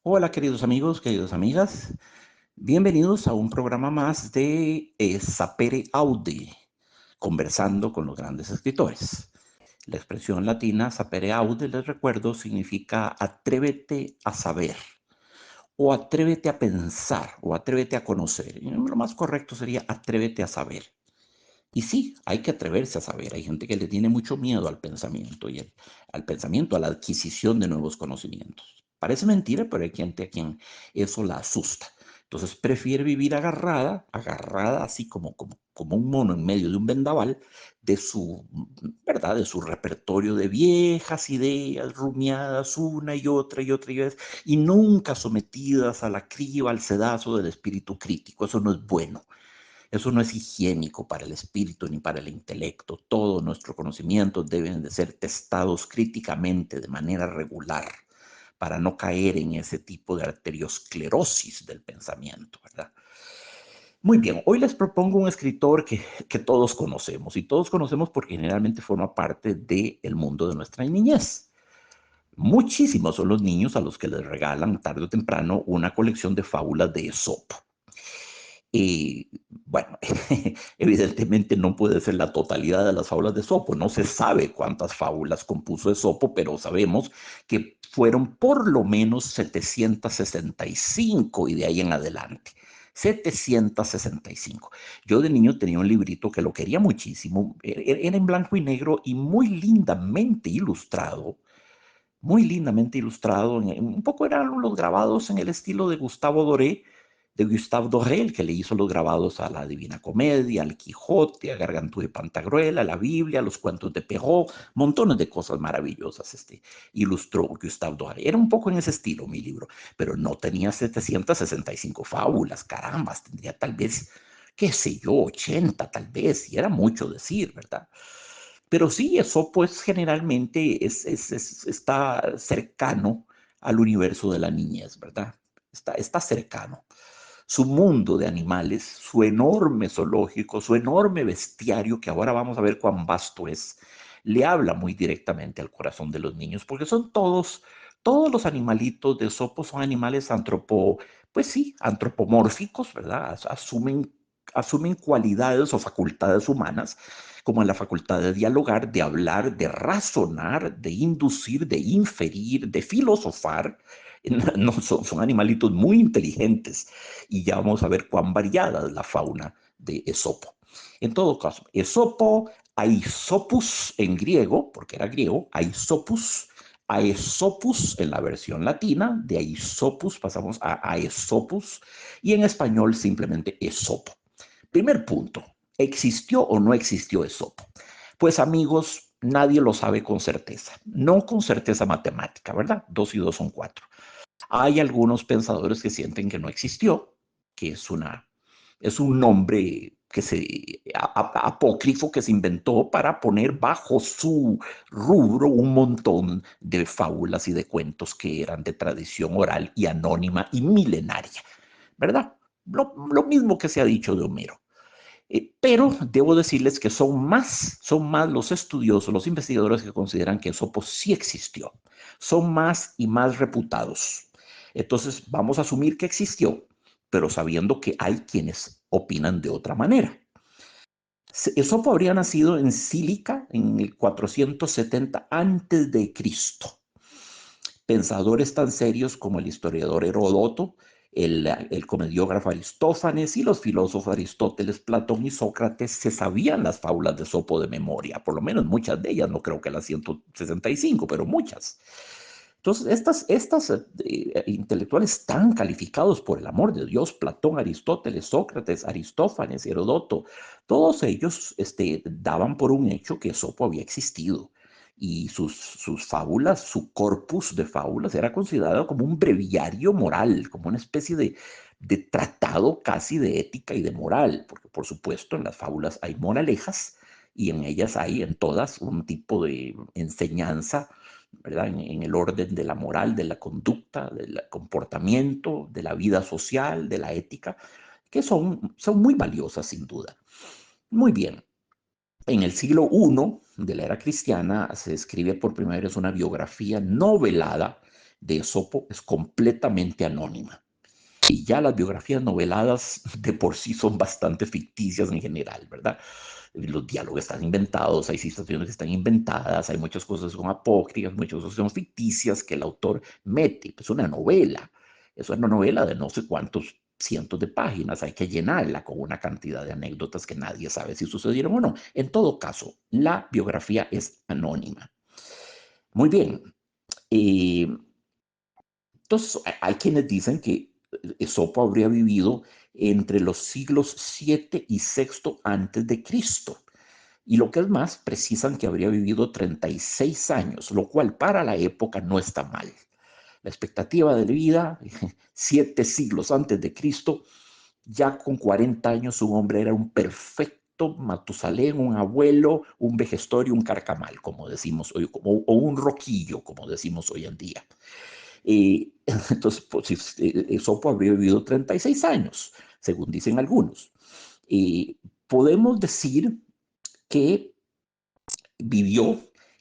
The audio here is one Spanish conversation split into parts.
Hola queridos amigos, queridas amigas, bienvenidos a un programa más de Sapere Aude, conversando con los grandes escritores. La expresión latina Sapere Aude, les recuerdo, significa atrévete a saber, o atrévete a pensar, o atrévete a conocer. Y lo más correcto sería atrévete a saber. Y sí, hay que atreverse a saber. Hay gente que le tiene mucho miedo al pensamiento al pensamiento, a la adquisición de nuevos conocimientos. Parece mentira, pero hay gente a quien eso la asusta. Entonces prefiere vivir agarrada así como un mono en medio de un vendaval de su, ¿verdad? De su repertorio de viejas ideas rumiadas una y otra vez y nunca sometidas a la criba, al sedazo del espíritu crítico. Eso no es bueno. Eso no es higiénico para el espíritu ni para el intelecto. Todos nuestros conocimientos deben de ser testados críticamente de manera regular para no caer en ese tipo de arteriosclerosis del pensamiento, ¿verdad? Muy bien, hoy les propongo un escritor que todos conocemos y todos conocemos porque generalmente forma parte del mundo de nuestra niñez. Muchísimos son los niños a los que les regalan tarde o temprano una colección de fábulas de Esopo. Y bueno, evidentemente no puede ser la totalidad de las fábulas de Esopo. No se sabe cuántas fábulas compuso Esopo, pero sabemos que fueron por lo menos 765 y de ahí en adelante. 765. Yo de niño tenía un librito que lo quería muchísimo. Era en blanco y negro y muy lindamente ilustrado. Muy lindamente ilustrado. Un poco eran los grabados en el estilo de Gustave Doré, el que le hizo los grabados a la Divina Comedia, al Quijote, a Gargantú de Pantagruel, a la Biblia, a los cuentos de Perrault, montones de cosas maravillosas ilustró Gustave Doré. Era un poco en ese estilo mi libro, pero no tenía 765 fábulas, carambas, tendría tal vez, qué sé yo, 80 tal vez, y era mucho decir, ¿verdad? Pero sí, eso pues generalmente está cercano al universo de la niñez, ¿verdad? Está cercano. Su mundo de animales, su enorme zoológico, su enorme bestiario, que ahora vamos a ver cuán vasto es, le habla muy directamente al corazón de los niños, porque son todos los animalitos de Sopo son animales pues sí, antropomórficos, ¿verdad? Asumen cualidades o facultades humanas, como la facultad de dialogar, de hablar, de razonar, de inducir, de inferir, de filosofar. No, son animalitos muy inteligentes y ya vamos a ver cuán variada es la fauna de Esopo. En todo caso, Esopo, Aesopus en griego, porque era griego, Aesopus, Aesopus en la versión latina, de Aesopus pasamos a Aesopus y en español simplemente Esopo. Primer punto, ¿existió o no existió Esopo? Pues amigos, nadie lo sabe con certeza, no con certeza matemática, ¿verdad? 2 y 2 son 4. Hay algunos pensadores que sienten que no existió, que es un nombre apócrifo que se inventó para poner bajo su rubro un montón de fábulas y de cuentos que eran de tradición oral y anónima y milenaria, ¿verdad? Lo mismo que se ha dicho de Homero. Pero debo decirles que son más los estudiosos, los investigadores que consideran que Esopo sí existió. Son más y más reputados. Entonces vamos a asumir que existió, pero sabiendo que hay quienes opinan de otra manera. Esopo habría nacido en Cílica en el 470 antes de Cristo. Pensadores tan serios como el historiador Heródoto, el comediógrafo Aristófanes y los filósofos Aristóteles, Platón y Sócrates se sabían las fábulas de Esopo de memoria, por lo menos muchas de ellas, no creo que las 165, pero muchas. Entonces, estas intelectuales tan calificados por el amor de Dios, Platón, Aristóteles, Sócrates, Aristófanes, Heródoto, todos ellos daban por un hecho que Esopo había existido y sus fábulas, su corpus de fábulas era considerado como un breviario moral, como una especie de tratado casi de ética y de moral, porque por supuesto en las fábulas hay moralejas y en ellas hay en todas un tipo de enseñanza, ¿verdad? En el orden de la moral, de la conducta, del comportamiento, de la vida social, de la ética, que son muy valiosas sin duda. Muy bien. En el siglo I de la era cristiana se escribe por primera vez una biografía novelada de Esopo, es completamente anónima. Y ya las biografías noveladas de por sí son bastante ficticias en general, ¿verdad? Los diálogos están inventados, hay situaciones que están inventadas, hay muchas cosas que son apócrifas, muchas cosas que son ficticias que el autor mete. Es una novela, es una novela de no sé cuántos cientos de páginas, hay que llenarla con una cantidad de anécdotas que nadie sabe si sucedieron o no. En todo caso, la biografía es anónima. Muy bien. Eh, entonces, hay quienes dicen que Esopo habría vivido entre los siglos 7 y sexto antes de Cristo. Y lo que es más, precisan que habría vivido 36 años, lo cual para la época no está mal. La expectativa de vida, 7 siglos antes de Cristo, ya con 40 años un hombre era un perfecto Matusalén, un abuelo, un vejestorio, un carcamal, como decimos hoy, o un roquillo, como decimos hoy en día. Entonces, pues, Esopo habría vivido 36 años, según dicen algunos. Podemos decir que vivió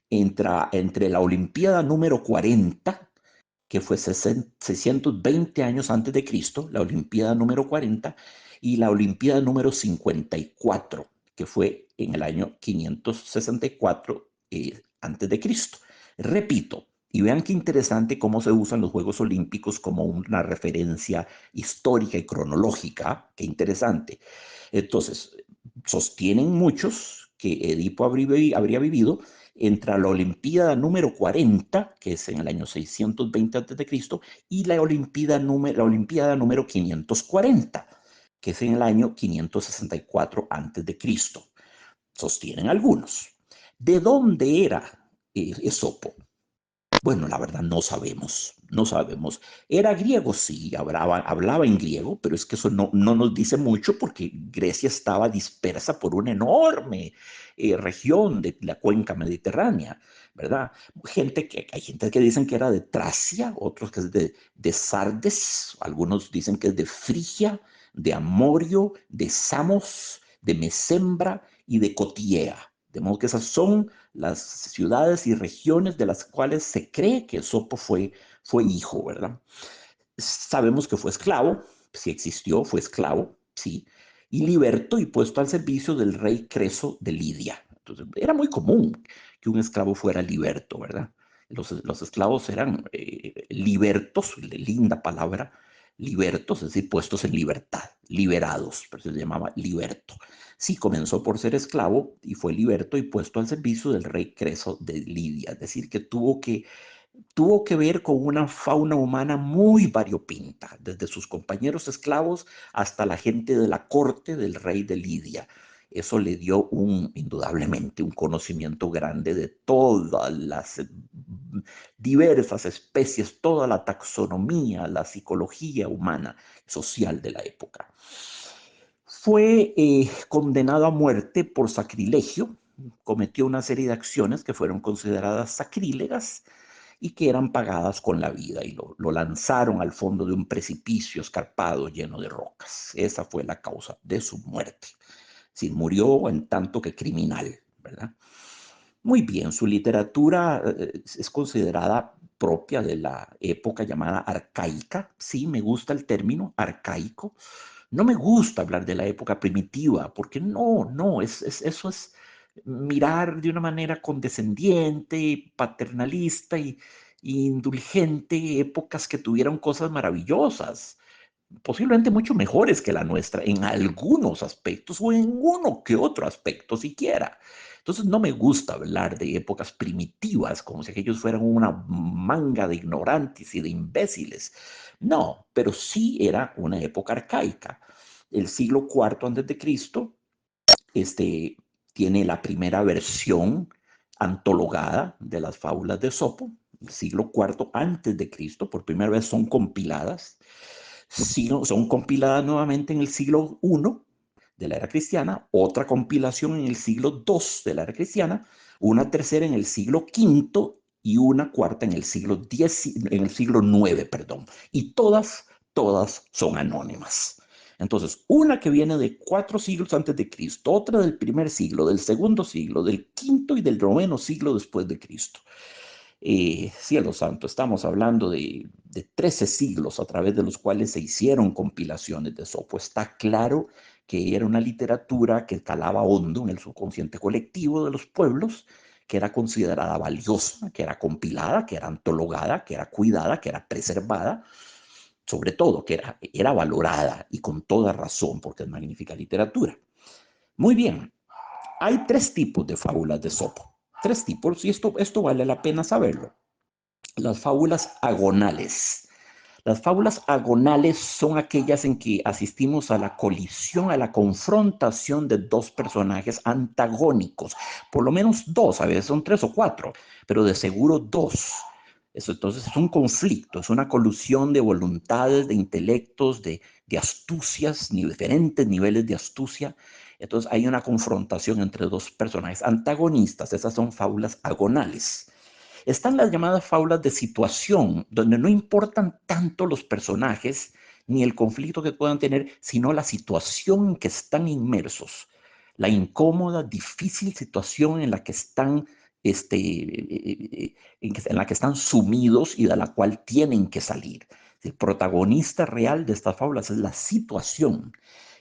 entre la Olimpiada número 40, que fue 620 años antes de Cristo, la Olimpiada número 40, y la Olimpiada número 54, que fue en el año 564 antes de Cristo. Repito, y vean qué interesante cómo se usan los Juegos Olímpicos como una referencia histórica y cronológica. Qué interesante. Entonces, sostienen muchos que Edipo habría vivido entre la Olimpiada número 40, que es en el año 620 a.C., y la Olimpiada número 540, que es en el año 564 a.C. Sostienen algunos. ¿De dónde era Esopo? Bueno, la verdad no sabemos, no sabemos. Era griego, sí, hablaba en griego, pero es que eso no nos dice mucho porque Grecia estaba dispersa por una enorme región de la cuenca mediterránea, ¿verdad? Hay gente que dicen que era de Tracia, otros que es de Sardes, algunos dicen que es de Frigia, de Amorio, de Samos, de Mesembra y de Cotiea. De modo que esas son las ciudades y regiones de las cuales se cree que Esopo fue hijo, ¿verdad? Sabemos que fue esclavo, si existió, fue esclavo, sí, y liberto y puesto al servicio del rey Creso de Lidia. Entonces, era muy común que un esclavo fuera liberto, ¿verdad? Los esclavos eran libertos, linda palabra, libertos, es decir, puestos en libertad, liberados, pero se llamaba liberto. Sí, comenzó por ser esclavo y fue liberto y puesto al servicio del rey Creso de Lidia, es decir, que tuvo que ver con una fauna humana muy variopinta, desde sus compañeros esclavos hasta la gente de la corte del rey de Lidia. Eso le dio indudablemente un conocimiento grande de todas las diversas especies, toda la taxonomía, la psicología humana, social de la época. Fue condenado a muerte por sacrilegio, cometió una serie de acciones que fueron consideradas sacrílegas y que eran pagadas con la vida y lo lanzaron al fondo de un precipicio escarpado lleno de rocas. Esa fue la causa de su muerte. Sí, murió en tanto que criminal, ¿verdad? Muy bien, su literatura es considerada propia de la época llamada arcaica. Sí, me gusta el término arcaico. No me gusta hablar de la época primitiva, porque no, eso es mirar de una manera condescendiente, paternalista y indulgente épocas que tuvieron cosas maravillosas, posiblemente mucho mejores que la nuestra en algunos aspectos o en uno que otro aspecto siquiera. Entonces no me gusta hablar de épocas primitivas como si aquellos fueran una manga de ignorantes y de imbéciles. No, pero sí era una época arcaica. El siglo IV antes de Cristo tiene la primera versión antologada de las fábulas de Esopo. El siglo IV antes de Cristo, por primera vez son compiladas. Son compiladas nuevamente en el siglo I de la era cristiana, otra compilación en el siglo II de la era cristiana, una tercera en el siglo V y una cuarta en el siglo IX, perdón. Y todas son anónimas. Entonces, una que viene de 4 siglos antes de Cristo, otra del primer siglo, del segundo siglo, del quinto y del noveno siglo después de Cristo. Cielo santo, estamos hablando de 13 siglos a través de los cuales se hicieron compilaciones de Esopo. Está claro que era una literatura que calaba hondo en el subconsciente colectivo de los pueblos, que era considerada valiosa, que era compilada, que era antologada, que era cuidada, que era preservada, sobre todo que era valorada y con toda razón porque es magnífica literatura. Muy bien, hay 3 tipos de fábulas de Esopo. 3 tipos, y esto vale la pena saberlo. Las fábulas agonales. Las fábulas agonales son aquellas en que asistimos a la colisión, a la confrontación de 2 personajes antagónicos, por lo menos 2, a veces son 3 o 4, pero de seguro 2. Eso entonces es un conflicto, es una colusión de voluntades, de intelectos, de astucias, diferentes niveles de astucia. Entonces hay una confrontación entre 2 personajes antagonistas, esas son fábulas agonales. Están las llamadas fábulas de situación, donde no importan tanto los personajes ni el conflicto que puedan tener, sino la situación en que están inmersos, la incómoda, difícil situación en la que están, en la que están sumidos y de la cual tienen que salir. El protagonista real de estas fábulas es la situación.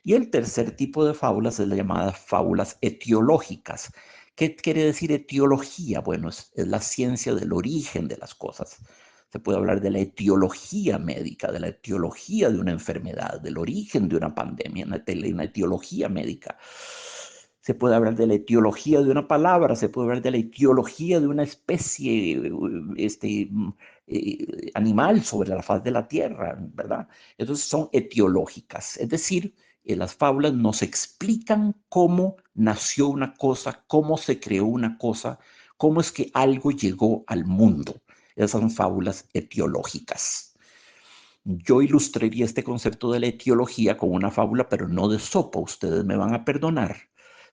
Y el tercer tipo de fábulas es la llamada fábulas etiológicas. ¿Qué quiere decir etiología? Bueno, es la ciencia del origen de las cosas. Se puede hablar de la etiología médica, de la etiología de una enfermedad, del origen de una pandemia, una etiología médica. Se puede hablar de la etiología de una palabra, se puede hablar de la etiología de una especie animal sobre la faz de la tierra, ¿verdad? Entonces son etiológicas, es decir, las fábulas nos explican cómo nació una cosa, cómo se creó una cosa, cómo es que algo llegó al mundo. Esas son fábulas etiológicas. Yo ilustraría este concepto de la etiología con una fábula, pero no de Esopo, ustedes me van a perdonar,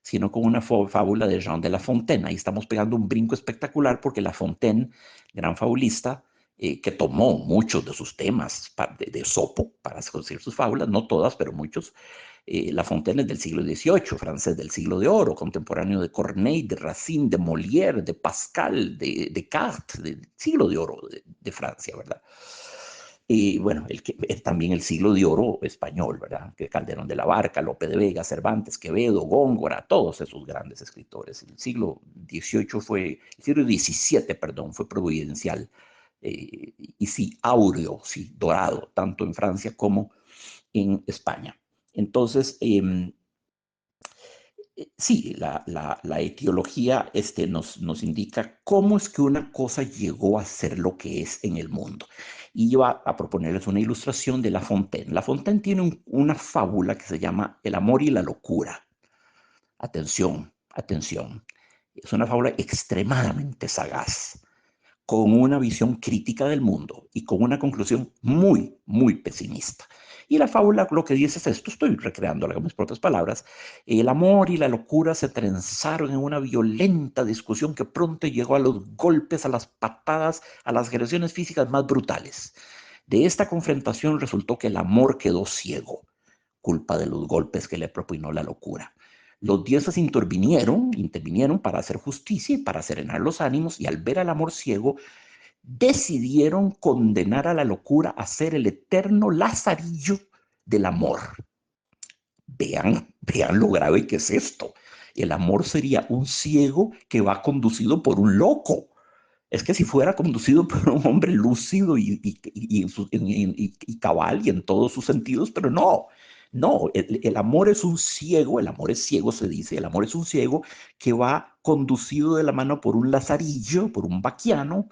sino con una fábula de Jean de La Fontaine. Ahí estamos pegando un brinco espectacular porque La Fontaine, gran fabulista, que tomó muchos de sus temas de Esopo para hacer sus fábulas, no todas, pero muchos. La Fontaine es del siglo XVIII, francés del siglo de oro, contemporáneo de Corneille, de Racine, de Molière, de Pascal, de Descartes, del siglo de oro de Francia, ¿verdad? Y bueno, también el siglo de oro español, ¿verdad? Que Calderón de la Barca, Lope de Vega, Cervantes, Quevedo, Góngora, todos esos grandes escritores. El siglo XVII, perdón, fue providencial. Y sí, áureo, sí, dorado, tanto en Francia como en España. Entonces, sí, la etiología nos indica cómo es que una cosa llegó a ser lo que es en el mundo. Y yo a proponerles una ilustración de La Fontaine. La Fontaine tiene una fábula que se llama El amor y la locura. Atención, atención. Es una fábula extremadamente sagaz, con una visión crítica del mundo y con una conclusión muy, muy pesimista. Y la fábula lo que dice es esto, estoy recreándola con mis propias palabras: el amor y la locura se trenzaron en una violenta discusión que pronto llegó a los golpes, a las patadas, a las agresiones físicas más brutales. De esta confrontación resultó que el amor quedó ciego, culpa de los golpes que le propinó la locura. Los dioses intervinieron para hacer justicia y para serenar los ánimos, y al ver al amor ciego, decidieron condenar a la locura a ser el eterno lazarillo del amor. Vean lo grave que es esto. El amor sería un ciego que va conducido por un loco. Es que si fuera conducido por un hombre lúcido y cabal y en todos sus sentidos, pero no, no, el amor es un ciego, el amor es ciego, se dice, el amor es un ciego que va conducido de la mano por un lazarillo, por un vaquiano,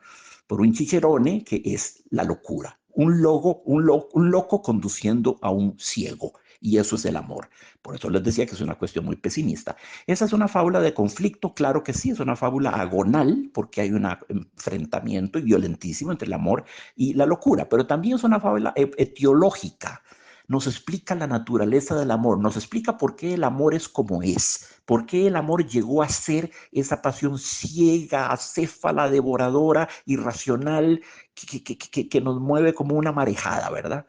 por un chicherone, que es la locura. Un loco conduciendo a un ciego. Y eso es el amor. Por eso les decía que es una cuestión muy pesimista. Esa es una fábula de conflicto, claro que sí, es una fábula agonal, porque hay un enfrentamiento violentísimo entre el amor y la locura, pero también es una fábula etiológica. Nos explica la naturaleza del amor, nos explica por qué el amor es como es, por qué el amor llegó a ser esa pasión ciega, acéfala, devoradora, irracional, que nos mueve como una marejada, ¿verdad?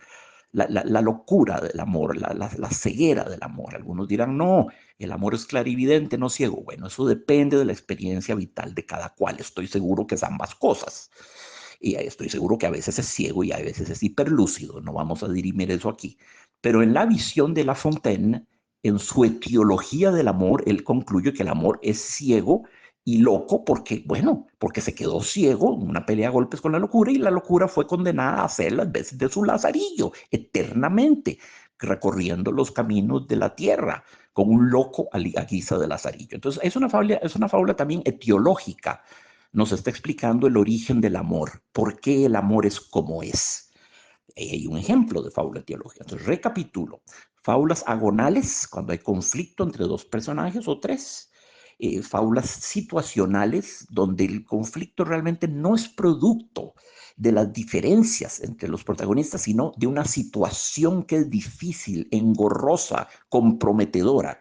la locura del amor, la ceguera del amor. Algunos dirán, no, el amor es clarividente, no ciego. Bueno, eso depende de la experiencia vital de cada cual. Estoy seguro que es ambas cosas. Y estoy seguro que a veces es ciego y a veces es hiperlúcido. No vamos a dirimir eso aquí. Pero en la visión de La Fontaine, en su etiología del amor, él concluye que el amor es ciego y loco porque, bueno, porque se quedó ciego en una pelea a golpes con la locura y la locura fue condenada a hacer las veces de su lazarillo eternamente, recorriendo los caminos de la tierra con un loco a guisa de lazarillo. Entonces, es una fábula también etiológica. Nos está explicando el origen del amor, por qué el amor es como es. Hay un ejemplo de fábula etiológica. Entonces, recapitulo. Fábulas agonales, cuando hay conflicto entre dos personajes o tres. Fábulas situacionales, donde el conflicto realmente no es producto de las diferencias entre los protagonistas, sino de una situación que es difícil, engorrosa, comprometedora.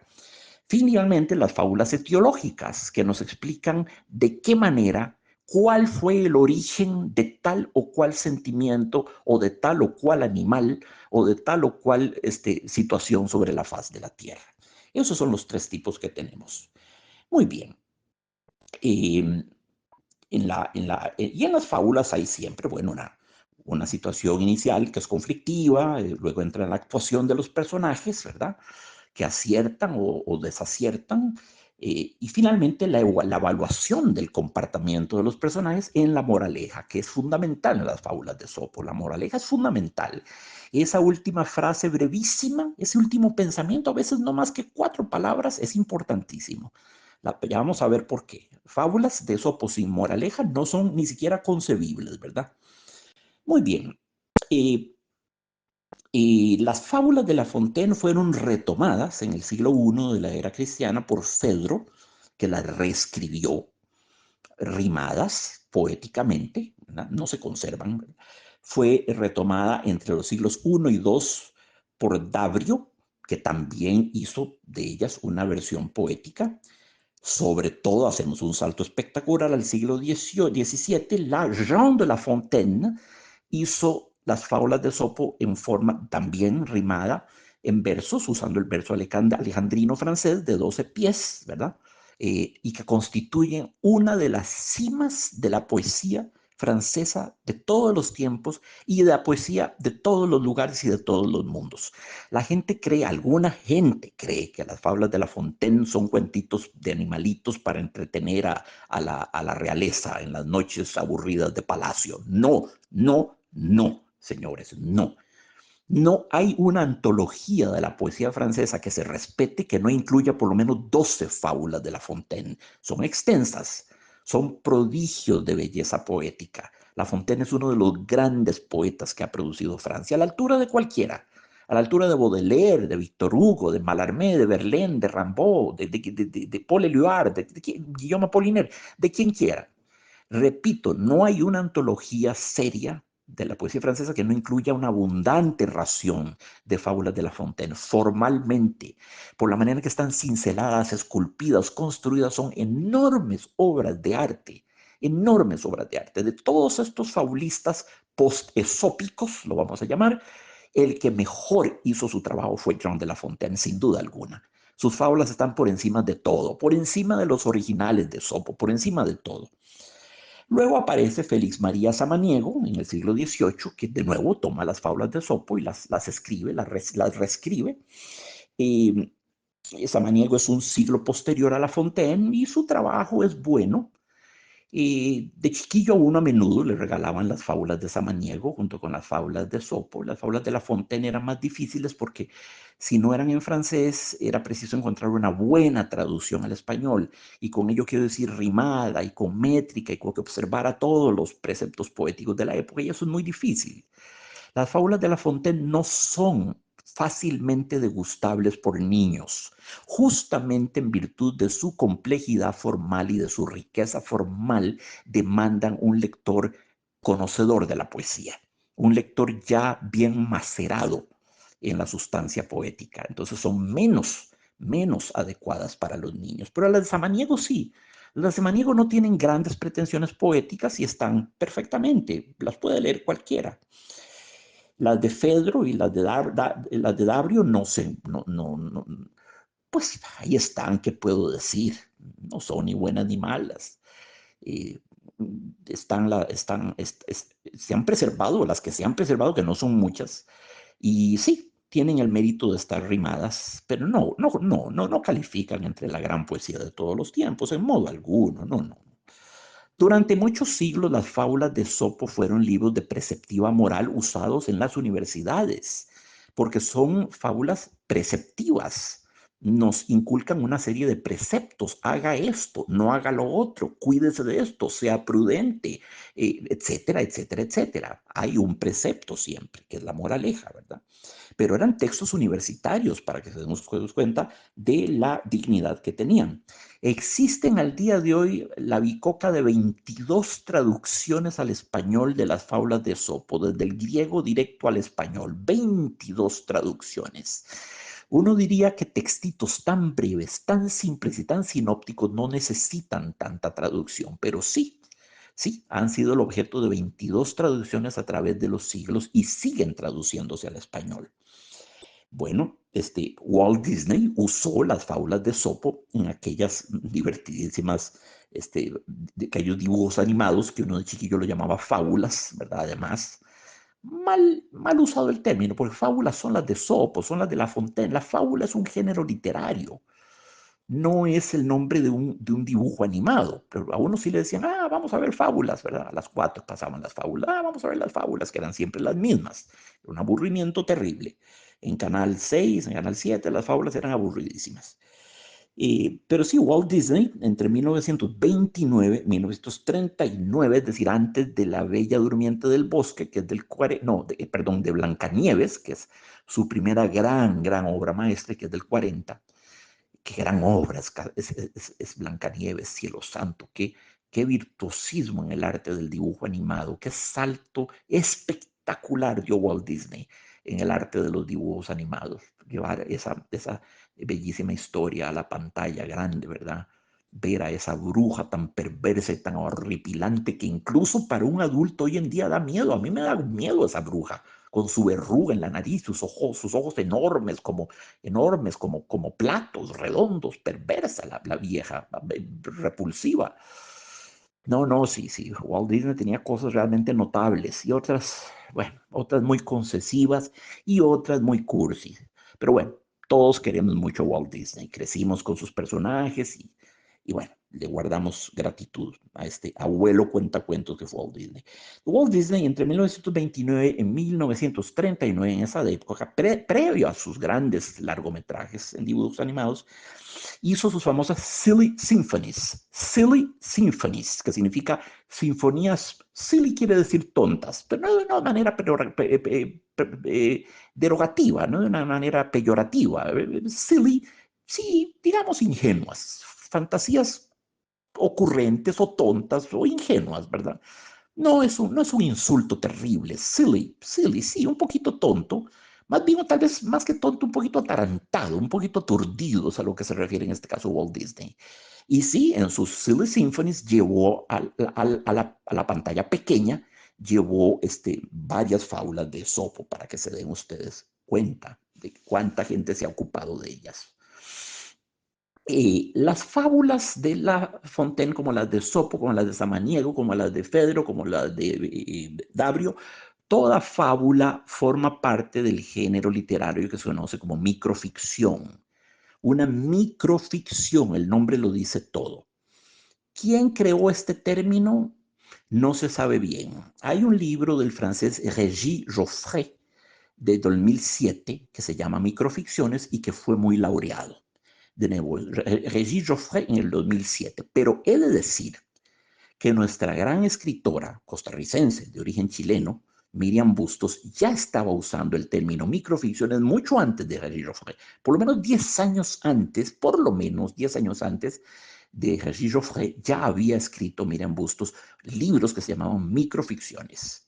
Finalmente, las fábulas etiológicas, que nos explican de qué manera, cuál fue el origen de tal o cual sentimiento o de tal o cual animal o de tal o cual situación sobre la faz de la Tierra. Esos son los tres tipos que tenemos. Muy bien. Eh, y en las fábulas hay siempre, bueno, una situación inicial que es conflictiva, luego entra la actuación de los personajes, ¿verdad? Que aciertan o desaciertan, y finalmente la evaluación del comportamiento de los personajes en la moraleja, que es fundamental en las fábulas de Sopo. La moraleja es fundamental. Esa última frase brevísima, ese último pensamiento, a veces no más que 4 palabras, es importantísimo. Ya vamos a ver por qué. Fábulas de Sopo sin moraleja no son ni siquiera concebibles, ¿verdad? Muy bien. Eh, y las fábulas de La Fontaine fueron retomadas en el siglo I de la era cristiana por Fedro, que las reescribió, rimadas poéticamente, ¿verdad? No se conservan. Fue retomada entre los siglos I y II por Davrio, que también hizo de ellas una versión poética. Sobre todo, hacemos un salto espectacular al siglo XVII, Jean de La Fontaine hizo las fábulas de Sopo en forma también rimada, en versos, usando el verso alejandrino francés de 12 pies, ¿verdad? Y que constituyen una de las cimas de la poesía francesa de todos los tiempos y de la poesía de todos los lugares y de todos los mundos. La gente cree, alguna gente cree que las fábulas de La Fontaine son cuentitos de animalitos para entretener a la realeza en las noches aburridas de palacio. No, no, no, señores, no. No hay una antología de la poesía francesa que se respete que no incluya por lo menos 12 fábulas de La Fontaine. Son extensas, son prodigios de belleza poética. La Fontaine es uno de los grandes poetas que ha producido Francia, a la altura de cualquiera, a la altura de Baudelaire, de Victor Hugo, de Mallarmé, de Verlaine, de Rimbaud, de Paul Éluard, de Guillaume Apollinaire, de quien quiera. Repito, no hay una antología seria de la poesía francesa que no incluya una abundante ración de fábulas de La Fontaine. Formalmente, por la manera que están cinceladas, esculpidas, construidas, son enormes obras de arte. De todos estos fabulistas post-esópicos, lo vamos a llamar, el que mejor hizo su trabajo fue Jean de La Fontaine, sin duda alguna. Sus fábulas están por encima de todo, por encima de los originales de Sopo, por encima de todo. Luego aparece Félix María Samaniego en el siglo XVIII, que de nuevo toma las fábulas de Sopo y las escribe, las reescribe. Eh, Samaniego es un siglo posterior a La Fontaine y su trabajo es bueno. De chiquillo a uno a menudo le regalaban las fábulas de Samaniego junto con las fábulas de Sopo. Las fábulas de La Fontaine eran más difíciles porque si no eran en francés era preciso encontrar una buena traducción al español y con ello quiero decir rimada y con métrica y con que observara todos los preceptos poéticos de la época y eso es muy difícil. Las fábulas de La Fontaine no son fácilmente degustables por niños, justamente en virtud de su complejidad formal y de su riqueza formal, demandan un lector conocedor de la poesía, un lector ya bien macerado en la sustancia poética. Entonces son menos adecuadas para los niños. Pero las de Samaniego sí. Las de Samaniego no tienen grandes pretensiones poéticas y están perfectamente, las puede leer cualquiera. Las de Fedro y las de Dabrio no sé, pues ahí están, ¿qué puedo decir? No son ni buenas ni malas. eh, se han preservado, las que se han preservado, que no son muchas, y sí, tienen el mérito de estar rimadas, pero no califican entre la gran poesía de todos los tiempos, en modo alguno, no. Durante muchos siglos, las fábulas de Sopo fueron libros de preceptiva moral usados en las universidades, porque son fábulas preceptivas. Nos inculcan una serie de preceptos. Haga esto, no haga lo otro, cuídese de esto, sea prudente, etcétera, etcétera, etcétera. Hay un precepto siempre, que es la moraleja, ¿verdad? Pero eran textos universitarios para que se demos cuenta de la dignidad que tenían. Existen al día de hoy la bicoca de 22 traducciones al español de las fábulas de Esopo, desde el griego directo al español, 22 traducciones. Uno diría que textitos tan breves, tan simples y tan sinópticos no necesitan tanta traducción, pero sí, sí, han sido el objeto de 22 traducciones a través de los siglos y siguen traduciéndose al español. Bueno, Walt Disney usó las fábulas de Sopo en aquellas divertidísimas, de aquellos dibujos animados que uno de chiquillo lo llamaba fábulas, ¿verdad? Además, mal usado el término, porque fábulas son las de Sopo, son las de La Fontaine. La fábula es un género literario, no es el nombre de un dibujo animado, pero a uno sí le decían, vamos a ver fábulas, ¿verdad? A las 4 pasaban las fábulas, vamos a ver las fábulas, que eran siempre las mismas. Un aburrimiento terrible. En Canal 6, en Canal 7, las fábulas eran aburridísimas. Pero sí, Walt Disney, entre 1929 y 1939, es decir, antes de La Bella Durmiente del Bosque, que es perdón, de Blancanieves, que es su primera gran obra maestra, que es del 40. Qué gran obra es Blancanieves, cielo santo, qué virtuosismo en el arte del dibujo animado, qué salto espectacular dio Walt Disney en el arte de los dibujos animados. Llevar esa bellísima historia a la pantalla grande, ¿verdad? Ver a esa bruja tan perversa y tan horripilante que incluso para un adulto hoy en día da miedo. A mí me da miedo esa bruja, con su verruga en la nariz, sus ojos enormes como platos redondos, perversa la vieja, repulsiva. No, sí, Walt Disney tenía cosas realmente notables y otras, bueno, otras muy concesivas y otras muy cursi. Pero bueno, todos queremos mucho a Walt Disney, crecimos con sus personajes y bueno, le guardamos gratitud a este abuelo cuentacuentos que fue Walt Disney. Walt Disney entre 1929 y 1939, en esa época, previo a sus grandes largometrajes en dibujos animados, hizo sus famosas Silly Symphonies, que significa sinfonías, silly quiere decir tontas, pero no de una manera derogativa, no de una manera peyorativa. Silly, sí, digamos ingenuas, fantasías ocurrentes o tontas o ingenuas, ¿verdad? No es un insulto terrible. Silly, sí, un poquito tonto. Más bien, o tal vez más que tonto, un poquito atarantado, un poquito aturdido es a lo que se refiere en este caso Walt Disney. Y sí, en sus Silly Symphonies llevó a la pantalla pequeña, llevó varias fábulas de Esopo para que se den ustedes cuenta de cuánta gente se ha ocupado de ellas. Las fábulas de La Fontaine, como las de Sopo, como las de Samaniego, como las de Fedro, como las de Dabrio, toda fábula forma parte del género literario que se conoce como microficción. Una microficción, el nombre lo dice todo. ¿Quién creó este término? No se sabe bien. Hay un libro del francés Régis Joffre de 2007 que se llama Microficciones y que fue muy laureado. De nuevo, Régis Joffre en el 2007. Pero he de decir que nuestra gran escritora costarricense de origen chileno, Miriam Bustos, ya estaba usando el término microficciones mucho antes de Régis Joffre, por lo menos 10 años antes, por lo menos 10 años antes de Régis Joffre, ya había escrito Miriam Bustos libros que se llamaban microficciones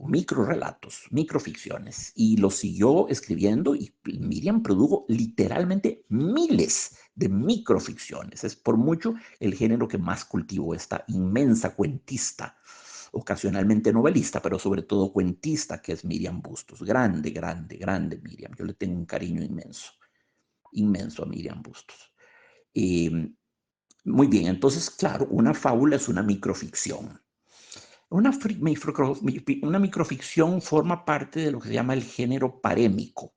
microrelatos, microficciones, y lo siguió escribiendo y Miriam produjo literalmente miles de microficciones. Es por mucho el género que más cultivó esta inmensa cuentista ocasionalmente novelista, pero sobre todo cuentista, que es Miriam Bustos. Grande, grande, grande Miriam. Yo le tengo un cariño inmenso, inmenso a Miriam Bustos. Eh, Muy bien, entonces, claro, una fábula es una microficción. Una microficción forma parte de lo que se llama el género parémico,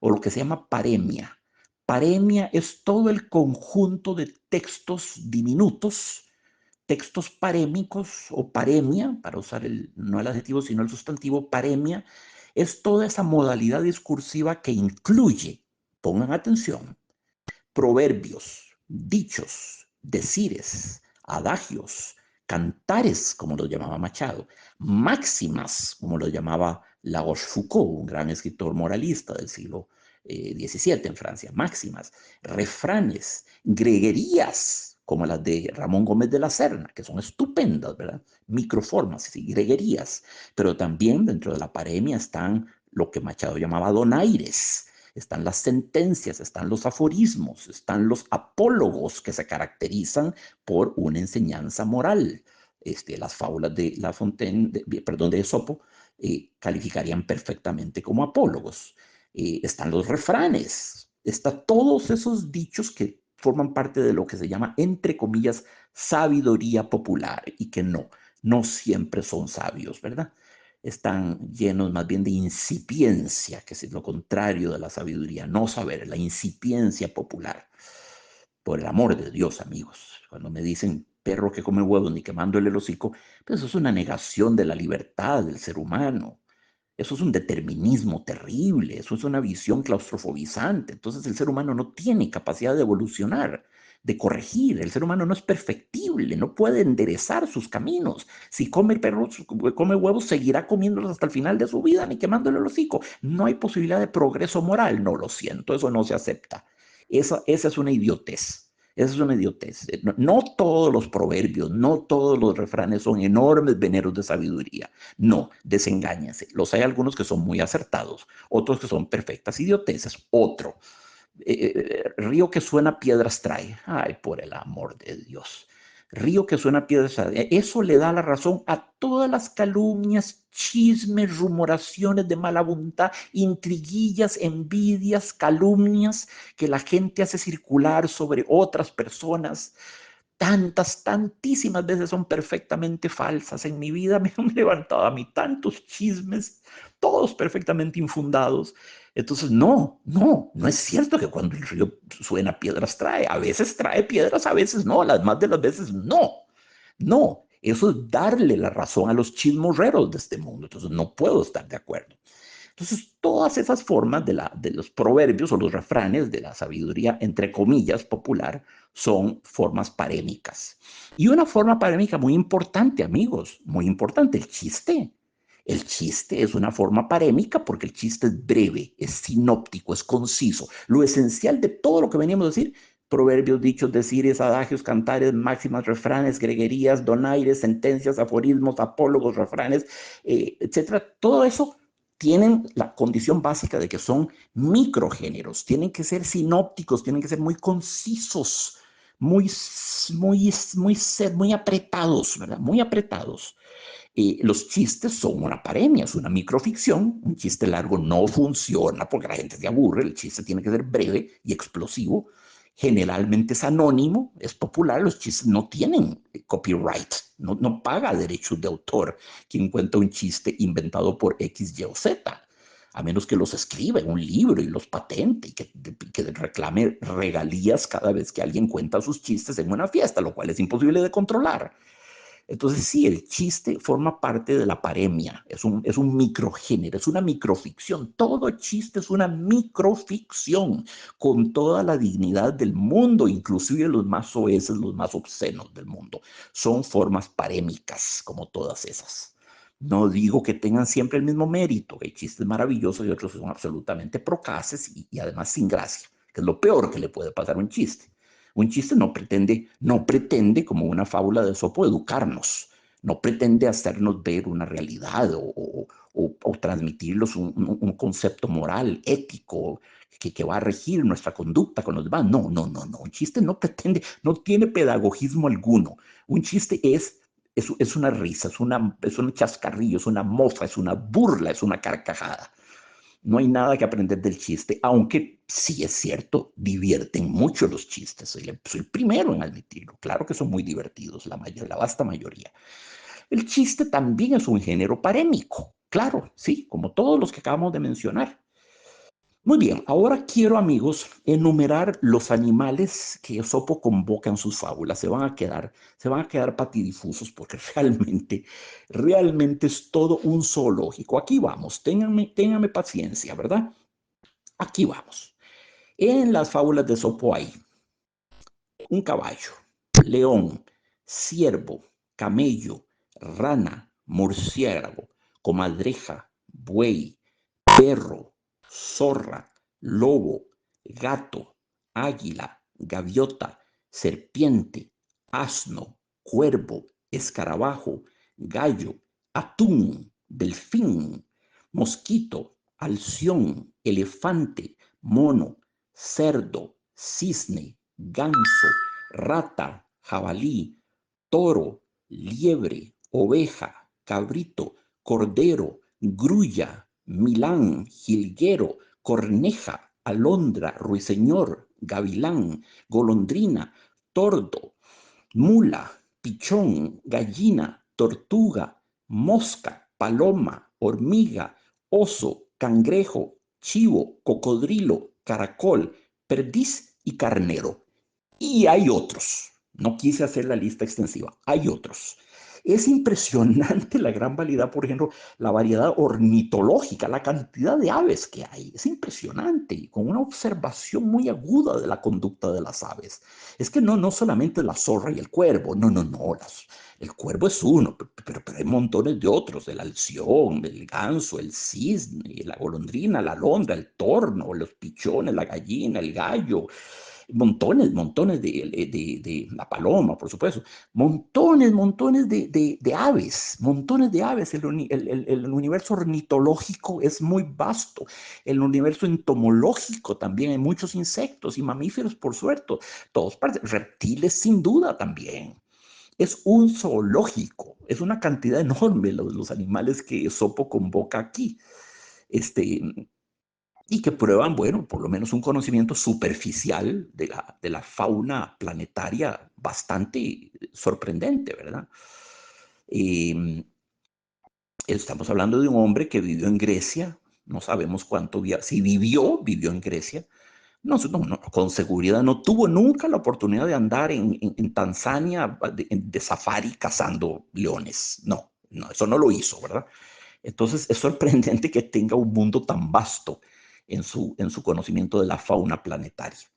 o lo que se llama paremia. Paremia es todo el conjunto de textos diminutos, textos parémicos o paremia, para usar no el adjetivo sino el sustantivo paremia, es toda esa modalidad discursiva que incluye, pongan atención, proverbios, dichos, decires, adagios, cantares, como los llamaba Machado, máximas, como los llamaba La Rochefoucauld, un gran escritor moralista del siglo XVII en Francia, máximas, refranes, greguerías, como las de Ramón Gómez de la Serna, que son estupendas, ¿verdad? Microformas y greguerías, pero también dentro de la paremia están lo que Machado llamaba donaires, están las sentencias, están los aforismos, están los apólogos que se caracterizan por una enseñanza moral. Las fábulas de La Fontaine, perdón, de Esopo, calificarían perfectamente como apólogos. Están los refranes, están todos esos dichos que forman parte de lo que se llama, entre comillas, sabiduría popular y que no siempre son sabios, ¿verdad? Están llenos más bien de incipiencia, que es lo contrario de la sabiduría, no saber, la incipiencia popular. Por el amor de Dios, amigos, cuando me dicen perro que come huevos ni quemándole el hocico, pues eso es una negación de la libertad del ser humano. Eso es un determinismo terrible, eso es una visión claustrofobizante. Entonces el ser humano no tiene capacidad de evolucionar, de corregir. El ser humano no es perfectible, no puede enderezar sus caminos. Si come perros, come huevos, seguirá comiéndolos hasta el final de su vida, ni quemándole el hocico. No hay posibilidad de progreso moral. No, lo siento, eso no se acepta. Esa es una idiotez. Esa es una idiotez. No todos los proverbios, no todos los refranes son enormes veneros de sabiduría. No, desengáñense. Los hay algunos que son muy acertados, otros que son perfectas idioteces. Otro, río que suena piedras trae. Ay, por el amor de Dios. Río que suena piedras trae. Eso le da la razón a todas las calumnias, chismes, rumoraciones de mala voluntad, intriguillas, envidias, calumnias que la gente hace circular sobre otras personas. Tantísimas veces son perfectamente falsas. En mi vida me han levantado a mí tantos chismes, todos perfectamente infundados. Entonces, no es cierto que cuando el río suena piedras trae. A veces trae piedras, a veces no, las más de las veces no. Eso es darle la razón a los chismorreros de este mundo. Entonces, no puedo estar de acuerdo. Entonces, todas esas formas de los proverbios o los refranes de la sabiduría, entre comillas, popular, son formas parémicas. Y una forma parémica muy importante, amigos, muy importante, el chiste. El chiste es una forma parémica porque el chiste es breve, es sinóptico, es conciso. Lo esencial de todo lo que veníamos a decir, proverbios, dichos, decires, adagios, cantares, máximas, refranes, greguerías, donaires, sentencias, aforismos, apólogos, refranes, etcétera, todo eso tienen la condición básica de que son microgéneros, tienen que ser sinópticos, tienen que ser muy concisos, muy apretados, ¿verdad? Muy apretados. Los chistes son una paremia, es una microficción. Un chiste largo no funciona porque la gente se aburre. El chiste tiene que ser breve y explosivo. Generalmente es anónimo, es popular. Los chistes no tienen copyright, no paga derechos de autor quien cuenta un chiste inventado por X, Y o Z. A menos que los escriba en un libro y los patente y que reclame regalías cada vez que alguien cuenta sus chistes en una fiesta, lo cual es imposible de controlar. Entonces, sí, el chiste forma parte de la paremia, es un microgénero, es una microficción. Todo chiste es una microficción con toda la dignidad del mundo, inclusive los más soeces, los más obscenos del mundo. Son formas parémicas, como todas esas. No digo que tengan siempre el mismo mérito, hay chistes maravillosos y otros que son absolutamente procaces y además sin gracia, que es lo peor que le puede pasar a un chiste. Un chiste no pretende, como una fábula de Esopo, educarnos, no pretende hacernos ver una realidad o transmitirnos un concepto moral, ético, que va a regir nuestra conducta con los demás. No. Un chiste no pretende, no tiene pedagogismo alguno. Un chiste es es una risa, es un chascarrillo, es una mofa, es una burla, es una carcajada. No hay nada que aprender del chiste, aunque sí es cierto, divierten mucho los chistes. Soy el primero en admitirlo. Claro que son muy divertidos, la vasta mayoría. El chiste también es un género parémico. Claro, sí, como todos los que acabamos de mencionar. Muy bien, ahora quiero, amigos, enumerar los animales que Esopo convoca en sus fábulas. Se van a quedar patidifusos porque realmente es todo un zoológico. Aquí vamos, ténganme paciencia, ¿verdad? Aquí vamos. En las fábulas de Esopo hay un caballo, león, ciervo, camello, rana, murciélago, comadreja, buey, perro, zorra, lobo, gato, águila, gaviota, serpiente, asno, cuervo, escarabajo, gallo, atún, delfín, mosquito, alción, elefante, mono, cerdo, cisne, ganso, rata, jabalí, toro, liebre, oveja, cabrito, cordero, grulla, milán, jilguero, corneja, alondra, ruiseñor, gavilán, golondrina, tordo, mula, pichón, gallina, tortuga, mosca, paloma, hormiga, oso, cangrejo, chivo, cocodrilo, caracol, perdiz y carnero. Y hay otros. No quise hacer la lista extensiva. Hay otros. Es impresionante la gran variedad, por ejemplo, la variedad ornitológica, la cantidad de aves que hay. Es impresionante y con una observación muy aguda de la conducta de las aves. Es que no solamente la zorra y el cuervo, no. El cuervo es uno, pero hay montones de otros, el alción, el ganso, el cisne, la golondrina, la alondra, el torno, los pichones, la gallina, el gallo, montones de la paloma, por supuesto, montones de aves, montones de aves. El universo ornitológico es muy vasto. El universo entomológico también hay muchos insectos y mamíferos, por suerte, todos partes, reptiles sin duda también. Es un zoológico, es una cantidad enorme los animales que Sopo convoca aquí. Este, y que prueban, bueno, por lo menos un conocimiento superficial de la fauna planetaria bastante sorprendente, ¿verdad? Eh, Estamos hablando de un hombre que vivió en Grecia, no sabemos cuánto, si vivió en Grecia, no, con seguridad no tuvo nunca la oportunidad de andar en Tanzania de safari cazando leones, no, eso no lo hizo, ¿verdad? Entonces es sorprendente que tenga un mundo tan vasto en su conocimiento de la fauna planetaria.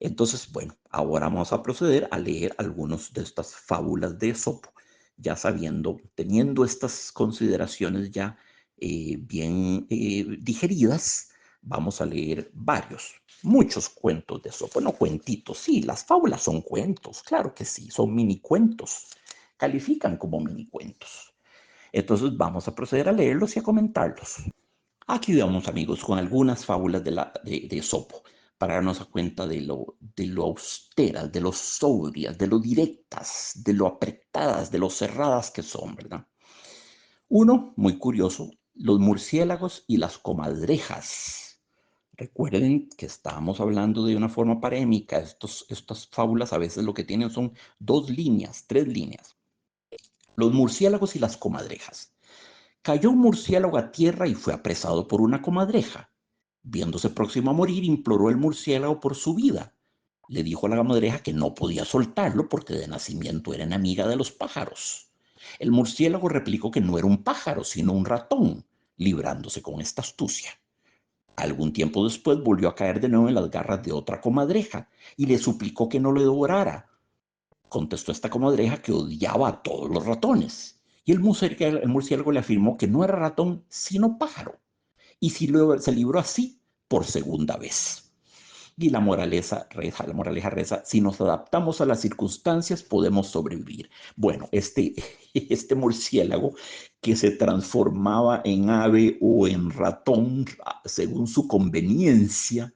Entonces, bueno, ahora vamos a proceder a leer algunas de estas fábulas de Esopo, ya sabiendo, teniendo estas consideraciones ya bien digeridas, vamos a leer muchos cuentos de Esopo, no cuentitos, sí, las fábulas son cuentos, claro que sí, son mini cuentos, califican como mini cuentos. Entonces vamos a proceder a leerlos y a comentarlos. Aquí vamos, amigos, con algunas fábulas de Esopo, para darnos a cuenta de lo austeras, de lo sobrias, de lo directas, de lo apretadas, de lo cerradas que son, ¿verdad? Uno, muy curioso, los murciélagos y las comadrejas. Recuerden que estábamos hablando de una forma parémica. Estas fábulas a veces lo que tienen son dos líneas, tres líneas. Los murciélagos y las comadrejas. Cayó un murciélago a tierra y fue apresado por una comadreja. Viéndose próximo a morir, imploró el murciélago por su vida. Le dijo a la comadreja que no podía soltarlo porque de nacimiento era enemiga de los pájaros. El murciélago replicó que no era un pájaro, sino un ratón, librándose con esta astucia. Algún tiempo después volvió a caer de nuevo en las garras de otra comadreja y le suplicó que no le devorara. Contestó esta comadreja que odiaba a todos los ratones. Y el murciélago le afirmó que no era ratón, sino pájaro. Y si se libró así por segunda vez. Y la moraleja reza, si nos adaptamos a las circunstancias, podemos sobrevivir. Bueno, este murciélago que se transformaba en ave o en ratón según su conveniencia,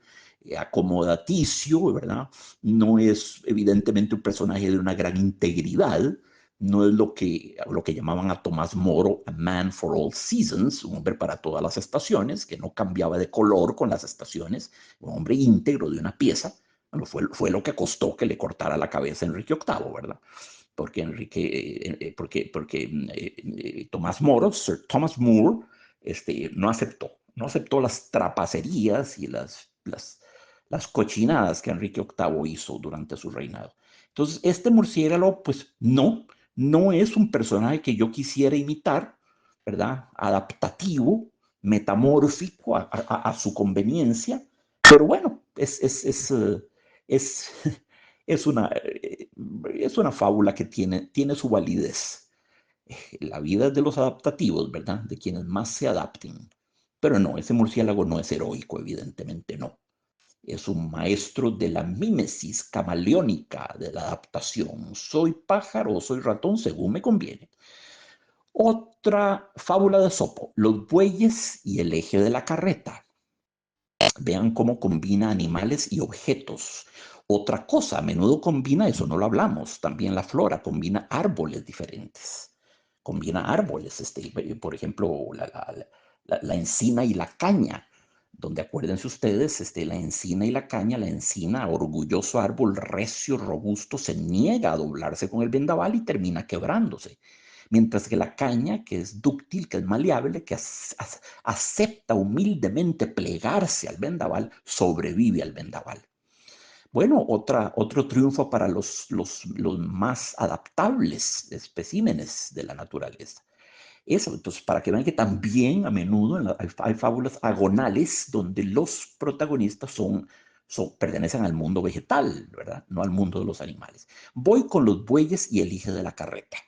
acomodaticio, ¿verdad? No es evidentemente un personaje de una gran integridad, no es lo que llamaban a Tomás Moro a man for all seasons, un hombre para todas las estaciones, que no cambiaba de color con las estaciones, un hombre íntegro de una pieza. Bueno, fue lo que costó que le cortara la cabeza a Enrique VIII, ¿verdad? Porque Tomás Moro, Sir Thomas More, no aceptó las trapacerías y las cochinadas que Enrique VIII hizo durante su reinado. Entonces, este murciélago, pues no es un personaje que yo quisiera imitar, ¿verdad? Adaptativo, metamórfico a su conveniencia, pero bueno, es, es una, es una fábula que tiene su validez. La vida es de los adaptativos, ¿verdad? De quienes más se adapten. Pero no, ese murciélago no es heroico, evidentemente no. Es un maestro de la mímesis camaleónica, de la adaptación. Soy pájaro o soy ratón según me conviene. Otra fábula de Sopo, los bueyes y el eje de la carreta. Vean cómo combina animales y objetos. Otra cosa, a menudo combina, eso no lo hablamos, también la flora combina árboles diferentes. Combina árboles, por ejemplo, la encina y la caña, donde acuérdense ustedes, la encina y la caña, la encina, orgulloso árbol recio, robusto, se niega a doblarse con el vendaval y termina quebrándose. Mientras que la caña, que es dúctil, que es maleable, que acepta humildemente plegarse al vendaval, sobrevive al vendaval. Bueno, otro triunfo para los más adaptables especímenes de la naturaleza. Eso, entonces, para que vean que también a menudo hay fábulas agonales donde los protagonistas pertenecen al mundo vegetal, ¿verdad? No al mundo de los animales. Voy con los bueyes y el eje de la carreta.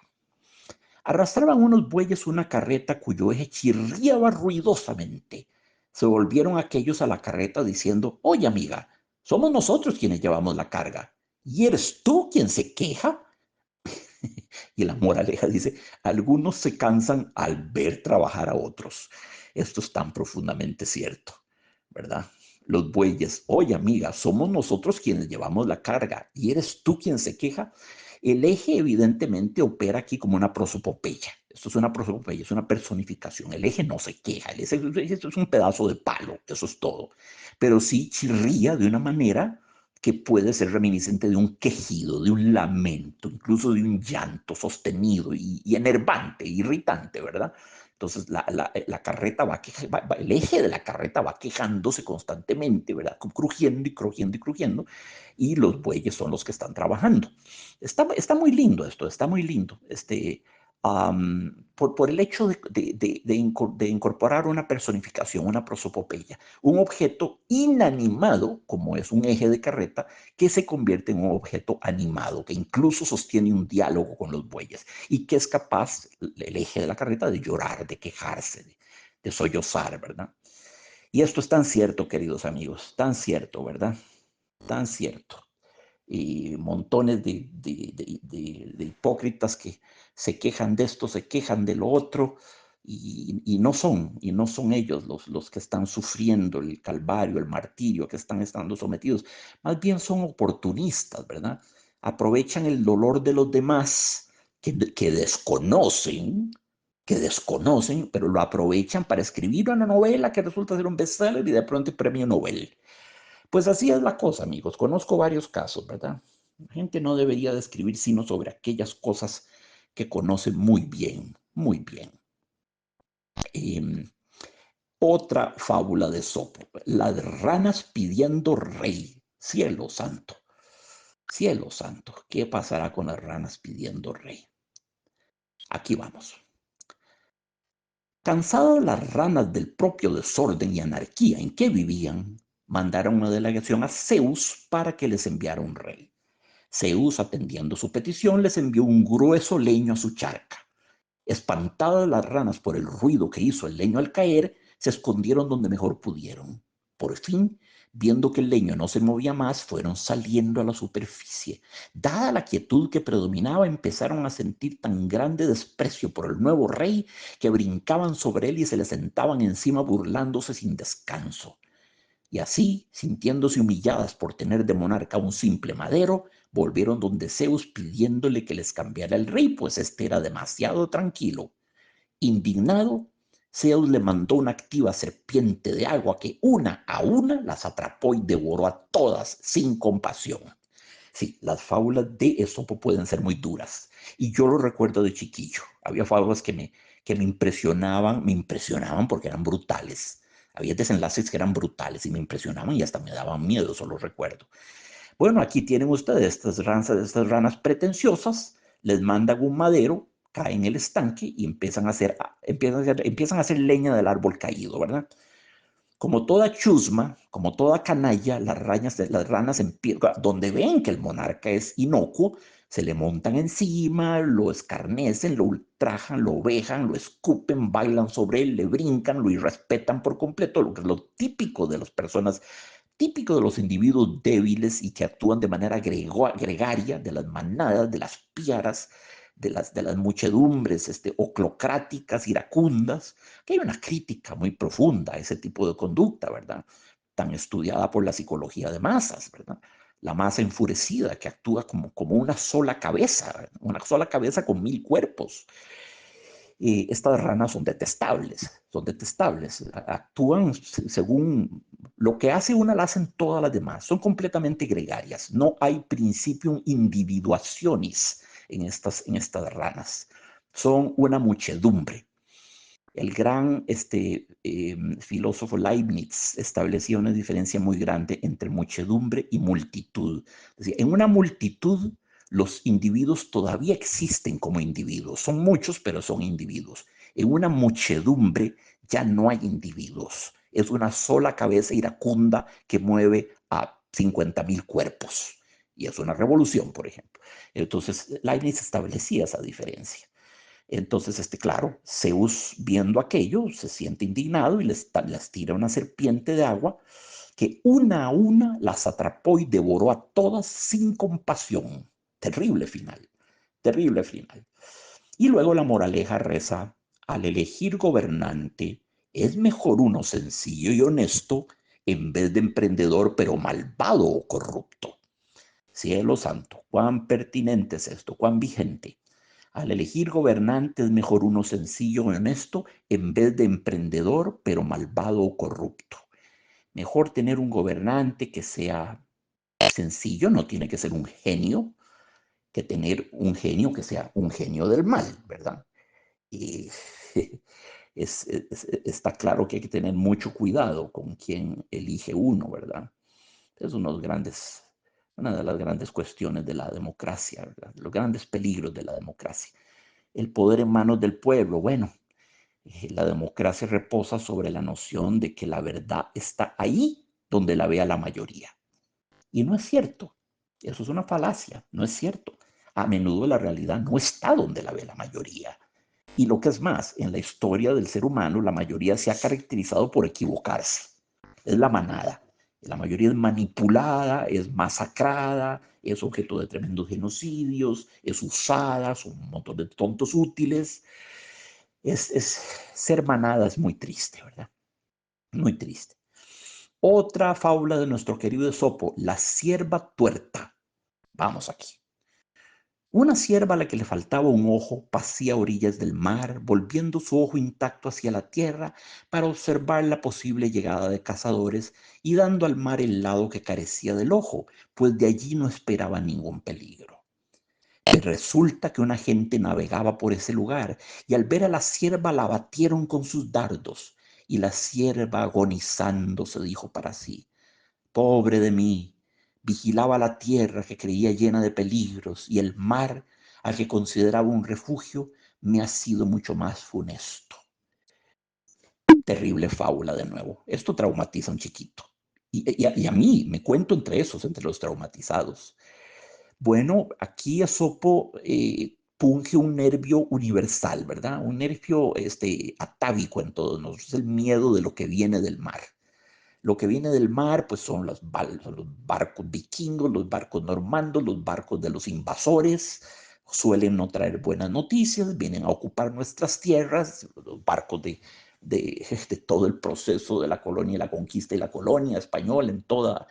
Arrastraban unos bueyes una carreta cuyo eje chirriaba ruidosamente. Se volvieron aquellos a la carreta diciendo, oye amiga, somos nosotros quienes llevamos la carga. ¿Y eres tú quien se queja? Y la moraleja dice, algunos se cansan al ver trabajar a otros. Esto es tan profundamente cierto, ¿verdad? Los bueyes, oye amiga, somos nosotros quienes llevamos la carga y eres tú quien se queja. El eje evidentemente opera aquí como una prosopopeya. Esto es una prosopopeya, es una personificación. El eje no se queja, esto es un pedazo de palo, eso es todo. Pero sí chirría de una manera que puede ser reminiscente de un quejido, de un lamento, incluso de un llanto sostenido y enervante, irritante, ¿verdad? Entonces la carreta el eje de la carreta va quejándose constantemente, ¿verdad? Crujiendo y crujiendo y crujiendo, y los bueyes son los que están trabajando. Está muy lindo esto, está muy lindo. Por el hecho de incorporar una personificación, una prosopopeya, un objeto inanimado, como es un eje de carreta, que se convierte en un objeto animado, que incluso sostiene un diálogo con los bueyes y que es capaz, el eje de la carreta, de llorar, de quejarse, de sollozar, ¿verdad? Y esto es tan cierto, queridos amigos, tan cierto, ¿verdad? Tan cierto. Y montones de hipócritas que se quejan de esto, se quejan de lo otro, y no son ellos los que están sufriendo el calvario, el martirio, que están estando sometidos. Más bien son oportunistas, ¿verdad? Aprovechan el dolor de los demás que desconocen, pero lo aprovechan para escribir una novela que resulta ser un bestseller y de pronto premio Nobel. Pues así es la cosa, amigos. Conozco varios casos, ¿verdad? La gente no debería de escribir sino sobre aquellas cosas que conoce muy bien, muy bien. Eh, Otra fábula de Sopo, las ranas pidiendo rey. Cielo santo, ¿qué pasará con las ranas pidiendo rey? Aquí vamos. Cansadas las ranas del propio desorden y anarquía en que vivían, mandaron una delegación a Zeus para que les enviara un rey. Zeus, atendiendo su petición, les envió un grueso leño a su charca. Espantadas las ranas por el ruido que hizo el leño al caer, se escondieron donde mejor pudieron. Por fin, viendo que el leño no se movía más, fueron saliendo a la superficie. Dada la quietud que predominaba, empezaron a sentir tan grande desprecio por el nuevo rey que brincaban sobre él y se le sentaban encima burlándose sin descanso. Y así, sintiéndose humilladas por tener de monarca un simple madero, volvieron donde Zeus pidiéndole que les cambiara el rey, pues este era demasiado tranquilo. Indignado, Zeus le mandó una activa serpiente de agua que una a una las atrapó y devoró a todas sin compasión. Sí, las fábulas de Esopo pueden ser muy duras. Y yo lo recuerdo de chiquillo. Había fábulas que me impresionaban porque eran brutales. Había desenlaces que eran brutales y me impresionaban y hasta me daban miedo, eso lo recuerdo. Bueno, aquí tienen ustedes estas ranas pretenciosas, les mandan un madero, caen en el estanque y empiezan a hacer leña del árbol caído, ¿verdad? Como toda chusma, como toda canalla, las ranas donde ven que el monarca es inocuo, se le montan encima, lo escarnecen, lo ultrajan, lo vejan, lo escupen, bailan sobre él, le brincan, lo irrespetan por completo, lo que es lo típico de las personas, típico de los individuos débiles y que actúan de manera gregaria, de las manadas, de las piaras, de las muchedumbres oclocráticas, iracundas, que hay una crítica muy profunda a ese tipo de conducta, ¿verdad? Tan estudiada por la psicología de masas, ¿verdad? La masa enfurecida que actúa como una sola cabeza, ¿verdad? Una sola cabeza con 1000 cuerpos. Estas ranas son detestables, actúan según lo que hace una, la hacen todas las demás, son completamente gregarias, no hay principium individuationis en estas ranas, son una muchedumbre. El gran filósofo Leibniz establecía una diferencia muy grande entre muchedumbre y multitud. Es decir, en una multitud los individuos todavía existen como individuos. Son muchos, pero son individuos. En una muchedumbre ya no hay individuos. Es una sola cabeza iracunda que mueve a 50.000 cuerpos. Y es una revolución, por ejemplo. Entonces, Leibniz establecía esa diferencia. Entonces, claro, Zeus viendo aquello se siente indignado y les tira una serpiente de agua que una a una las atrapó y devoró a todas sin compasión. Terrible final, terrible final. Y luego la moraleja reza, al elegir gobernante, es mejor uno sencillo y honesto en vez de emprendedor pero malvado o corrupto. Cielo santo, cuán pertinente es esto, cuán vigente. Al elegir gobernante es mejor uno sencillo y honesto en vez de emprendedor pero malvado o corrupto. Mejor tener un gobernante que sea sencillo, no tiene que ser un genio, que tener un genio que sea un genio del mal, ¿verdad? Y está claro que hay que tener mucho cuidado con quien elige uno, ¿verdad? Es una de las grandes cuestiones de la democracia, ¿verdad? Los grandes peligros de la democracia. El poder en manos del pueblo. Bueno, la democracia reposa sobre la noción de que la verdad está ahí donde la vea la mayoría. Y no es cierto. Eso es una falacia. No es cierto. A menudo la realidad no está donde la ve la mayoría. Y lo que es más, en la historia del ser humano, la mayoría se ha caracterizado por equivocarse. Es la manada. La mayoría es manipulada, es masacrada, es objeto de tremendos genocidios, es usada, son un montón de tontos útiles. Ser manada es muy triste, ¿verdad? Muy triste. Otra fábula de nuestro querido Esopo, la cierva tuerta. Vamos aquí. Una cierva a la que le faltaba un ojo pasía a orillas del mar, volviendo su ojo intacto hacia la tierra para observar la posible llegada de cazadores y dando al mar el lado que carecía del ojo, pues de allí no esperaba ningún peligro. Pero resulta que una gente navegaba por ese lugar y al ver a la cierva la abatieron con sus dardos y la cierva agonizando se dijo para sí: pobre de mí, vigilaba la tierra que creía llena de peligros y el mar, al que consideraba un refugio, me ha sido mucho más funesto. Terrible fábula de nuevo. Esto traumatiza a un chiquito. Y a mí, me cuento entre esos, entre los traumatizados. Bueno, aquí Esopo punge un nervio universal, ¿verdad? Un nervio atávico en todos nosotros, es el miedo de lo que viene del mar. Lo que viene del mar, pues son los barcos vikingos, los barcos normandos, los barcos de los invasores. Suelen no traer buenas noticias, vienen a ocupar nuestras tierras, los barcos de todo el proceso de la colonia y la conquista y la colonia española en toda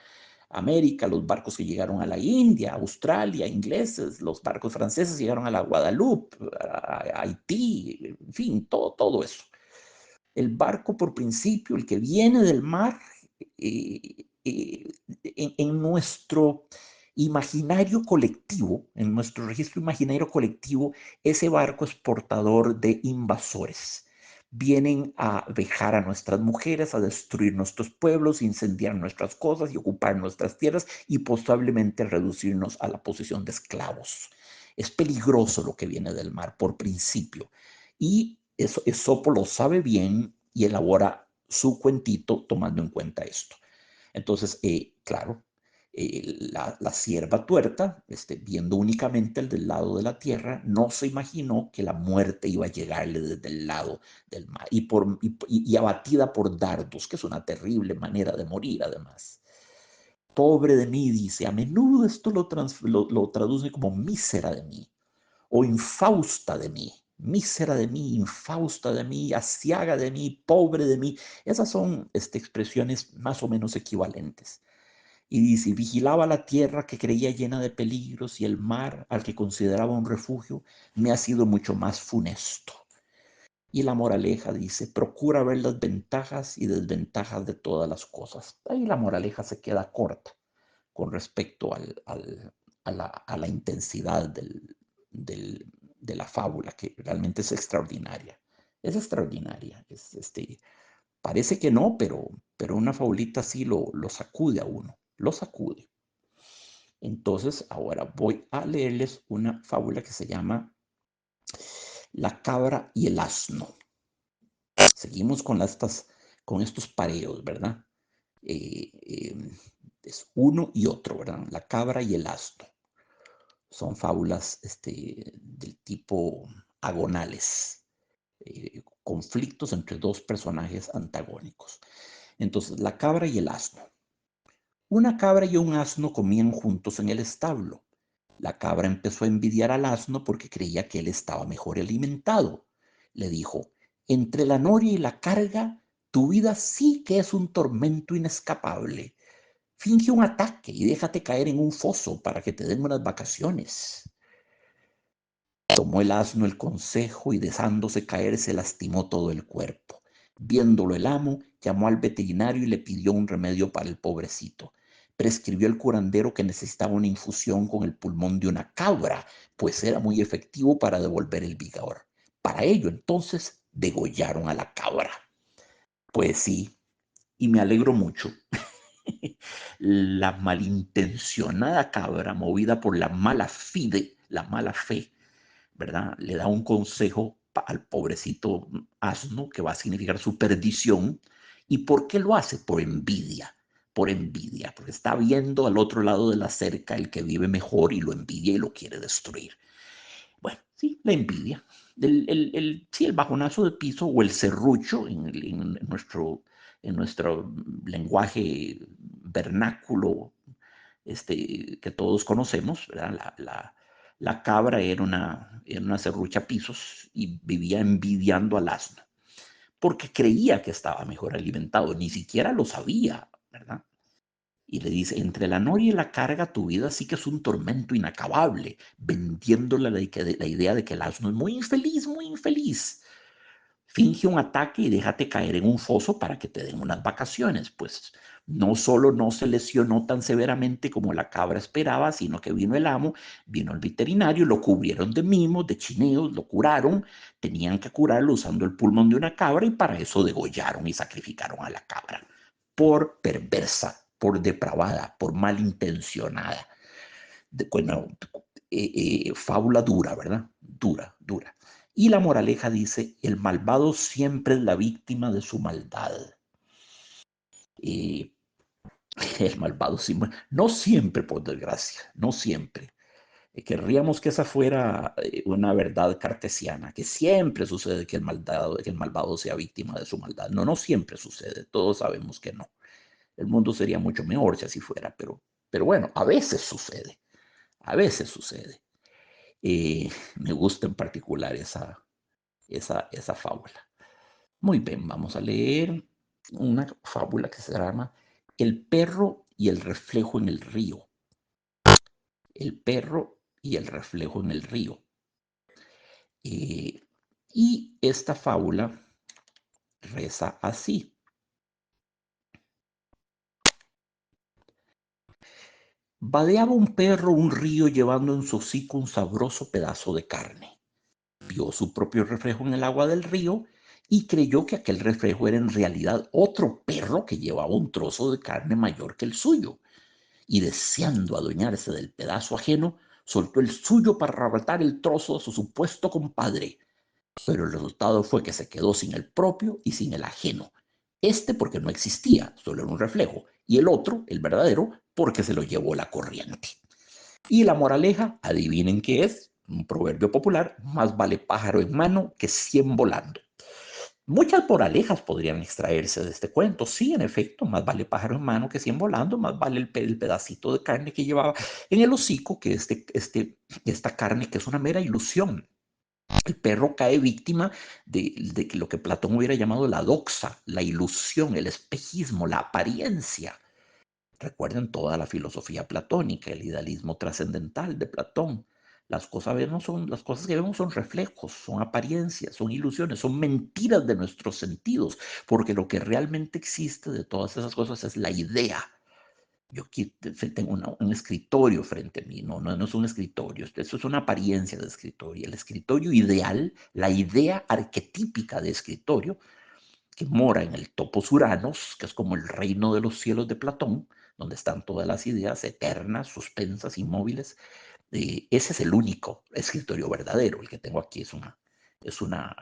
América, los barcos que llegaron a la India, Australia, ingleses, los barcos franceses llegaron a la Guadalupe, a Haití, en fin, todo eso. El barco, por principio, el que viene del mar, en nuestro imaginario colectivo, en nuestro registro imaginario colectivo, ese barco es portador de invasores. Vienen a vejar a nuestras mujeres, a destruir nuestros pueblos, incendiar nuestras cosas y ocupar nuestras tierras y posiblemente reducirnos a la posición de esclavos. Es peligroso lo que viene del mar, por principio. Y Esopo lo sabe bien y elabora su cuentito tomando en cuenta esto. Entonces, claro, la sierva tuerta, viendo únicamente el del lado de la tierra, no se imaginó que la muerte iba a llegarle desde el lado del mar y abatida por dardos, que es una terrible manera de morir además. Pobre de mí, dice, a menudo esto lo traduce como mísera de mí o infausta de mí, mísera de mí, infausta de mí, asiaga de mí, pobre de mí. Esas son expresiones más o menos equivalentes. Y dice, vigilaba la tierra que creía llena de peligros y el mar al que consideraba un refugio me ha sido mucho más funesto. Y la moraleja dice, procura ver las ventajas y desventajas de todas las cosas. Ahí la moraleja se queda corta con respecto a la intensidad de la fábula, que realmente es extraordinaria. Es extraordinaria. Parece que no, pero una fabulita así lo sacude a uno, lo sacude. Entonces, ahora voy a leerles una fábula que se llama La cabra y el asno. Seguimos con estos pareos, ¿verdad? Es uno y otro, ¿verdad? La cabra y el asno. Son fábulas del tipo agonales, conflictos entre dos personajes antagónicos. Entonces, la cabra y el asno. Una cabra y un asno comían juntos en el establo. La cabra empezó a envidiar al asno porque creía que él estaba mejor alimentado. Le dijo, entre la noria y la carga, tu vida sí que es un tormento inescapable. Finge un ataque y déjate caer en un foso para que te den unas vacaciones. Tomó el asno el consejo y dejándose caer se lastimó todo el cuerpo. Viéndolo el amo, llamó al veterinario y le pidió un remedio para el pobrecito. Prescribió el curandero que necesitaba una infusión con el pulmón de una cabra, pues era muy efectivo para devolver el vigor. Para ello, entonces, degollaron a la cabra. Pues sí, y me alegro mucho. La malintencionada cabra, movida por la mala fide, la mala fe, ¿verdad? Le da un consejo al pobrecito asno que va a significar su perdición. ¿Y por qué lo hace? Por envidia, porque está viendo al otro lado de la cerca el que vive mejor y lo envidia y lo quiere destruir. Bueno, sí, la envidia. Sí, el bajonazo de piso o el serrucho en nuestro lenguaje vernáculo que todos conocemos, ¿verdad? La cabra era una serrucha pisos y vivía envidiando al asno, porque creía que estaba mejor alimentado, ni siquiera lo sabía, ¿verdad? Y le dice, entre la noria y la carga, tu vida sí que es un tormento inacabable, vendiéndole la idea de que el asno es muy infeliz, muy infeliz. Finge un ataque y déjate caer en un foso para que te den unas vacaciones. Pues no solo no se lesionó tan severamente como la cabra esperaba, sino que vino el amo, vino el veterinario, lo cubrieron de mimos, de chineos, lo curaron, tenían que curarlo usando el pulmón de una cabra y para eso degollaron y sacrificaron a la cabra. Por perversa, por depravada, por malintencionada. Bueno, fábula dura, ¿verdad? Dura, dura. Y la moraleja dice, el malvado siempre es la víctima de su maldad. Eh, el malvado siempre, no siempre, por desgracia, no siempre. Querríamos que esa fuera una verdad cartesiana, que siempre sucede que el malvado sea víctima de su maldad. No, no siempre sucede, todos sabemos que no. El mundo sería mucho mejor si así fuera, pero bueno, a veces sucede, a veces sucede. Me gusta en particular esa fábula. Muy bien, vamos a leer una fábula que se llama El perro y el reflejo en el río. El perro y el reflejo en el río. Y esta fábula reza así. Vadeaba un perro un río llevando en su hocico un sabroso pedazo de carne. Vio su propio reflejo en el agua del río y creyó que aquel reflejo era en realidad otro perro que llevaba un trozo de carne mayor que el suyo. Y deseando adueñarse del pedazo ajeno, soltó el suyo para arrebatar el trozo de su supuesto compadre. Pero el resultado fue que se quedó sin el propio y sin el ajeno. Este porque no existía, solo era un reflejo, y el otro, el verdadero, porque se lo llevó la corriente. Y la moraleja, adivinen qué es, un proverbio popular: más vale pájaro en mano que 100 volando. Muchas moralejas podrían extraerse de este cuento. Sí, en efecto, más vale pájaro en mano que 100 volando, más vale el pedacito de carne que llevaba en el hocico que esta carne que es una mera ilusión. El perro cae víctima de lo que Platón hubiera llamado la doxa, la ilusión, el espejismo, la apariencia. Recuerden toda la filosofía platónica, el idealismo trascendental de Platón. Las cosas que vemos son reflejos, son apariencias, son ilusiones, son mentiras de nuestros sentidos, porque lo que realmente existe de todas esas cosas es la idea. Yo aquí tengo un escritorio frente a mí, no es un escritorio, eso es una apariencia de escritorio. El escritorio ideal, la idea arquetípica de escritorio, que mora en el topos Uranos, que es como el reino de los cielos de Platón, donde están todas las ideas eternas, suspensas, inmóviles. Ese es el único escritorio verdadero. El que tengo aquí es una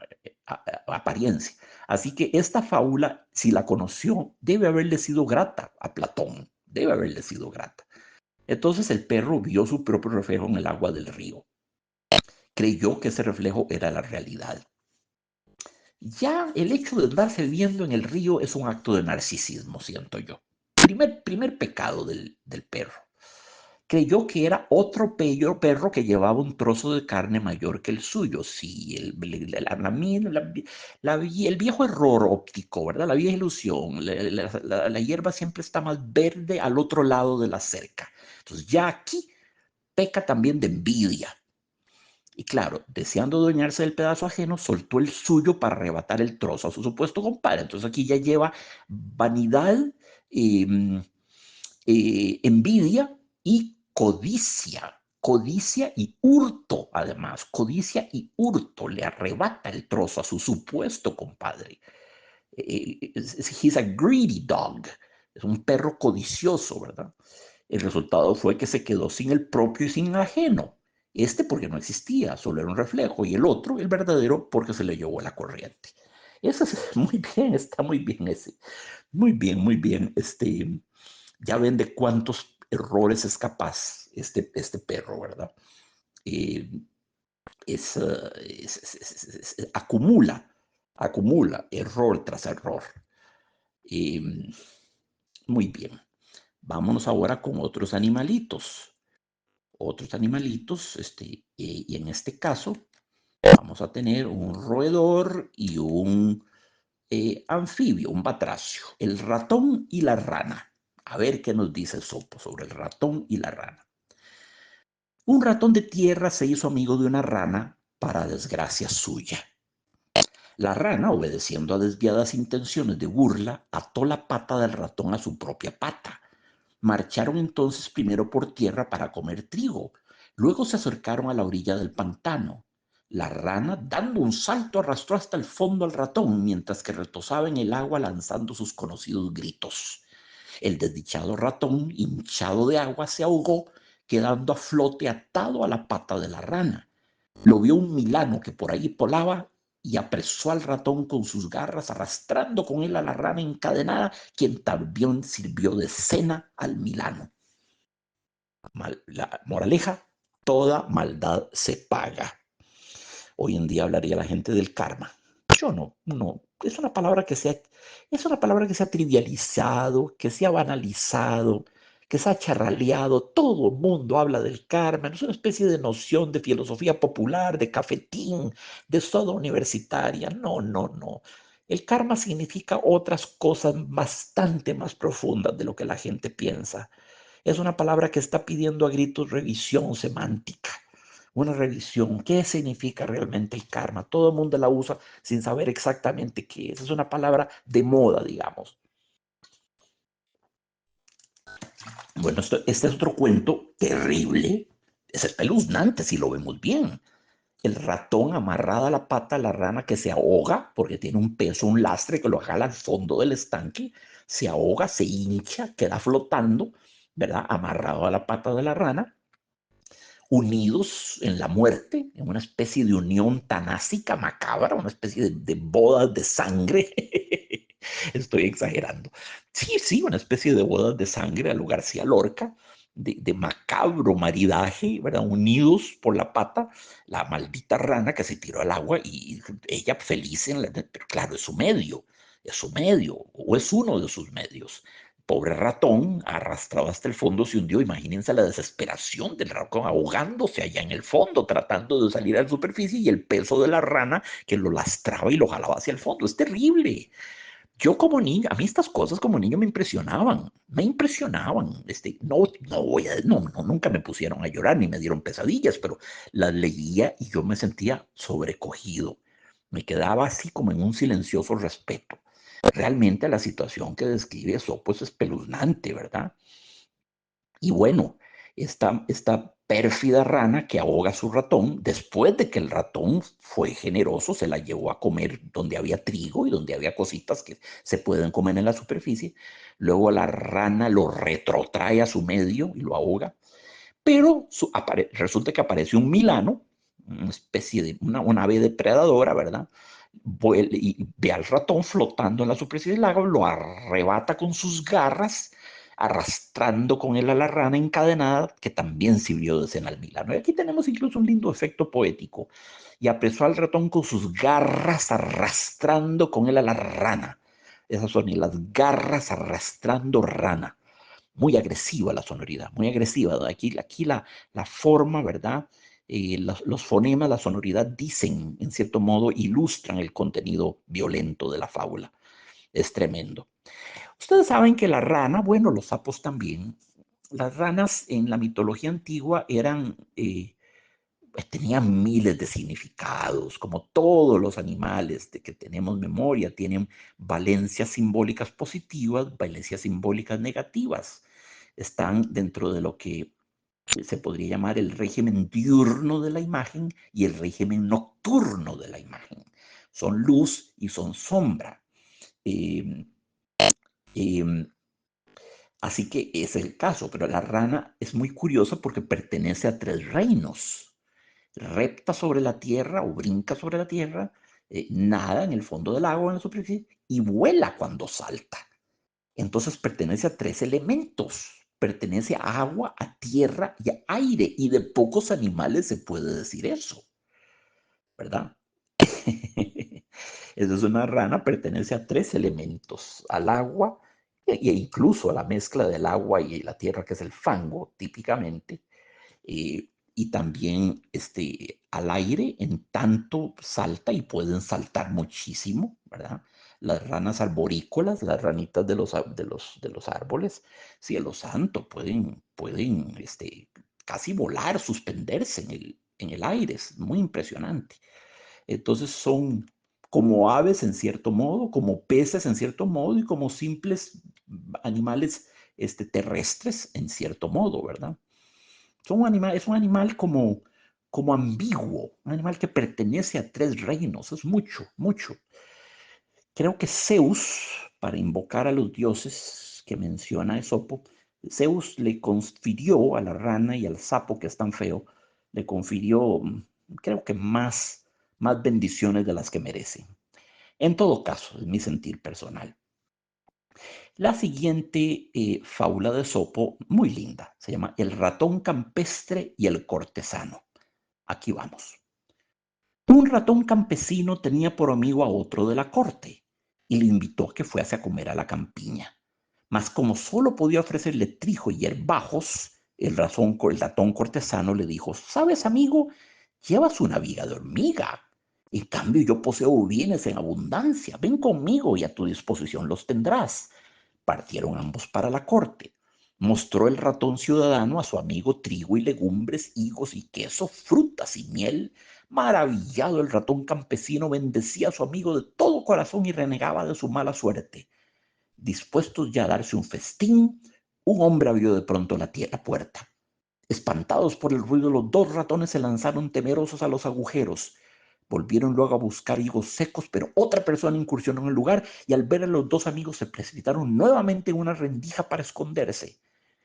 apariencia. Así que esta fábula, si la conoció, debe haberle sido grata a Platón, debe haberle sido grata. Entonces el perro vio su propio reflejo en el agua del río. Creyó que ese reflejo era la realidad. Ya el hecho de andarse viendo en el río es un acto de narcisismo, siento yo. Primer pecado del perro. Creyó que era otro perro que llevaba un trozo de carne mayor que el suyo. Sí, el viejo error óptico, ¿verdad? La vieja ilusión. La hierba siempre está más verde al otro lado de la cerca. Entonces ya aquí peca también de envidia. Y claro, deseando adueñarse del pedazo ajeno, soltó el suyo para arrebatar el trozo a su supuesto compadre. Entonces aquí ya lleva vanidad, eh, envidia y codicia. Codicia y hurto, además. Codicia y hurto. Le arrebata el trozo a su supuesto compadre. He's a greedy dog. Es un perro codicioso, ¿verdad? El resultado fue que se quedó sin el propio y sin el ajeno. Este porque no existía, solo era un reflejo, y el otro, el verdadero, porque se le llevó la corriente. Eso es muy bien, está muy bien ese. Muy bien, muy bien. Ya ven de cuántos errores es capaz este perro, ¿verdad? Eh, acumula error tras error. Eh, Muy bien. Vámonos ahora con otros animalitos. Otros animalitos, y en este caso vamos a tener un roedor y un anfibio, un batracio, el ratón y la rana. A ver qué nos dice Sopo sobre el ratón y la rana. Un ratón de tierra se hizo amigo de una rana para desgracia suya. La rana, obedeciendo a desviadas intenciones de burla, ató la pata del ratón a su propia pata. Marcharon entonces primero por tierra para comer trigo, luego se acercaron a la orilla del pantano. La rana, dando un salto, arrastró hasta el fondo al ratón, mientras que retozaba en el agua lanzando sus conocidos gritos. El desdichado ratón, hinchado de agua, se ahogó, quedando a flote atado a la pata de la rana. Lo vio un milano que por ahí polaba y apresó al ratón con sus garras, arrastrando con él a la rana encadenada, quien también sirvió de cena al milano. La moraleja: toda maldad se paga. Hoy en día hablaría la gente del karma. Yo no. Es una palabra que se ha trivializado, que se ha banalizado, que se ha charraleado. Todo el mundo habla del karma. Es una especie de noción de filosofía popular, de cafetín, de soda universitaria. No, no, no. El karma significa otras cosas bastante más profundas de lo que la gente piensa. Es una palabra que está pidiendo a gritos revisión semántica. Una revisión. ¿Qué significa realmente el karma? Todo el mundo la usa sin saber exactamente qué es. Es una palabra de moda, digamos. Bueno, este es otro cuento terrible. Es espeluznante si lo vemos bien. El ratón amarrado a la pata de la rana que se ahoga porque tiene un peso, un lastre que lo jala al fondo del estanque, se ahoga, se hincha, queda flotando, ¿verdad? Amarrado a la pata de la rana, unidos en la muerte, en una especie de unión tanásica macabra, una especie de bodas de sangre. Estoy exagerando. Sí, sí, una especie de bodas de sangre a lo García Lorca, de macabro maridaje, ¿verdad? Unidos por la pata, la maldita rana que se tiró al agua y ella feliz pero claro, es su medio, o es uno de sus medios. Pobre ratón, arrastrado hasta el fondo, se hundió. Imagínense la desesperación del ratón ahogándose allá en el fondo, tratando de salir a la superficie y el peso de la rana que lo lastraba y lo jalaba hacia el fondo. Es terrible. Yo como niño, a mí estas cosas como niño me impresionaban, me impresionaban. No, no, nunca me pusieron a llorar ni me dieron pesadillas, pero las leía y yo me sentía sobrecogido. Me quedaba así como en un silencioso respeto. Realmente la situación que describe Sopo es espeluznante, ¿verdad? Y bueno, esta pérfida rana que ahoga a su ratón, después de que el ratón fue generoso, se la llevó a comer donde había trigo y donde había cositas que se pueden comer en la superficie, luego la rana lo retrotrae a su medio y lo ahoga, pero resulta que aparece un milano, una especie de una ave depredadora, ¿verdad? Y ve al ratón flotando en la superficie del lago, lo arrebata con sus garras, arrastrando con él a la rana encadenada, que también sirvió de cena al milano. Y aquí tenemos incluso un lindo efecto poético. Y apresó al ratón con sus garras, arrastrando con él a la rana. Esas son y las garras arrastrando rana. Muy agresiva la sonoridad, muy agresiva. Aquí la forma, ¿verdad? Los fonemas, la sonoridad dicen, en cierto modo, ilustran el contenido violento de la fábula. Es tremendo. Ustedes saben que la rana, bueno, los sapos también, las ranas en la mitología antigua tenían miles de significados, como todos los animales de que tenemos memoria, tienen valencias simbólicas positivas, valencias simbólicas negativas. Están dentro de lo que se podría llamar el régimen diurno de la imagen y el régimen nocturno de la imagen. Son luz y son sombra. Eh, eh, Así que es el caso, pero la rana es muy curiosa porque pertenece a tres reinos. Repta sobre la tierra o brinca sobre la tierra, nada en el fondo del agua, en la superficie, y vuela cuando salta. Entonces pertenece a tres elementos. Pertenece a agua, a tierra y a aire. Y de pocos animales se puede decir eso, ¿verdad? Esa es una rana, pertenece a tres elementos, al agua e incluso a la mezcla del agua y la tierra, que es el fango, típicamente, y también al aire, en tanto salta y pueden saltar muchísimo, ¿verdad? Las ranas arborícolas, las ranitas de los árboles, cielo santo, pueden casi volar, suspenderse en el aire, es muy impresionante. Entonces son como aves en cierto modo, como peces en cierto modo y como simples animales terrestres en cierto modo, ¿verdad? Es un animal como ambiguo, un animal que pertenece a tres reinos, es mucho, mucho. Creo que Zeus, para invocar a los dioses que menciona Esopo, Zeus le confirió a la rana y al sapo, que es tan feo, le confirió, creo que más bendiciones de las que merecen. En todo caso, es mi sentir personal. La siguiente fábula de Esopo, muy linda, se llama El ratón campestre y el cortesano. Aquí vamos. Un ratón campesino tenía por amigo a otro de la corte y le invitó a que fuese a comer a la campiña. Mas como solo podía ofrecerle trigo y hierbajos, el ratón cortesano le dijo: ¿Sabes, amigo? Llevas una viga de hormiga En cambio, yo poseo bienes en abundancia. Ven conmigo y a tu disposición los tendrás. Partieron ambos para la corte. Mostró el ratón ciudadano a su amigo trigo y legumbres, higos y queso, frutas y miel. Maravillado, el ratón campesino bendecía a su amigo de todo corazón y renegaba de su mala suerte. Dispuestos ya a darse un festín, un hombre abrió de pronto la puerta. Espantados por el ruido, los dos ratones se lanzaron temerosos a los agujeros. Volvieron luego a buscar higos secos, pero otra persona incursionó en el lugar y al ver a los dos amigos se precipitaron nuevamente en una rendija para esconderse.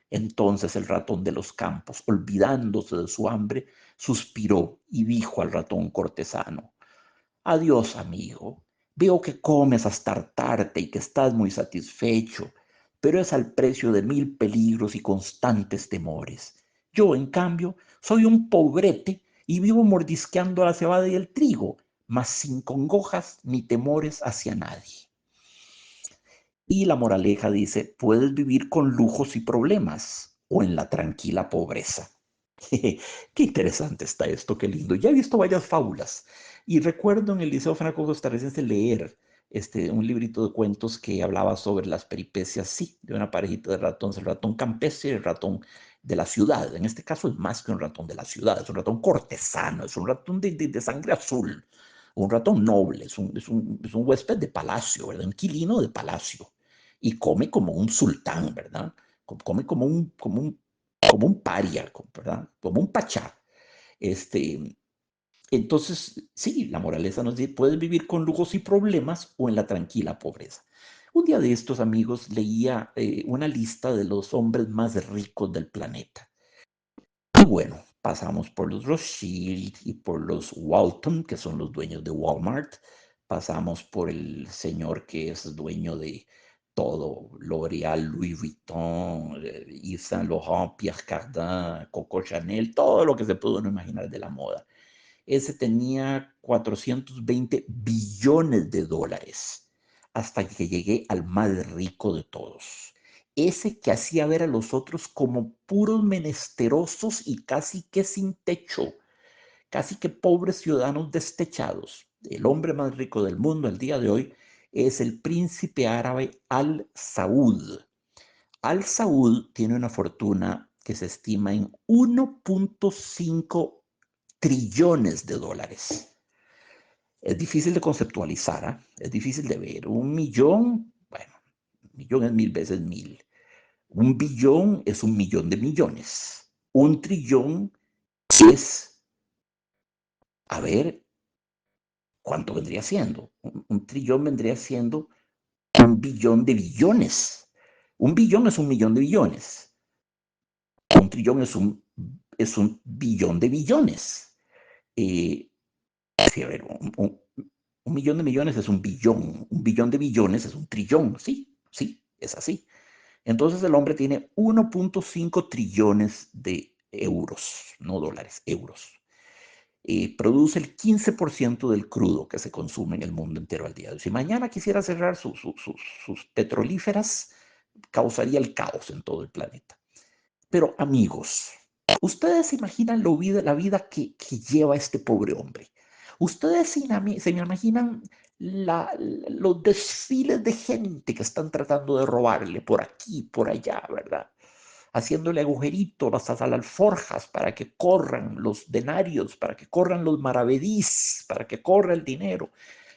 Entonces el ratón de los campos, olvidándose de su hambre, suspiró y dijo al ratón cortesano: Adiós, amigo. Veo que comes hasta hartarte y que estás muy satisfecho, pero es al precio de 1000 peligros y constantes temores. Yo, en cambio, soy un pobrete y vivo mordisqueando la cebada y el trigo, mas sin congojas ni temores hacia nadie. Y la moraleja dice: puedes vivir con lujos y problemas o en la tranquila pobreza. Qué interesante está esto, qué lindo. Ya he visto varias fábulas y recuerdo en el Liceo Franco-Costarricense leer un librito de cuentos que hablaba sobre las peripecias, sí, de una parejita de ratones, el ratón campestre y el ratón de la ciudad. En este caso es más que un ratón de la ciudad, es un ratón cortesano, es un ratón de sangre azul, un ratón noble, es un huésped de palacio, ¿verdad? Un inquilino de palacio y come como un sultán, ¿verdad? Come como un paria, ¿verdad? Como un pachá. Este, entonces, sí, la moraleja nos dice: puedes vivir con lujos y problemas o en la tranquila pobreza. Un día de estos, amigos, leía una lista de los hombres más ricos del planeta. Y bueno, pasamos por los Rothschild y por los Walton, que son los dueños de Walmart. Pasamos por el señor que es dueño de todo: L'Oréal, Louis Vuitton, Yves Saint Laurent, Pierre Cardin, Coco Chanel, todo lo que se pudo uno imaginar de la moda. Ese tenía 420 billones de dólares, hasta que llegué al más rico de todos. Ese que hacía ver a los otros como puros menesterosos y casi que sin techo, casi que pobres ciudadanos destechados. El hombre más rico del mundo al día de hoy es el príncipe árabe Al Saud. Al Saud tiene una fortuna que se estima en 1.5 trillones de dólares. Es difícil de conceptualizar, ¿eh? Es difícil de ver. Un millón, bueno, un millón es 1000 veces 1000. Un billón es 1 millón de millones. Un trillón es, a ver, ¿cuánto vendría siendo? Un trillón vendría siendo 1 billón de billones. Un billón es 1 millón de billones. Un trillón es un billón de billones. Eh, sí, a ver, un millón de millones es un billón. Un billón de billones es un trillón. Sí, sí, es así. Entonces el hombre tiene 1.5 trillones de euros, no dólares, euros. Produce el 15% del crudo que se consume en el mundo entero al día de hoy. Si mañana quisiera cerrar sus petrolíferas, causaría el caos en todo el planeta. Pero amigos, ustedes se imaginan la vida que lleva este pobre hombre. Ustedes se imaginan los desfiles de gente que están tratando de robarle por aquí, por allá, ¿verdad? Haciéndole agujeritos hasta las alforjas para que corran los denarios, para que corran los maravedís, para que corra el dinero.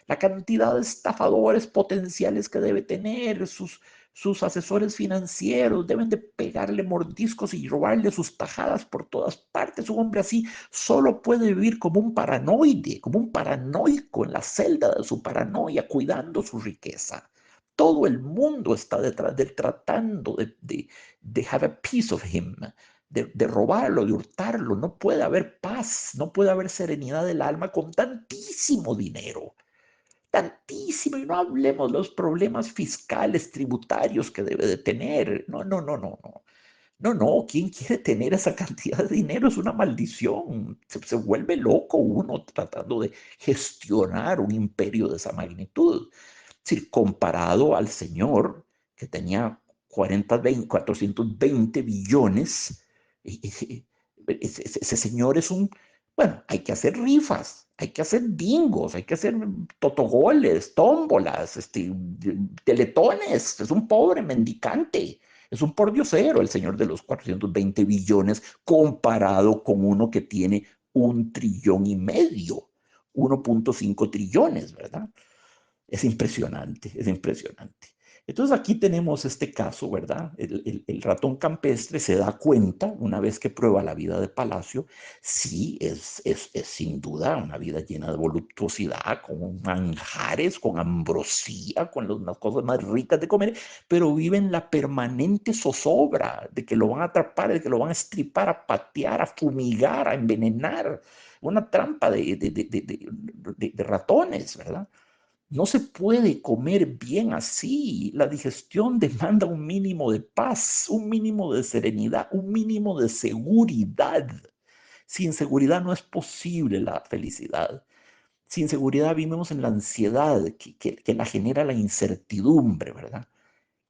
La cantidad de estafadores potenciales que debe tener, sus asesores financieros deben de pegarle mordiscos y robarle sus tajadas por todas partes. Un hombre así solo puede vivir como un paranoide, como un paranoico en la celda de su paranoia, cuidando su riqueza. Todo el mundo está detrás de él tratando de have a piece of him, de robarlo, de hurtarlo. No puede haber paz, no puede haber serenidad del alma con tantísimo dinero. Tantísimo, y no hablemos los problemas fiscales, tributarios que debe de tener. No, no, no, no, no. No, no, ¿quién quiere tener esa cantidad de dinero? Es una maldición. Se vuelve loco uno tratando de gestionar un imperio de esa magnitud. Es decir, comparado al señor que tenía 420 billones, ese señor es un Bueno, hay que hacer rifas, hay que hacer bingos, hay que hacer totogoles, tómbolas, teletones. Es un pobre mendicante, es un pordiosero el señor de los 420 billones comparado con uno que tiene 1,5 trillón, 1,5 trillones, ¿verdad? Es impresionante, es impresionante. Entonces aquí tenemos este caso, ¿verdad? El ratón campestre se da cuenta, una vez que prueba la vida de Palacio, sí, es sin duda una vida llena de voluptuosidad, con manjares, con ambrosía, con las cosas más ricas de comer, pero vive en la permanente zozobra de que lo van a atrapar, de que lo van a estripar, a patear, a fumigar, a envenenar. Una trampa de ratones, ¿verdad? No se puede comer bien así. La digestión demanda un mínimo de paz, un mínimo de serenidad, un mínimo de seguridad. Sin seguridad no es posible la felicidad. Sin seguridad vivimos en la ansiedad que la genera la incertidumbre, ¿verdad?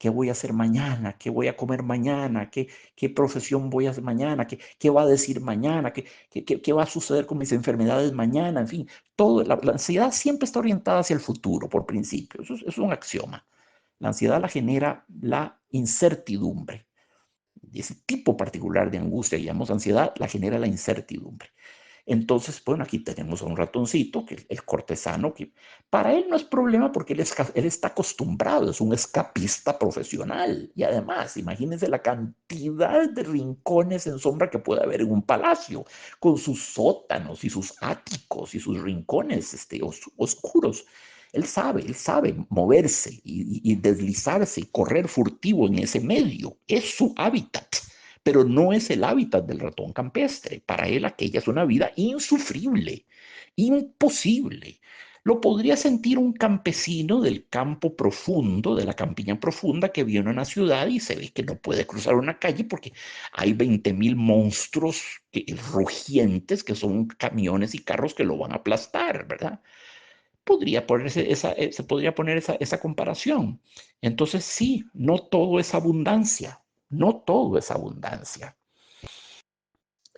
¿Qué voy a hacer mañana? ¿Qué voy a comer mañana? ¿Qué profesión voy a hacer mañana? ¿Qué va a decir mañana? ¿Qué va a suceder con mis enfermedades mañana? En fin, todo, la ansiedad siempre está orientada hacia el futuro, por principio. Eso es un axioma. La ansiedad la genera la incertidumbre. Y ese tipo particular de angustia, llamamos ansiedad, la genera la incertidumbre. Entonces, bueno, aquí tenemos a un ratoncito, que el cortesano, que para él no es problema porque él está acostumbrado, es un escapista profesional. Y además, imagínense la cantidad de rincones en sombra que puede haber en un palacio, con sus sótanos y sus áticos y sus rincones oscuros. Él sabe moverse y deslizarse y correr furtivo en ese medio. Es su hábitat, pero no es el hábitat del ratón campestre. Para él aquella es una vida insufrible, imposible. Lo podría sentir un campesino del campo profundo, de la campiña profunda, que viene a una ciudad y se ve que no puede cruzar una calle porque hay 20,000 monstruos rugientes que son camiones y carros que lo van a aplastar, ¿verdad? Se podría poner esa comparación. Entonces, sí, no todo es abundancia, no todo es abundancia.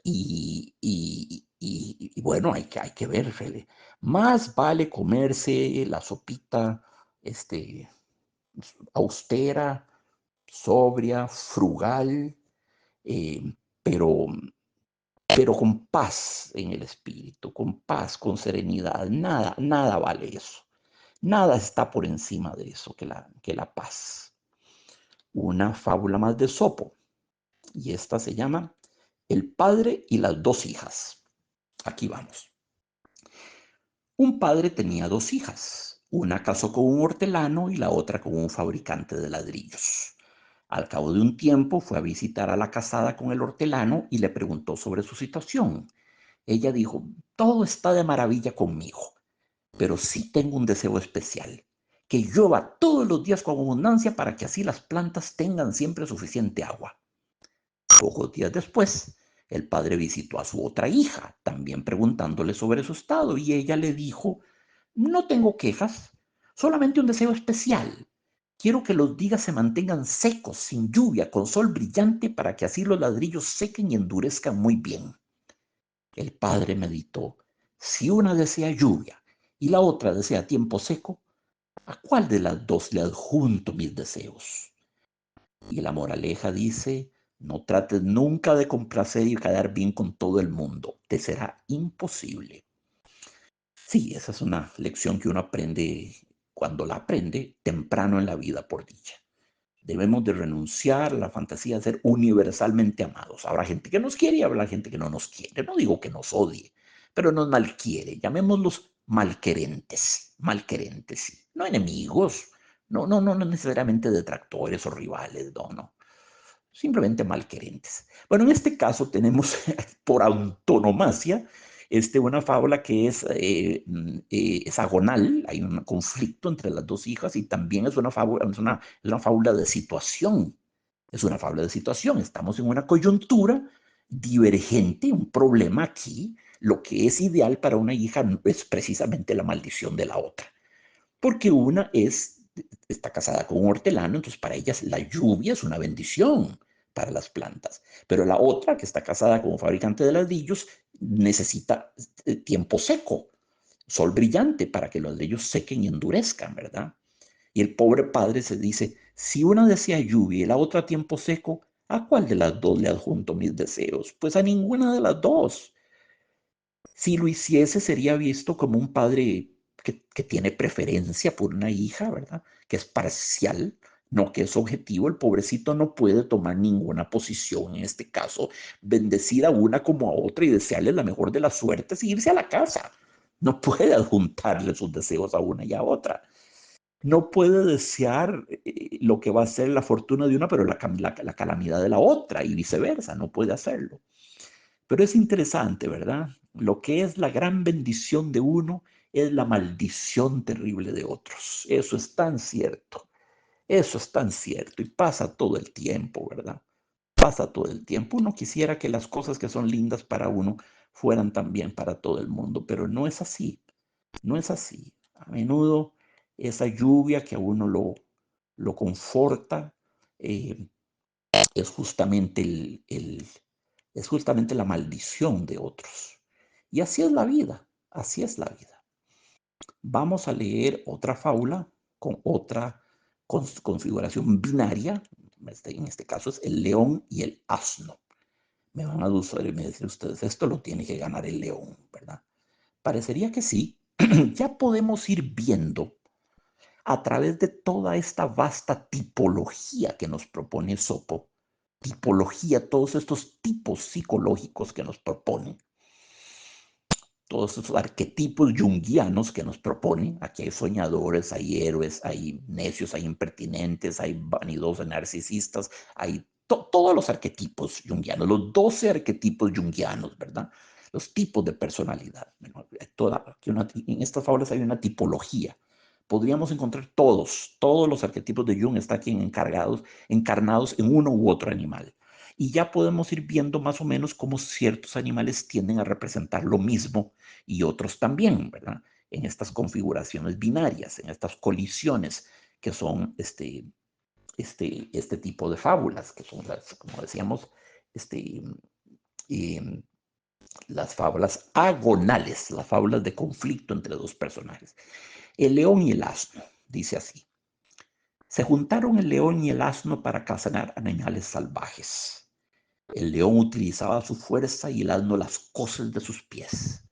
Y bueno, hay que ver, Fede. Más vale comerse la sopita este, austera, sobria, frugal, eh, pero, pero con paz en el espíritu, con paz, con serenidad. Nada, nada vale eso. Nada está por encima de eso que la paz. Una fábula más de Sopo, y esta se llama El padre y las dos hijas. Aquí vamos. Un padre tenía dos hijas. Una casó con un hortelano y la otra con un fabricante de ladrillos. Al cabo de un tiempo fue a visitar a la casada con el hortelano y le preguntó sobre su situación. Ella dijo, todo está de maravilla conmigo, pero sí tengo un deseo especial, que llueva todos los días con abundancia para que así las plantas tengan siempre suficiente agua. Pocos días después, el padre visitó a su otra hija, también preguntándole sobre su estado, y ella le dijo, no tengo quejas, solamente un deseo especial. Quiero que los días se mantengan secos, sin lluvia, con sol brillante, para que así los ladrillos sequen y endurezcan muy bien. El padre meditó, si una desea lluvia y la otra desea tiempo seco, ¿a cuál de las dos le adjunto mis deseos? Y la moraleja dice, no trates nunca de complacer y quedar bien con todo el mundo, te será imposible. Sí, esa es una lección que uno aprende cuando la aprende temprano en la vida, por dicha. Debemos de renunciar a la fantasía de ser universalmente amados. Habrá gente que nos quiere y habrá gente que no nos quiere. No digo que nos odie, pero nos malquiere. Llamémoslos malquerentes, malquerentes, sí. No enemigos, no necesariamente detractores o rivales, no. Simplemente malquerentes. Bueno, en este caso tenemos por antonomasia una fábula que es agonal, hay un conflicto entre las dos hijas y también es una fábula de situación. Es una fábula de situación. Estamos en una coyuntura divergente, un problema aquí. Lo que es ideal para una hija es precisamente la maldición de la otra, porque está casada con un hortelano, entonces para ellas la lluvia es una bendición para las plantas. Pero la otra, que está casada con un fabricante de ladrillos, necesita tiempo seco, sol brillante para que los de ellos sequen y endurezcan, ¿verdad? Y el pobre padre se dice, si una desea lluvia y la otra tiempo seco, ¿a cuál de las dos le adjunto mis deseos? Pues a ninguna de las dos. Si lo hiciese, sería visto como un padre que tiene preferencia por una hija, ¿verdad? Que es parcial, no que es objetivo. El pobrecito no puede tomar ninguna posición en este caso, bendecir a una como a otra y desearle la mejor de las suertes y irse a la casa. No puede adjuntarle sus deseos a una y a otra. No puede desear lo que va a ser la fortuna de una, pero la calamidad de la otra y viceversa. No puede hacerlo. Pero es interesante, ¿verdad? Lo que es la gran bendición de uno es la maldición terrible de otros. Eso es tan cierto. Eso es tan cierto y pasa todo el tiempo, ¿verdad? Pasa todo el tiempo. Uno quisiera que las cosas que son lindas para uno fueran también para todo el mundo, pero no es así. No es así. A menudo esa lluvia que a uno lo conforta eh, es justamente es justamente la maldición de otros. Y así es la vida, así es la vida. Vamos a leer otra fábula con otra configuración binaria. En este caso es el león y el asno. Me van a decir ustedes, esto lo tiene que ganar el león, ¿verdad? Parecería que sí. Ya podemos ir viendo a través de toda esta vasta tipología que nos propone Sopo, tipología, todos estos tipos psicológicos que nos propone, todos estos arquetipos junguianos que nos propone. Aquí hay soñadores, hay héroes, hay necios, hay impertinentes, hay vanidosos, narcisistas, hay todos los arquetipos junguianos, los 12 arquetipos junguianos, ¿verdad? Los tipos de personalidad. Bueno, en estas fábulas hay una tipología. Podríamos encontrar todos los arquetipos de Jung están aquí encarnados en uno u otro animal. Y ya podemos ir viendo más o menos cómo ciertos animales tienden a representar lo mismo y otros también, ¿verdad? En estas configuraciones binarias, en estas colisiones que son este tipo de fábulas, que son las, como decíamos, este, eh, las fábulas agonales, las fábulas de conflicto entre dos personajes. El león y el asno, dice así. Se juntaron el león y el asno para cazar animales salvajes. El león utilizaba su fuerza y el asno las coces de sus pies.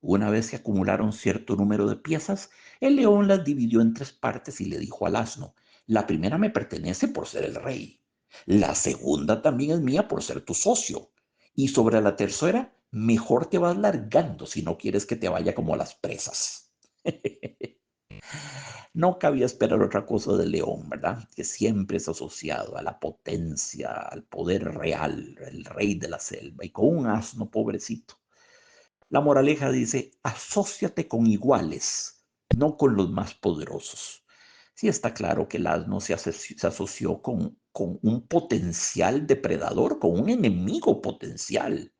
Una vez que acumularon cierto número de piezas, el león las dividió en tres partes y le dijo al asno, la primera me pertenece por ser el rey, la segunda también es mía por ser tu socio, y sobre la tercera, mejor te vas largando si no quieres que te vaya como a las presas. No cabía esperar otra cosa del león, ¿verdad? Que siempre es asociado a la potencia, al poder real, el rey de la selva, y con un asno pobrecito. La moraleja dice, asóciate con iguales, no con los más poderosos. Sí está claro que el asno se asoció con un potencial depredador, con un enemigo potencial.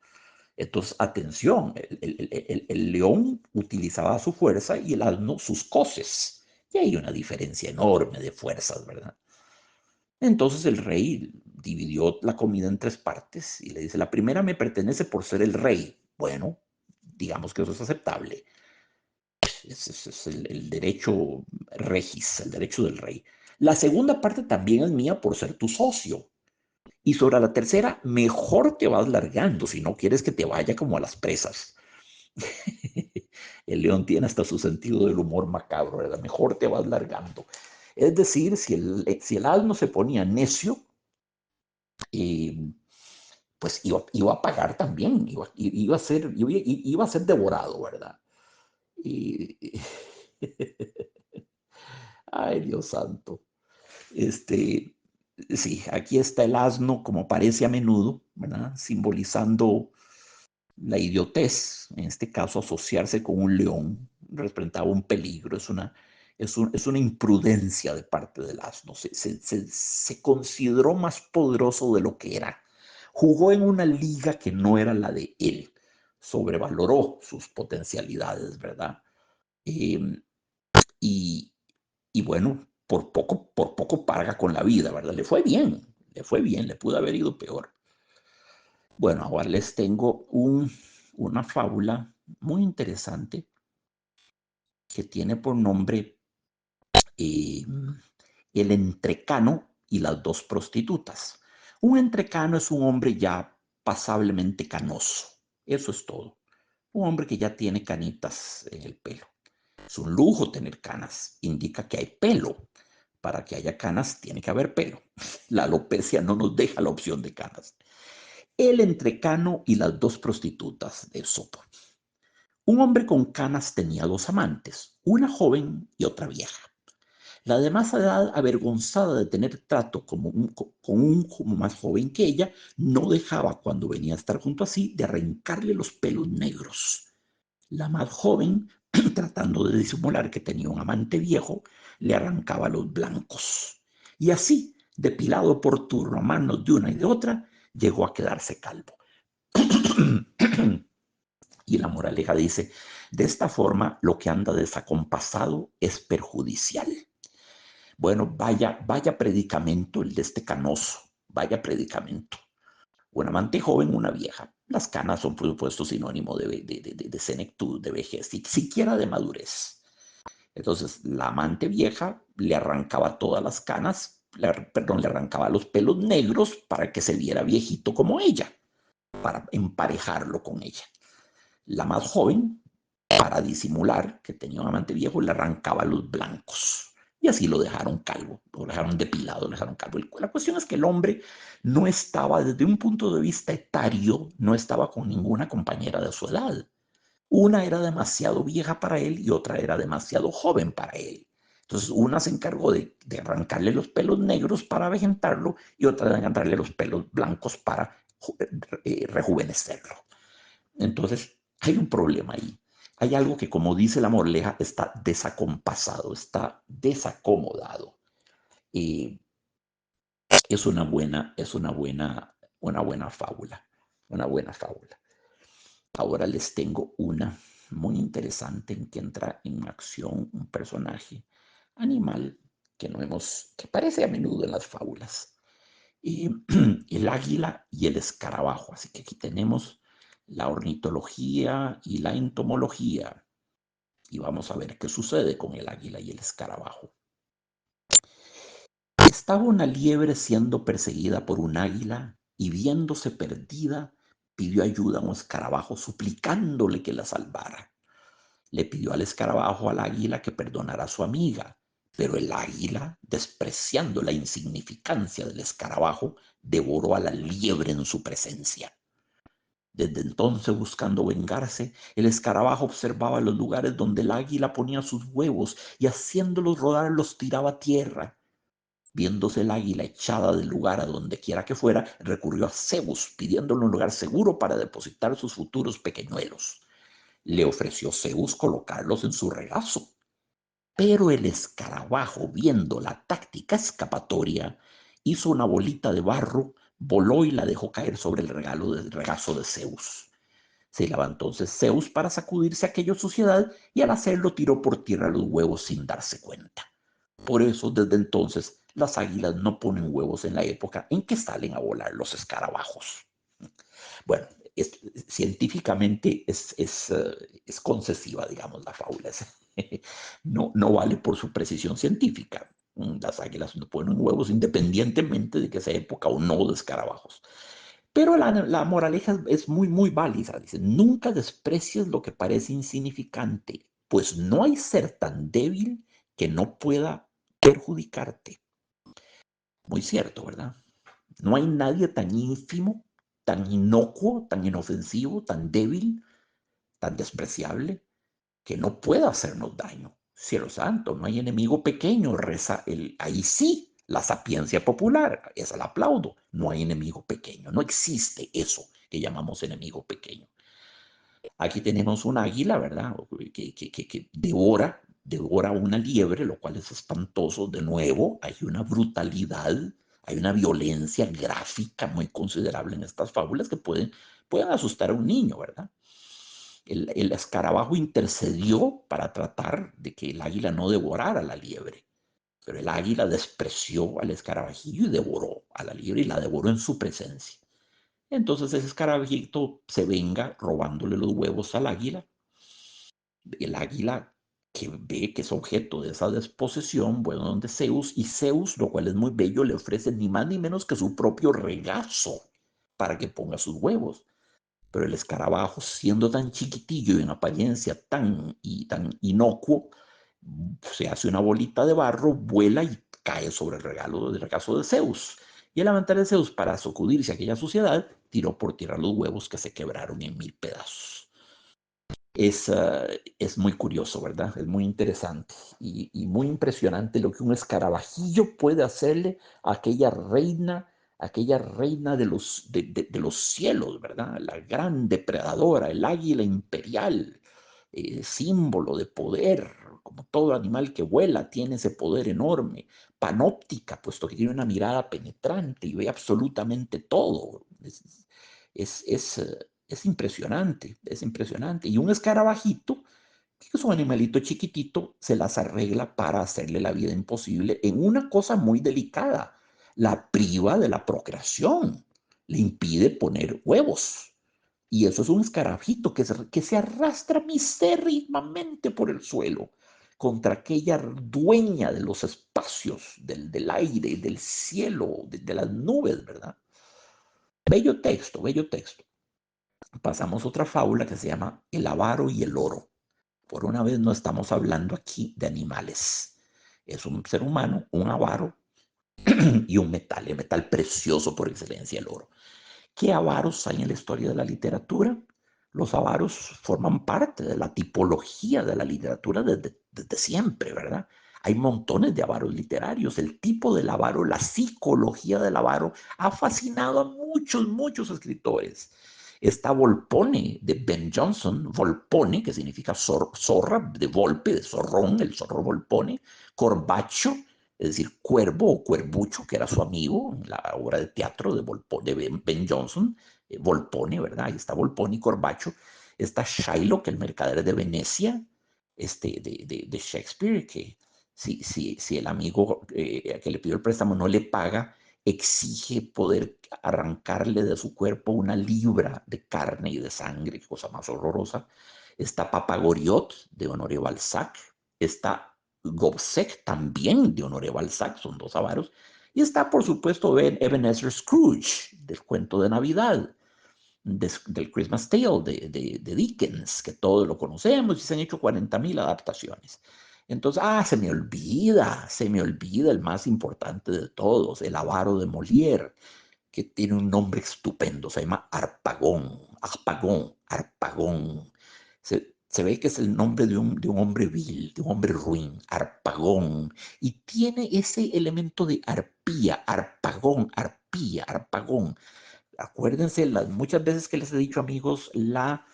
Entonces, atención, el león utilizaba su fuerza y el asno sus coces. Y hay una diferencia enorme de fuerzas, ¿verdad? Entonces el rey dividió la comida en tres partes y le dice, la primera me pertenece por ser el rey. Bueno, digamos que eso es aceptable. Ese es el derecho regis, el derecho del rey. La segunda parte también es mía por ser tu socio. Y sobre la tercera, mejor te vas largando si no quieres que te vaya como a las presas. El león tiene hasta su sentido del humor macabro, ¿verdad? Mejor te vas largando. Es decir, si el asno se ponía necio, eh, pues iba a pagar también, iba a ser devorado, ¿verdad? Y, ay, Dios santo. Este, sí, aquí está el asno, como aparece a menudo, ¿verdad? Simbolizando la idiotez, en este caso asociarse con un león, representaba un peligro, es una imprudencia de parte del asno, se consideró más poderoso de lo que era, jugó en una liga que no era la de él, sobrevaloró sus potencialidades, ¿verdad? Eh, y, y bueno, por poco paga con la vida, ¿verdad? Le fue bien, le pudo haber ido peor. Bueno, ahora les tengo una fábula muy interesante que tiene por nombre eh, El entrecano y las dos prostitutas. Un entrecano es un hombre ya pasablemente canoso. Eso es todo. Un hombre que ya tiene canitas en el pelo. Es un lujo tener canas. Indica que hay pelo. Para que haya canas tiene que haber pelo. La alopecia no nos deja la opción de canas. El entrecano y las dos prostitutas de Sopo. Un hombre con canas tenía dos amantes, una joven y otra vieja. La de más edad, avergonzada de tener trato con un como más joven que ella, no dejaba, cuando venía a estar junto a sí, de arrancarle los pelos negros. La más joven, tratando de disimular que tenía un amante viejo, le arrancaba los blancos. Y así, depilado por turno a manos de una y de otra, llegó a quedarse calvo. Y la moraleja dice, de esta forma lo que anda desacompasado es perjudicial. Bueno, vaya predicamento el de este canoso, vaya predicamento. Un amante joven, una vieja. Las canas son, por supuesto, sinónimo de senectud, de vejez, siquiera de madurez. Entonces, la amante vieja le arrancaba todas las canas, le arrancaba los pelos negros para que se viera viejito como ella, para emparejarlo con ella. La más joven, para disimular que tenía un amante viejo, le arrancaba los blancos. Y así lo dejaron calvo, lo dejaron depilado, lo dejaron calvo. La cuestión es que el hombre no estaba, desde un punto de vista etario, no estaba con ninguna compañera de su edad. Una era demasiado vieja para él y otra era demasiado joven para él. Entonces, una se encargó de arrancarle los pelos negros para avejentarlo y otra de arrancarle los pelos blancos para rejuvenecerlo. Entonces, hay un problema ahí. Hay algo que, como dice la moraleja, está desacompasado, está desacomodado. Y una buena fábula, una buena fábula. Ahora les tengo una muy interesante en que entra en acción un personaje animal que aparece a menudo en las fábulas. Y el águila y el escarabajo. Así que aquí tenemos la ornitología y la entomología. Y vamos a ver qué sucede con el águila y el escarabajo. Estaba una liebre siendo perseguida por un águila y viéndose perdida, pidió ayuda a un escarabajo suplicándole que la salvara. Le pidió al escarabajo al águila que perdonara a su amiga, pero el águila, despreciando la insignificancia del escarabajo, devoró a la liebre en su presencia. Desde entonces, buscando vengarse, el escarabajo observaba los lugares donde el águila ponía sus huevos y haciéndolos rodar los tiraba a tierra. Viéndose el águila echada del lugar a donde quiera que fuera, recurrió a Zeus, pidiéndole un lugar seguro para depositar sus futuros pequeñuelos. Le ofreció Zeus colocarlos en su regazo. Pero el escarabajo, viendo la táctica escapatoria, hizo una bolita de barro, voló y la dejó caer sobre el regazo de Zeus. Se levantó entonces Zeus para sacudirse aquella suciedad y al hacerlo tiró por tierra los huevos sin darse cuenta. Por eso, desde entonces, las águilas no ponen huevos en la época en que salen a volar los escarabajos. Bueno, científicamente es concesiva, digamos, la fábula. No vale por su precisión científica. Las águilas no ponen huevos independientemente de que sea época o no de escarabajos. Pero la moraleja es muy, muy válida. Dice, nunca desprecies lo que parece insignificante, pues no hay ser tan débil que no pueda perjudicarte. Muy cierto, ¿verdad? No hay nadie tan ínfimo, tan inocuo, tan inofensivo, tan débil, tan despreciable, que no pueda hacernos daño. Cielo santo, no hay enemigo pequeño, reza ahí sí, la sapiencia popular, esa la aplaudo. No hay enemigo pequeño, no existe eso que llamamos enemigo pequeño. Aquí tenemos un águila, ¿verdad? Que devora una liebre, lo cual es espantoso. De nuevo, hay una brutalidad, hay una violencia gráfica muy considerable en estas fábulas que pueden asustar a un niño, ¿verdad? El escarabajo intercedió para tratar de que el águila no devorara a la liebre, pero el águila despreció al escarabajillo y devoró a la liebre y la devoró en su presencia. Entonces ese escarabajito se venga robándole los huevos al águila. El águila que ve que es objeto de esa desposesión, bueno, donde Zeus, y Zeus, lo cual es muy bello, le ofrece ni más ni menos que su propio regazo para que ponga sus huevos. Pero el escarabajo, siendo tan chiquitillo y en apariencia tan inocuo, se hace una bolita de barro, vuela y cae sobre el regazo de Zeus. Y el aventar de Zeus, para sacudirse aquella suciedad, tiró por tierra los huevos que se quebraron en 1000 pedazos. Es muy curioso, ¿verdad? Es muy interesante y muy impresionante lo que un escarabajillo puede hacerle a aquella reina de los cielos, ¿verdad? La gran depredadora, el águila imperial, símbolo de poder, como todo animal que vuela, tiene ese poder enorme, panóptica, puesto que tiene una mirada penetrante y ve absolutamente todo. Es impresionante, es impresionante. Y un escarabajito, que es un animalito chiquitito, se las arregla para hacerle la vida imposible en una cosa muy delicada. La priva de la procreación, le impide poner huevos. Y eso es un escarabajito que se arrastra misérrimamente por el suelo contra aquella dueña de los espacios, del aire, del cielo, de las nubes, ¿verdad? Bello texto, bello texto. Pasamos a otra fábula que se llama El avaro y el oro. Por una vez no estamos hablando aquí de animales. Es un ser humano, un avaro y un metal, el metal precioso por excelencia, el oro. ¿Qué avaros hay en la historia de la literatura? Los avaros forman parte de la tipología de la literatura desde siempre, ¿verdad? Hay montones de avaros literarios. El tipo del avaro, la psicología del avaro ha fascinado a muchos, muchos escritores. Está Volpone de Ben Jonson, Volpone, que significa zorra, de volpe, de zorrón, el zorro Volpone, Corbacho, es decir, Cuervo o Cuervucho, que era su amigo en la obra de teatro de Ben Jonson, Volpone, ¿verdad? Ahí está Volpone y Corbacho. Está Shylock, el mercader de Venecia, de Shakespeare, que si el amigo que le pidió el préstamo no le paga, exige poder arrancarle de su cuerpo una libra de carne y de sangre, qué cosa más horrorosa. Está Papagoriot, de Honoré Balzac. Está Gobseck, también de Honoré Balzac, son dos avaros. Y está, por supuesto, Ebenezer Scrooge, del cuento de Navidad, del Christmas Tale de Dickens, que todos lo conocemos y se han hecho 40.000 adaptaciones. Entonces, se me olvida el más importante de todos, el avaro de Molière, que tiene un nombre estupendo, se llama Arpagón, Arpagón, Arpagón. Se ve que es el nombre de un hombre vil, de un hombre ruin, Arpagón, y tiene ese elemento de arpía, Arpagón, arpía, Arpagón. Acuérdense las muchas veces que les he dicho, amigos, la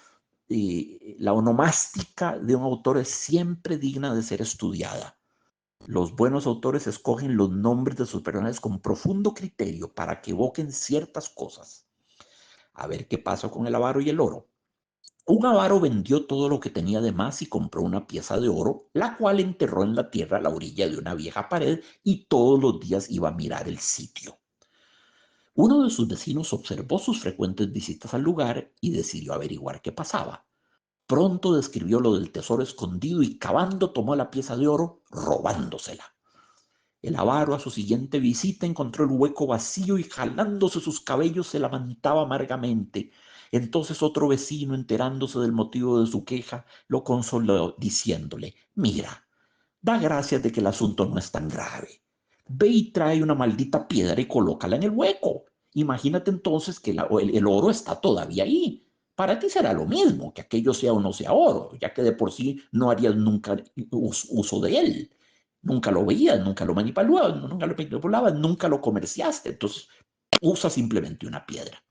onomástica de un autor es siempre digna de ser estudiada. Los buenos autores escogen los nombres de sus personajes con profundo criterio para que evoquen ciertas cosas. A ver qué pasó con el avaro y el oro. Un avaro vendió todo lo que tenía de más y compró una pieza de oro, la cual enterró en la tierra a la orilla de una vieja pared y todos los días iba a mirar el sitio. Uno de sus vecinos observó sus frecuentes visitas al lugar y decidió averiguar qué pasaba. Pronto describió lo del tesoro escondido y cavando tomó la pieza de oro, robándosela. El avaro a su siguiente visita encontró el hueco vacío y jalándose sus cabellos se lamentaba amargamente. Entonces otro vecino, enterándose del motivo de su queja, lo consoló diciéndole: Mira, da gracias de que el asunto no es tan grave. Ve y trae una maldita piedra y colócala en el hueco. Imagínate entonces que el oro está todavía ahí. Para ti será lo mismo, que aquello sea o no sea oro, ya que de por sí no harías nunca uso de él. Nunca lo veías, nunca lo manipulabas, nunca lo comerciaste. Entonces usa simplemente una piedra.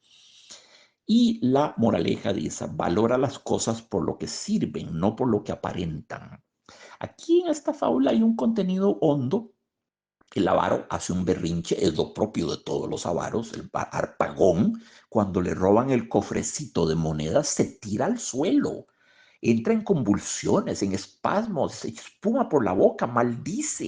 Y la moraleja dice: valora las cosas por lo que sirven, no por lo que aparentan. Aquí en esta fábula hay un contenido hondo. El avaro hace un berrinche, es lo propio de todos los avaros, el arpagón, cuando le roban el cofrecito de monedas, se tira al suelo. entra en convulsiones, en espasmos, se espuma por la boca, maldice,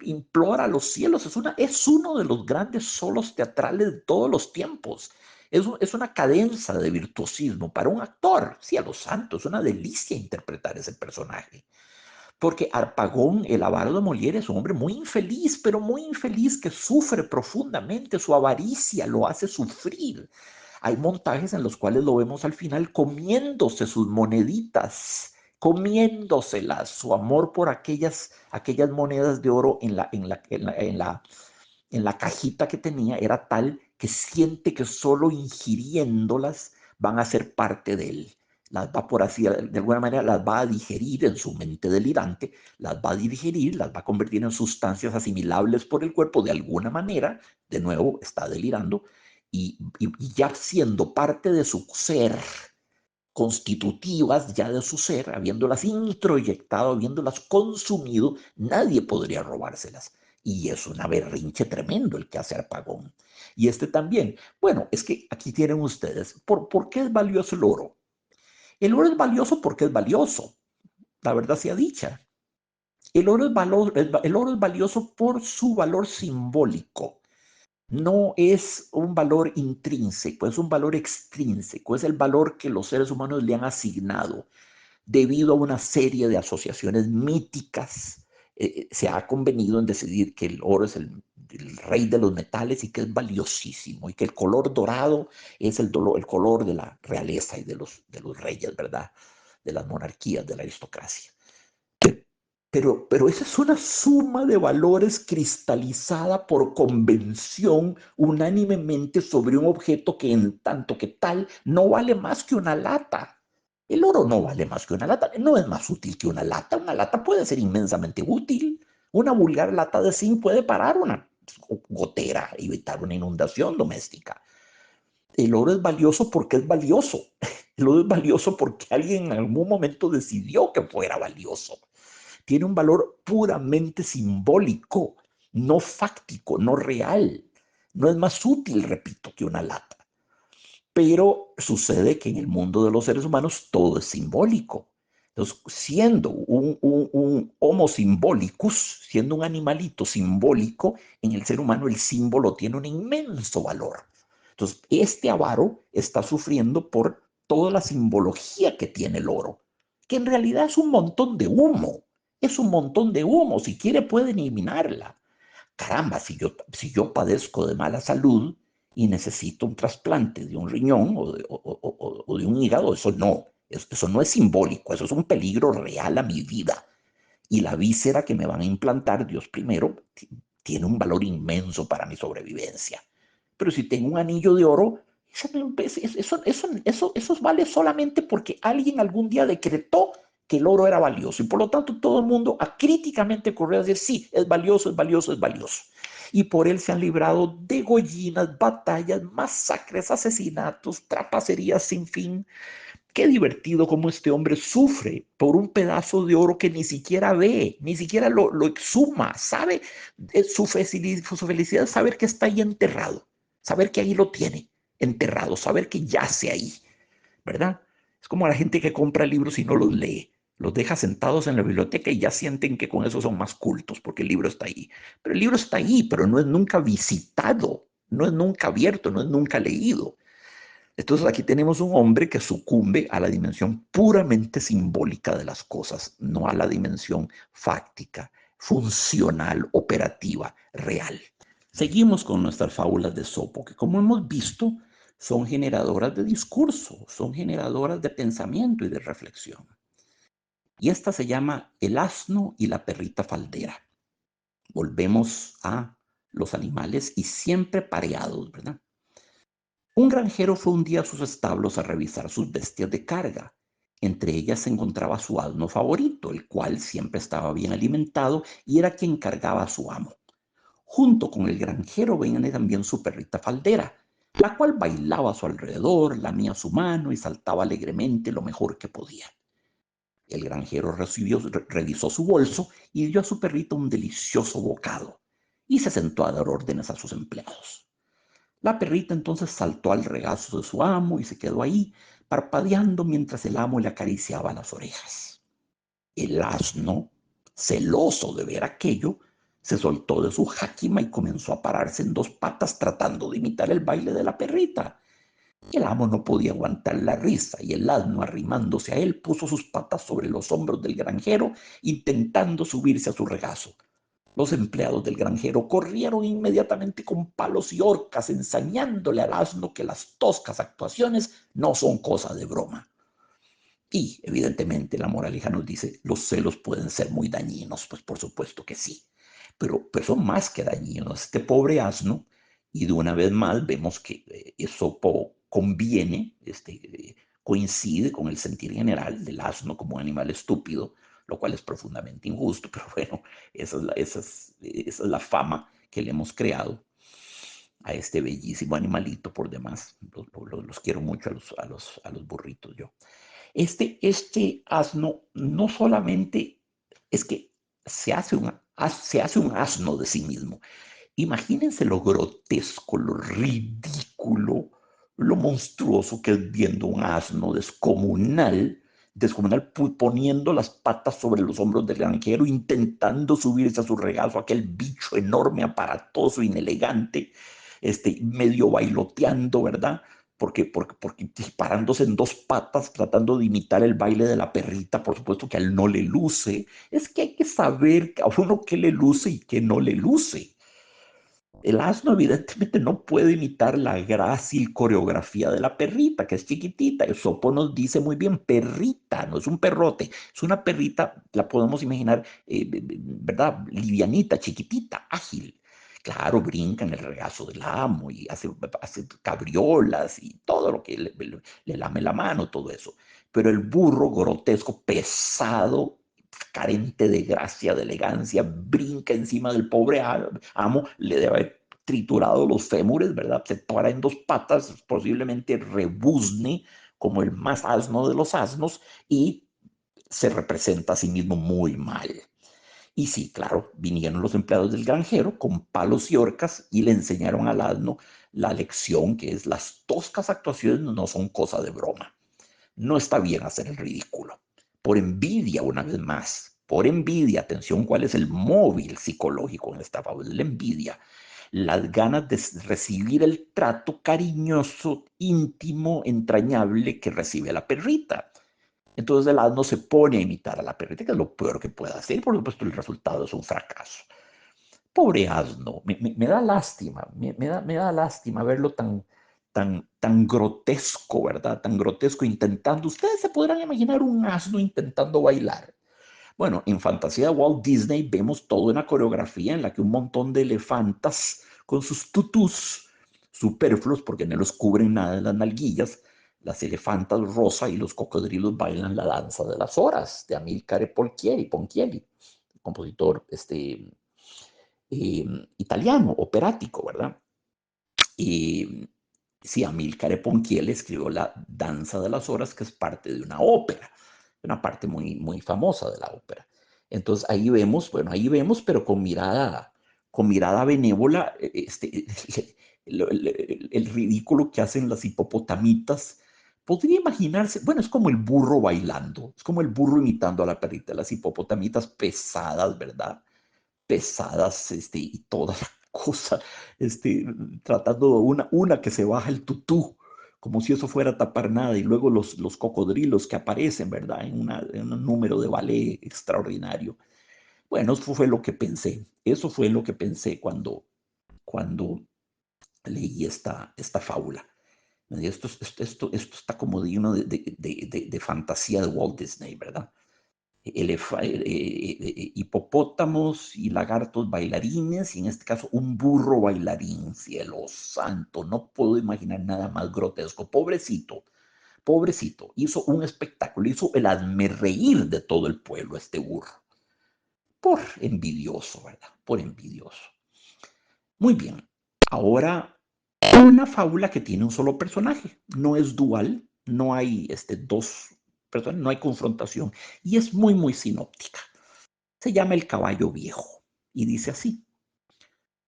implora a los cielos. Es uno de los grandes solos teatrales de todos los tiempos. Es una cadenza de virtuosismo para un actor. Cielo santo, es una delicia interpretar ese personaje. Porque Harpagón, el avaro de Molière, es un hombre muy infeliz, pero muy infeliz que sufre profundamente. Su avaricia lo hace sufrir. Hay montajes en los cuales lo vemos al final comiéndose sus moneditas, comiéndoselas, su amor por aquellas monedas de oro en la cajita que tenía era tal que siente que solo ingiriéndolas van a ser parte de él. Las va por así, de alguna manera, las va a digerir en su mente delirante, las va a digerir, las va a convertir en sustancias asimilables por el cuerpo de alguna manera. De nuevo, está delirando y ya siendo parte de su ser, constitutivas ya de su ser, habiéndolas introyectado, habiéndolas consumido, nadie podría robárselas. Y es una berrinche tremendo el que hace Harpagón. Y este también. Bueno, es que aquí tienen ustedes, ¿por qué es valioso el oro? El oro es valioso porque es valioso, la verdad sea dicha. El oro es valioso por su valor simbólico. No es un valor intrínseco, es un valor extrínseco, es el valor que los seres humanos le han asignado debido a una serie de asociaciones míticas. Se ha convenido en decidir que el oro es el rey de los metales y que es valiosísimo y que el color dorado es el color de la realeza y de los reyes, ¿verdad? De las monarquías, de la aristocracia. Pero esa es una suma de valores cristalizada por convención unánimemente sobre un objeto que en tanto que tal no vale más que una lata. El oro no vale más que una lata, no es más útil que una lata. Una lata puede ser inmensamente útil. Una vulgar lata de zinc puede parar una gotera y evitar una inundación doméstica. El oro es valioso porque es valioso. El oro es valioso porque alguien en algún momento decidió que fuera valioso. Tiene un valor puramente simbólico, no fáctico, no real. No es más útil, repito, que una lata. Pero sucede que en el mundo de los seres humanos todo es simbólico. Entonces, siendo un homo symbolicus, siendo un animalito simbólico, en el ser humano el símbolo tiene un inmenso valor. Entonces, este avaro está sufriendo por toda la simbología que tiene el oro, que en realidad es un montón de humo. Es un montón de humo. Si quiere, puede eliminarla. Caramba, si yo padezco de mala salud y necesito un trasplante de un riñón o de un hígado, eso no es simbólico, eso es un peligro real a mi vida. Y la víscera que me van a implantar, Dios primero, tiene un valor inmenso para mi sobrevivencia. Pero si tengo un anillo de oro, eso vale solamente porque alguien algún día decretó que el oro era valioso y por lo tanto todo el mundo acríticamente corrió a decir, sí, es valioso, es valioso, es valioso. Y por él se han librado degollinas, batallas, masacres, asesinatos, trapacerías sin fin. Qué divertido cómo este hombre sufre por un pedazo de oro que ni siquiera ve, ni siquiera lo exhuma, sabe. Su felicidad es saber que está ahí enterrado, saber que ahí lo tiene enterrado, saber que yace ahí, ¿verdad? Es como la gente que compra libros y no los lee, los deja sentados en la biblioteca y ya sienten que con eso son más cultos porque el libro está ahí. Pero el libro está ahí, pero no es nunca visitado, no es nunca abierto, no es nunca leído. Entonces aquí tenemos un hombre que sucumbe a la dimensión puramente simbólica de las cosas, no a la dimensión fáctica, funcional, operativa, real. Seguimos con nuestras fábulas de Sopo, que como hemos visto, son generadoras de discurso, son generadoras de pensamiento y de reflexión. Y esta se llama El asno y la perrita faldera. Volvemos a los animales y siempre pareados, ¿verdad? Un granjero fue un día a sus establos a revisar sus bestias de carga. Entre ellas se encontraba su asno favorito, el cual siempre estaba bien alimentado y era quien cargaba a su amo. Junto con el granjero venía también su perrita faldera, la cual bailaba a su alrededor, lamía su mano y saltaba alegremente lo mejor que podía. El granjero revisó su bolso y dio a su perrita un delicioso bocado y se sentó a dar órdenes a sus empleados. La perrita entonces saltó al regazo de su amo y se quedó ahí, parpadeando mientras el amo le acariciaba las orejas. El asno, celoso de ver aquello, se soltó de su jáquima y comenzó a pararse en dos patas tratando de imitar el baile de la perrita. El amo no podía aguantar la risa y el asno, arrimándose a él, puso sus patas sobre los hombros del granjero, intentando subirse a su regazo. Los empleados del granjero corrieron inmediatamente con palos y horcas, enseñándole al asno que las toscas actuaciones no son cosa de broma. Y, evidentemente, la moraleja nos dice, los celos pueden ser muy dañinos, pues por supuesto que sí, pero son más que dañinos. Este pobre asno, y de una vez más vemos que eso conviene, coincide con el sentir general del asno como un animal estúpido, lo cual es profundamente injusto, pero bueno, esa es la fama que le hemos creado a este bellísimo animalito por demás. Los quiero mucho a los burritos yo. Este asno no solamente es que se hace un asno de sí mismo. Imagínense lo grotesco, lo ridículo, lo monstruoso que es viendo un asno descomunal poniendo las patas sobre los hombros del granjero, intentando subirse a su regazo, aquel bicho enorme, aparatoso, inelegante, medio bailoteando, ¿verdad? Porque parándose en dos patas, tratando de imitar el baile de la perrita, por supuesto que a él no le luce. Es que hay que saber a uno qué le luce y qué no le luce. El asno evidentemente no puede imitar la grácil coreografía de la perrita, que es chiquitita. El Sopo nos dice muy bien, perrita, no es un perrote, es una perrita, la podemos imaginar, ¿verdad? Livianita, chiquitita, ágil. Claro, brinca en el regazo del amo y hace cabriolas y todo lo que le lame la mano, todo eso. Pero el burro grotesco, pesado, carente de gracia, de elegancia, brinca encima del pobre amo, le debe haber triturado los fémures, ¿verdad? Se para en dos patas, posiblemente rebuzne como el más asno de los asnos y se representa a sí mismo muy mal. Y sí, claro, vinieron los empleados del granjero con palos y horcas y le enseñaron al asno la lección que es las toscas actuaciones no son cosa de broma. No está bien hacer el ridículo. Por envidia, una vez más, por envidia, atención, ¿cuál es el móvil psicológico en esta fábula? La envidia, las ganas de recibir el trato cariñoso, íntimo, entrañable que recibe la perrita. Entonces el asno se pone a imitar a la perrita, que es lo peor que puede hacer, y por supuesto el resultado es un fracaso. Pobre asno, me da lástima, me da lástima verlo tan grotesco, ¿verdad? Tan grotesco intentando. Ustedes se podrán imaginar un asno intentando bailar. Bueno, en Fantasía de Walt Disney vemos toda una coreografía en la que un montón de elefantas con sus tutús superfluos, porque no los cubren nada en las nalguillas, las elefantas rosa y los cocodrilos bailan la danza de las horas de Amilcare Ponchielli, compositor italiano, operático, ¿verdad? Y sí, Amilcare Ponchielli escribió la Danza de las Horas, que es parte de una ópera, una parte muy, muy famosa de la ópera. Entonces ahí vemos, pero con mirada benévola, el ridículo que hacen las hipopotamitas. Podría imaginarse, bueno, es como el burro bailando, es como el burro imitando a la perrita, las hipopotamitas pesadas, ¿verdad? Pesadas, y toda la cosa, este, tratando una que se baja el tutú, como si eso fuera a tapar nada, y luego los cocodrilos que aparecen, ¿verdad? En un número de ballet extraordinario. Bueno, eso fue lo que pensé cuando leí esta fábula. Esto está como digno de fantasía de Walt Disney, ¿verdad? Hipopótamos y lagartos bailarines, y en este caso un burro bailarín, cielo santo, no puedo imaginar nada más grotesco. Pobrecito, pobrecito, hizo un espectáculo, hizo el reír de todo el pueblo este burro. Por envidioso, ¿verdad? Por envidioso. Muy bien, ahora una fábula que tiene un solo personaje, no es dual, no hay dos personas, no hay confrontación, y es muy, muy sinóptica. Se llama El caballo viejo y dice así: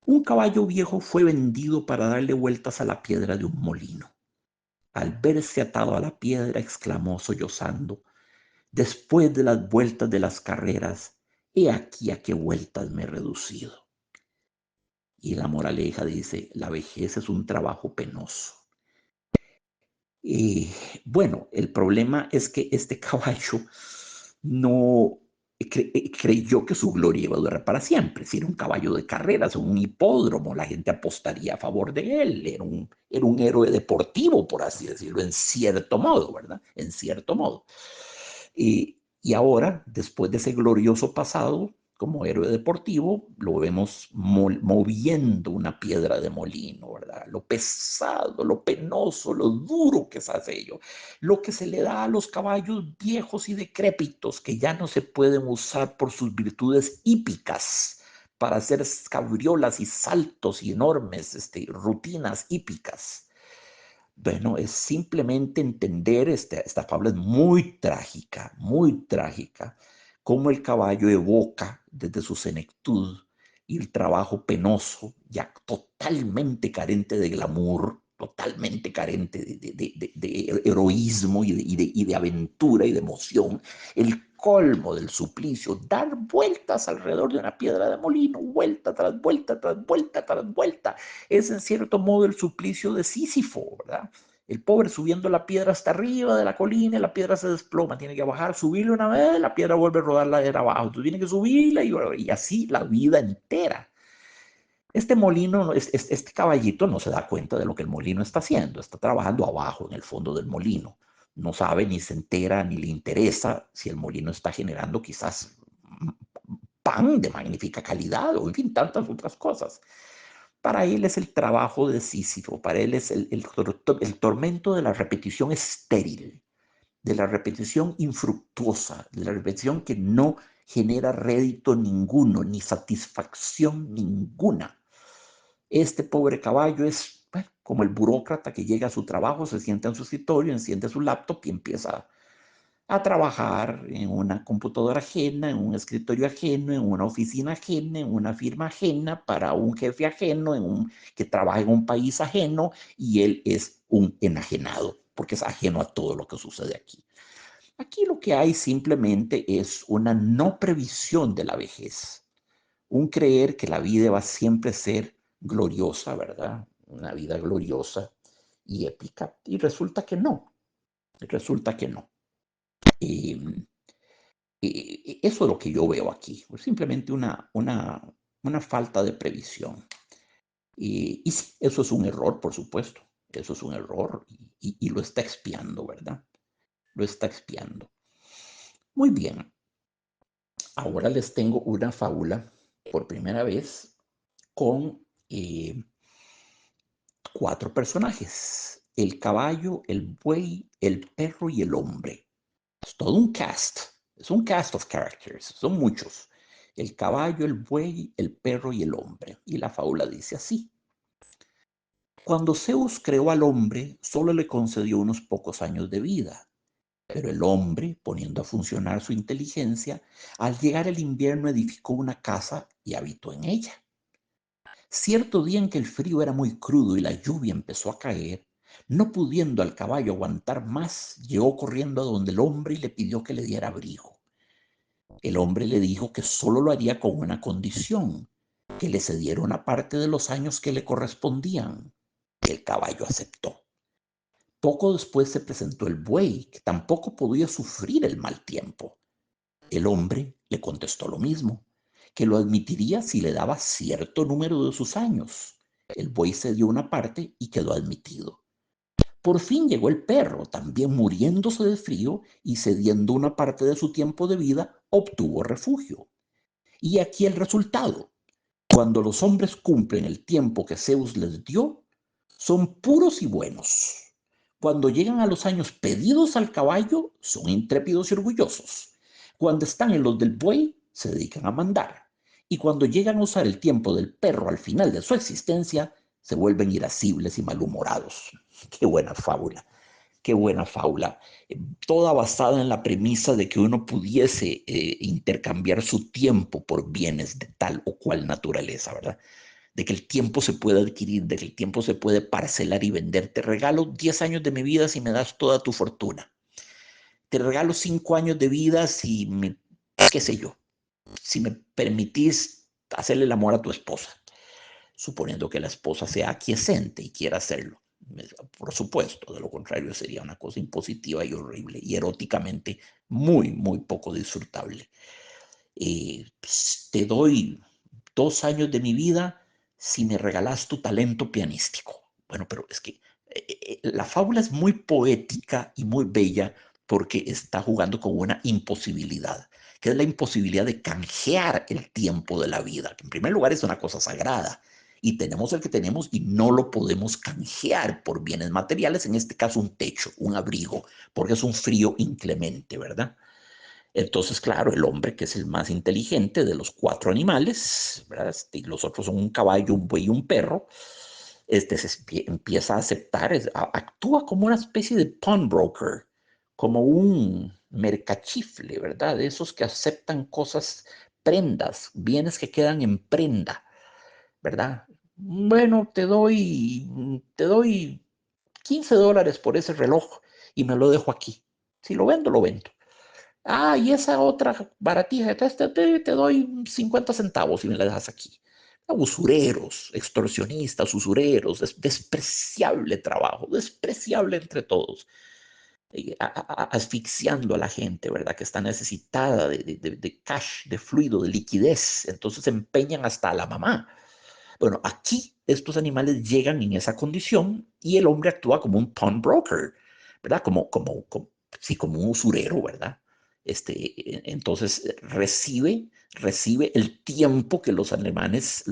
un caballo viejo fue vendido para darle vueltas a la piedra de un molino. Al verse atado a la piedra, exclamó sollozando: después de las vueltas de las carreras, he aquí a qué vueltas me he reducido. Y la moraleja dice: la vejez es un trabajo penoso. Y bueno, el problema es que este caballo no creyó que su gloria iba a durar para siempre. Si era un caballo de carreras, un hipódromo, la gente apostaría a favor de él. Era un héroe deportivo, por así decirlo, en cierto modo, ¿verdad? En cierto modo. Y ahora, después de ese glorioso pasado, como héroe deportivo, lo vemos moviendo una piedra de molino, ¿verdad? Lo pesado, lo penoso, lo duro que es ello, lo que se le da a los caballos viejos y decrépitos que ya no se pueden usar por sus virtudes hípicas para hacer cabriolas y saltos y enormes rutinas hípicas. Bueno, es simplemente entender, esta fábula es muy trágica, cómo el caballo evoca desde su senectud y el trabajo penoso, ya totalmente carente de glamour, totalmente carente de heroísmo y de aventura y de emoción, el colmo del suplicio, dar vueltas alrededor de una piedra de molino, vuelta tras vuelta, tras vuelta, tras vuelta. Es en cierto modo el suplicio de Sísifo, ¿verdad? El pobre subiendo la piedra hasta arriba de la colina, y la piedra se desploma, tiene que bajar, subirle una vez, la piedra vuelve a rodar la de abajo, entonces tiene que subirla y así la vida entera. Este molino, este caballito no se da cuenta de lo que el molino está haciendo, está trabajando abajo en el fondo del molino. No sabe, ni se entera, ni le interesa si el molino está generando quizás pan de magnífica calidad o en fin, tantas otras cosas. Para él es el trabajo de Sísifo, para él es el tormento de la repetición estéril, de la repetición infructuosa, de la repetición que no genera rédito ninguno, ni satisfacción ninguna. Este pobre caballo es, bueno, como el burócrata que llega a su trabajo, se sienta en su escritorio, enciende su laptop y empieza a trabajar en una computadora ajena, en un escritorio ajeno, en una oficina ajena, en una firma ajena, para un jefe ajeno, que trabaja en un país ajeno, y él es un enajenado, porque es ajeno a todo lo que sucede aquí. Aquí lo que hay simplemente es una no previsión de la vejez, un creer que la vida va siempre a ser gloriosa, ¿verdad? Una vida gloriosa y épica, y resulta que no. Y eso es lo que yo veo aquí, simplemente una falta de previsión. Y sí, eso es un error, por supuesto, eso es un error y lo está expiando, ¿verdad? Lo está expiando. Muy bien, ahora les tengo una fábula por primera vez con 4 personajes: el caballo, el buey, el perro y el hombre. Es todo un cast, es un cast of characters, son muchos. El caballo, el buey, el perro y el hombre. Y la fábula dice así: cuando Zeus creó al hombre, solo le concedió unos pocos años de vida. Pero el hombre, poniendo a funcionar su inteligencia, al llegar el invierno edificó una casa y habitó en ella. Cierto día en que el frío era muy crudo y la lluvia empezó a caer, no pudiendo al caballo aguantar más, llegó corriendo a donde el hombre y le pidió que le diera abrigo. El hombre le dijo que solo lo haría con una condición: que le cediera una parte de los años que le correspondían. El caballo aceptó. Poco después se presentó el buey, que tampoco podía sufrir el mal tiempo. El hombre le contestó lo mismo, que lo admitiría si le daba cierto número de sus años. El buey cedió una parte y quedó admitido. Por fin llegó el perro, también muriéndose de frío y cediendo una parte de su tiempo de vida, obtuvo refugio. Y aquí el resultado: cuando los hombres cumplen el tiempo que Zeus les dio, son puros y buenos. Cuando llegan a los años pedidos al caballo, son intrépidos y orgullosos. Cuando están en los del buey, se dedican a mandar. Y cuando llegan a usar el tiempo del perro al final de su existencia, se vuelven irascibles y malhumorados. Qué buena fábula. Qué buena fábula, toda basada en la premisa de que uno pudiese intercambiar su tiempo por bienes de tal o cual naturaleza, ¿verdad? de que el tiempo se puede adquirir, de que el tiempo se puede parcelar y vender. Te regalo 10 años de mi vida si me das toda tu fortuna. Te regalo 5 años de vida si me, qué sé yo, si me permitís hacerle el amor a tu esposa, suponiendo que la esposa sea aquiescente y quiera hacerlo. Por supuesto, de lo contrario sería una cosa impositiva y horrible y eróticamente muy, muy poco disfrutable. Pues, te doy 2 años de mi vida si me regalas tu talento pianístico. Bueno, pero es que la fábula es muy poética y muy bella porque está jugando con una imposibilidad, que es la imposibilidad de canjear el tiempo de la vida, que en primer lugar es una cosa sagrada y tenemos el que tenemos y no lo podemos canjear por bienes materiales, en este caso un techo, un abrigo, porque es un frío inclemente, ¿verdad? Entonces, claro, el hombre, que es el más inteligente de los cuatro animales, ¿verdad? Y los otros son un caballo, un buey y un perro, empieza a aceptar, actúa como una especie de pawnbroker, como un mercachifle, ¿verdad? De esos que aceptan cosas, prendas, bienes que quedan en prenda, ¿verdad? Bueno, te doy $15 por ese reloj y me lo dejo aquí. Si lo vendo, lo vendo. Ah, y esa otra baratija, te doy 50 centavos y me la dejas aquí. Usureros, extorsionistas, usureros, despreciable trabajo, despreciable entre todos, asfixiando a la gente, ¿verdad? Que está necesitada de cash, de fluido, de liquidez. Entonces empeñan hasta a la mamá. Bueno, aquí estos animales llegan en esa condición y el hombre actúa como un pawnbroker, ¿verdad? Sí, como un usurero, ¿verdad? Entonces recibe el tiempo que los animales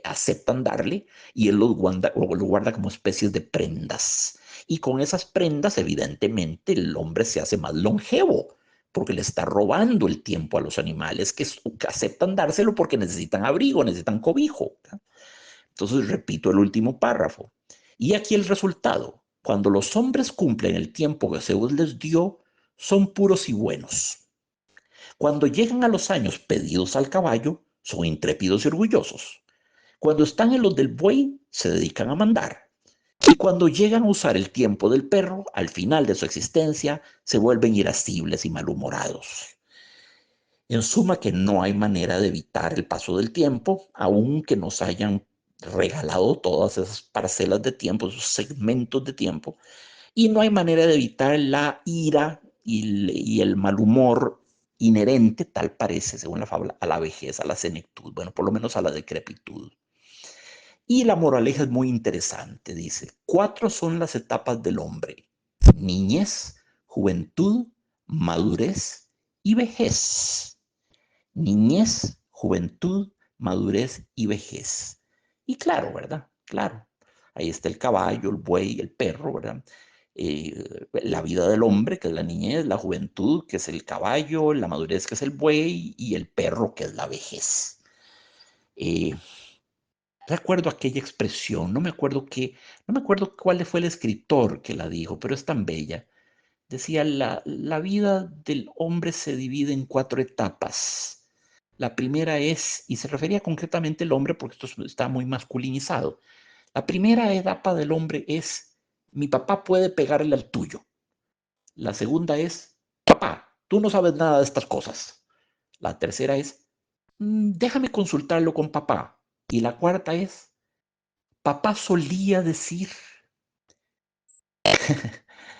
aceptan darle y él lo guarda como especies de prendas. Y con esas prendas, evidentemente, el hombre se hace más longevo porque le está robando el tiempo a los animales que aceptan dárselo porque necesitan abrigo, necesitan cobijo. ¿Verdad? Entonces repito el último párrafo. Y aquí el resultado. Cuando los hombres cumplen el tiempo que Zeus les dio, son puros y buenos. Cuando llegan a los años pedidos al caballo, son intrépidos y orgullosos. Cuando están en los del buey, se dedican a mandar. Y cuando llegan a usar el tiempo del perro, al final de su existencia, se vuelven irascibles y malhumorados. En suma, que no hay manera de evitar el paso del tiempo, aunque nos hayan regalado todas esas parcelas de tiempo, esos segmentos de tiempo, y no hay manera de evitar la ira y el mal humor inherente, tal parece, según la fábula, a la vejez, a la senectud, bueno, por lo menos a la decrepitud. Y la moraleja es muy interesante, dice, 4 son las etapas del hombre: niñez, juventud, madurez y vejez. Niñez, juventud, madurez y vejez. Y claro, ¿verdad? Claro. Ahí está el caballo, el buey, el perro, ¿verdad? La vida del hombre, que es la niñez, la juventud, que es el caballo, la madurez, que es el buey, y el perro, que es la vejez. Eh, Recuerdo aquella expresión, no me acuerdo cuál fue el escritor que la dijo, pero es tan bella. Decía, la vida del hombre se divide en 4 etapas. La primera es, y se refería concretamente al hombre porque esto está muy masculinizado, la primera etapa del hombre es, mi papá puede pegarle al tuyo. La segunda es, papá, tú no sabes nada de estas cosas. La tercera es, déjame consultarlo con papá. Y la cuarta es, papá solía decir,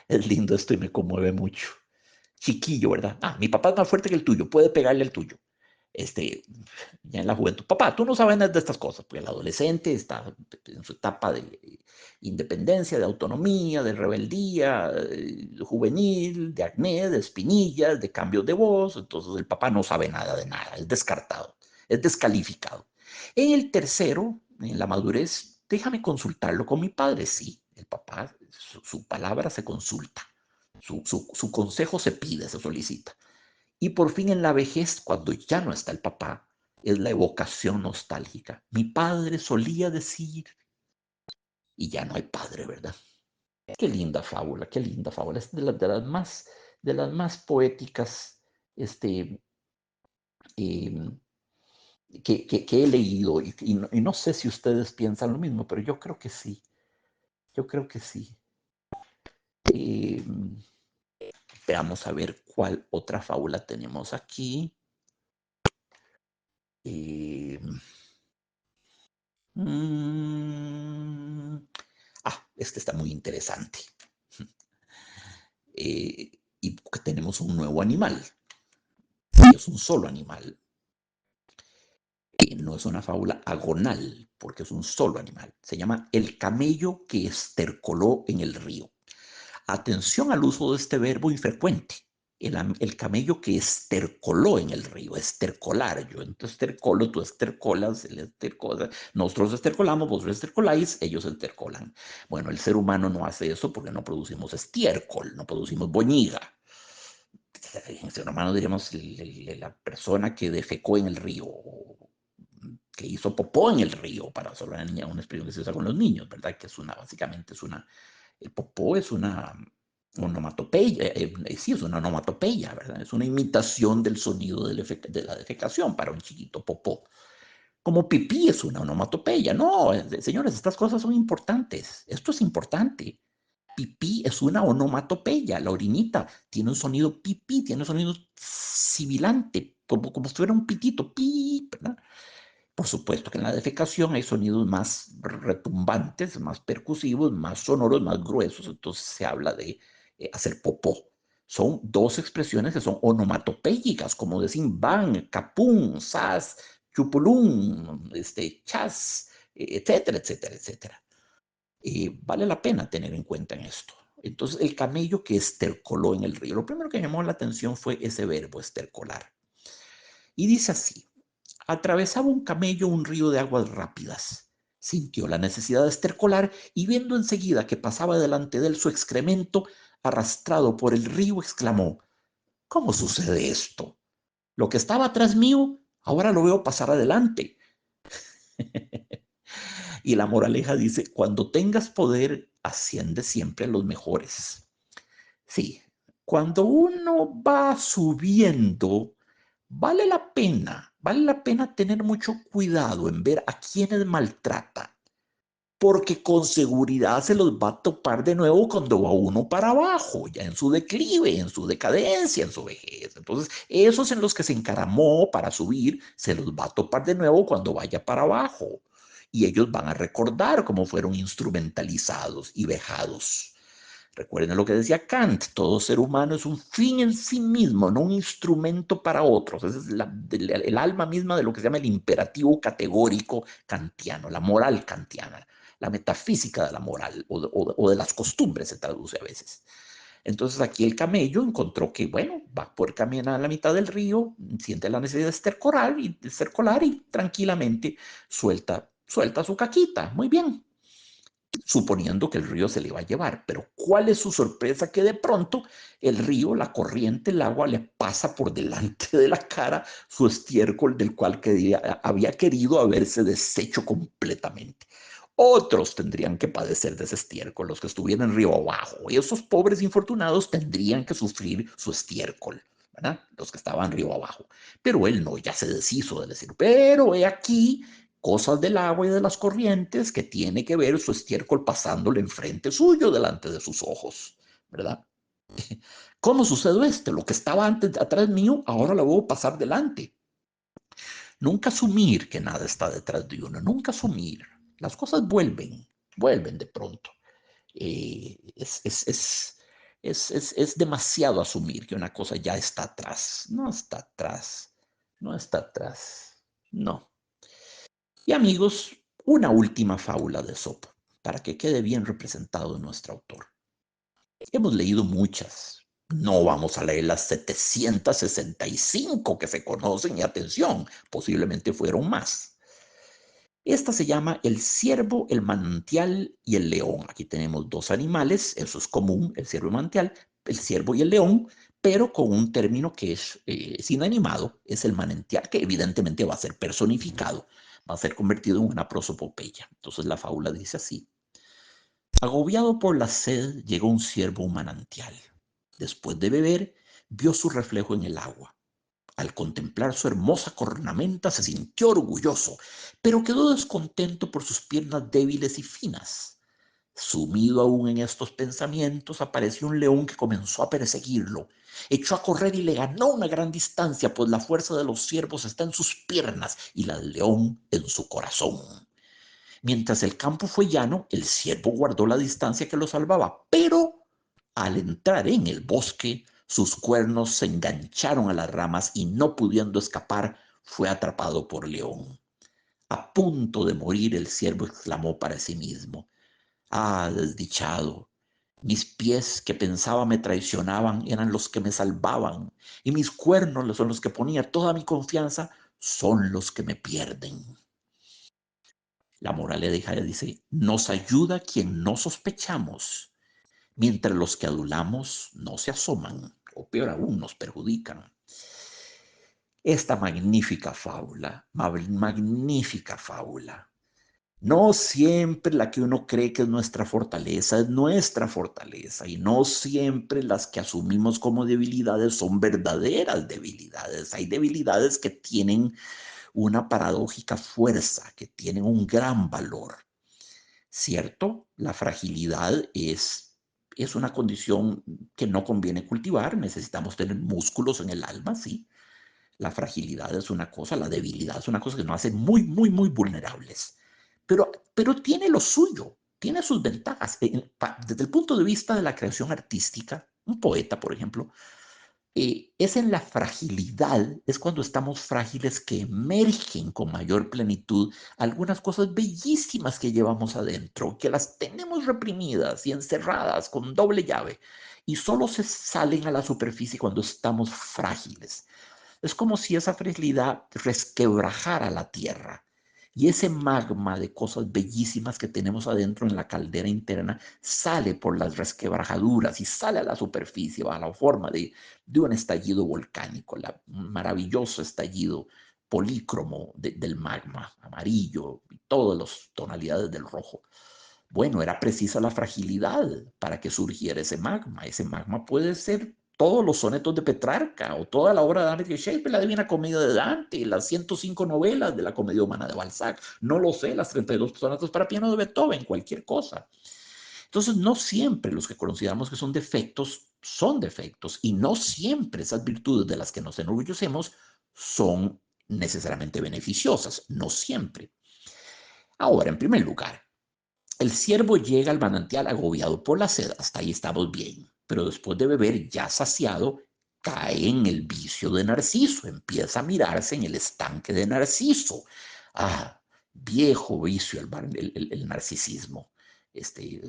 es lindo esto y me conmueve mucho. Chiquillo, ¿verdad? Ah, mi papá es más fuerte que el tuyo, puede pegarle al tuyo. Este, ya en la juventud, papá, tú no sabes nada de estas cosas, porque el adolescente está en su etapa de independencia, de autonomía, de rebeldía, juvenil, de acné, de espinillas, de cambios de voz, entonces el papá no sabe nada de nada, es descartado, es descalificado. En el tercero, en la madurez, déjame consultarlo con mi padre, sí, el papá, su palabra se consulta, su consejo se pide, se solicita. Y por fin en la vejez, cuando ya no está el papá, es la evocación nostálgica. Mi padre solía decir, y ya no hay padre, ¿verdad? Qué linda fábula, qué linda fábula. Es de las más poéticas este, eh, que he leído y no sé si ustedes piensan lo mismo, pero yo creo que sí. Yo creo que sí. Eh, Veamos a ver cuál otra fábula tenemos aquí. Eh, mm, este está muy interesante. Y tenemos un nuevo animal. Y es un solo animal. No es una fábula agonal, porque es un solo animal. Se llama el camello que estercoló en el río. Atención al uso de este verbo infrecuente. El camello que estercoló en el río, estercolar. Yo estercolo, tú estercolas, él estercola. Nosotros estercolamos, vosotros estercoláis, ellos estercolan. Bueno, el ser humano no hace eso porque no producimos estiércol, no producimos boñiga. En ser humano diríamos la persona que defecó en el río, que hizo popó en el río, para usar una expresión que se usa con los niños, ¿verdad? Que es básicamente es una, el popó es una onomatopeya, sí, es una onomatopeya, ¿verdad? Es una imitación del sonido de la defecación para un chiquito popó. Como pipí es una onomatopeya. No, señores, estas cosas son importantes. Esto es importante. Pipí es una onomatopeya. La orinita tiene un sonido pipí, tiene un sonido sibilante, como si fuera un pitito, pi, ¿verdad? Por supuesto que en la defecación hay sonidos más retumbantes, más percusivos, más sonoros, más gruesos. Entonces se habla de hacer popó. Son dos expresiones que son onomatopéyicas, como decir van, capún, sas, chupulún, chas, etcétera, etcétera, etcétera. Vale la pena tener en cuenta en esto. Entonces, el camello que estercoló en el río. Lo primero que llamó la atención fue ese verbo, estercolar. Y dice así: atravesaba un camello un río de aguas rápidas. Sintió la necesidad de estercolar y viendo enseguida que pasaba delante de él su excremento, arrastrado por el río, exclamó: ¿cómo sucede esto? Lo que estaba atrás mío, ahora lo veo pasar adelante. Y la moraleja dice: cuando tengas poder, asciende siempre a los mejores. Sí, cuando uno va subiendo, vale la pena tener mucho cuidado en ver a quienes maltrata, porque con seguridad se los va a topar de nuevo cuando va uno para abajo, ya en su declive, en su decadencia, en su vejez. Entonces, esos en los que se encaramó para subir, se los va a topar de nuevo cuando vaya para abajo. Y ellos van a recordar cómo fueron instrumentalizados y vejados. Recuerden lo que decía Kant: todo ser humano es un fin en sí mismo, no un instrumento para otros. Ese es el alma misma de lo que se llama el imperativo categórico kantiano, la moral kantiana, la metafísica de la moral o de las costumbres se traduce a veces. Entonces aquí el camello encontró que, bueno, va por caminar a la mitad del río, siente la necesidad de estercolar y tranquilamente suelta su caquita. Muy bien, suponiendo que el río se le iba a llevar. Pero ¿cuál es su sorpresa? Que de pronto el río, la corriente, el agua le pasa por delante de la cara su estiércol del cual había querido haberse deshecho completamente. Otros tendrían que padecer de ese estiércol, los que estuvieran río abajo, y esos pobres infortunados tendrían que sufrir su estiércol, ¿verdad? Los que estaban río abajo. Pero él no, ya se deshizo de decir, pero he aquí cosas del agua y de las corrientes que tiene que ver su estiércol pasándole enfrente suyo, delante de sus ojos, ¿verdad? ¿Cómo sucedió esto? Lo que estaba antes, atrás mío, ahora lo voy a pasar delante. Nunca asumir que nada está detrás de uno, nunca asumir. Las cosas vuelven de pronto. Eh, es, es, es, es demasiado asumir que una cosa ya está atrás. No está atrás, no está atrás, no. Y amigos, una última fábula de Esopo, para que quede bien representado nuestro autor. Hemos leído muchas. No vamos a leer las 765 que se conocen, y atención, posiblemente fueron más. Esta se llama el ciervo, el manantial y el león. Aquí tenemos dos animales, eso es común, el ciervo y el manantial, el ciervo y el león, pero con un término que es inanimado, es el manantial, que evidentemente va a ser personificado, va a ser convertido en una prosopopeya. Entonces la fábula dice así: agobiado por la sed, llegó un ciervo a un manantial. Después de beber, vio su reflejo en el agua. Al contemplar su hermosa cornamenta se sintió orgulloso, pero quedó descontento por sus piernas débiles y finas. Sumido aún en estos pensamientos, apareció un león que comenzó a perseguirlo. Echó a correr y le ganó una gran distancia, pues la fuerza de los ciervos está en sus piernas y la del león en su corazón. Mientras el campo fue llano, el ciervo guardó la distancia que lo salvaba, pero al entrar en el bosque, sus cuernos se engancharon a las ramas y no pudiendo escapar, fue atrapado por león. A punto de morir, el ciervo exclamó para sí mismo: Ah, desdichado. Mis pies que pensaba me traicionaban eran los que me salvaban, y mis cuernos son los que ponía toda mi confianza, son los que me pierden. La moraleja dice: nos ayuda quien no sospechamos, mientras los que adulamos no se asoman, o peor aún, nos perjudican. Esta magnífica fábula. No siempre la que uno cree que es nuestra fortaleza, y no siempre las que asumimos como debilidades son verdaderas debilidades. Hay debilidades que tienen una paradójica fuerza, que tienen un gran valor. ¿Cierto? La fragilidad es una condición que no conviene cultivar. Necesitamos tener músculos en el alma, sí. La fragilidad es una cosa, la debilidad es una cosa que nos hace muy, muy, muy vulnerables. Pero tiene lo suyo, tiene sus ventajas. Desde el punto de vista de la creación artística, un poeta, por ejemplo, es en la fragilidad, es cuando estamos frágiles que emergen con mayor plenitud algunas cosas bellísimas que llevamos adentro, que las tenemos reprimidas y encerradas con doble llave, y solo se salen a la superficie cuando estamos frágiles. Es como si esa fragilidad resquebrajara la tierra. Y ese magma de cosas bellísimas que tenemos adentro en la caldera interna sale por las resquebrajaduras y sale a la superficie, a la forma de un estallido volcánico, el maravilloso estallido polícromo del magma, amarillo y todas las tonalidades del rojo. Bueno, era precisa la fragilidad para que surgiera ese magma. Ese magma puede ser todos los sonetos de Petrarca o toda la obra de Dante de Shakespeare, la Divina Comedia de Dante, las 105 novelas de la Comedia Humana de Balzac, no lo sé, las 32 sonatas para piano de Beethoven, cualquier cosa. Entonces, no siempre los que consideramos que son defectos, y no siempre esas virtudes de las que nos enorgullecemos son necesariamente beneficiosas, no siempre. Ahora, en primer lugar, el ciervo llega al manantial agobiado por la sed, hasta ahí estamos bien, pero después de beber ya saciado, cae en el vicio de Narciso, empieza a mirarse en el estanque de Narciso. Ah, viejo vicio el narcisismo, este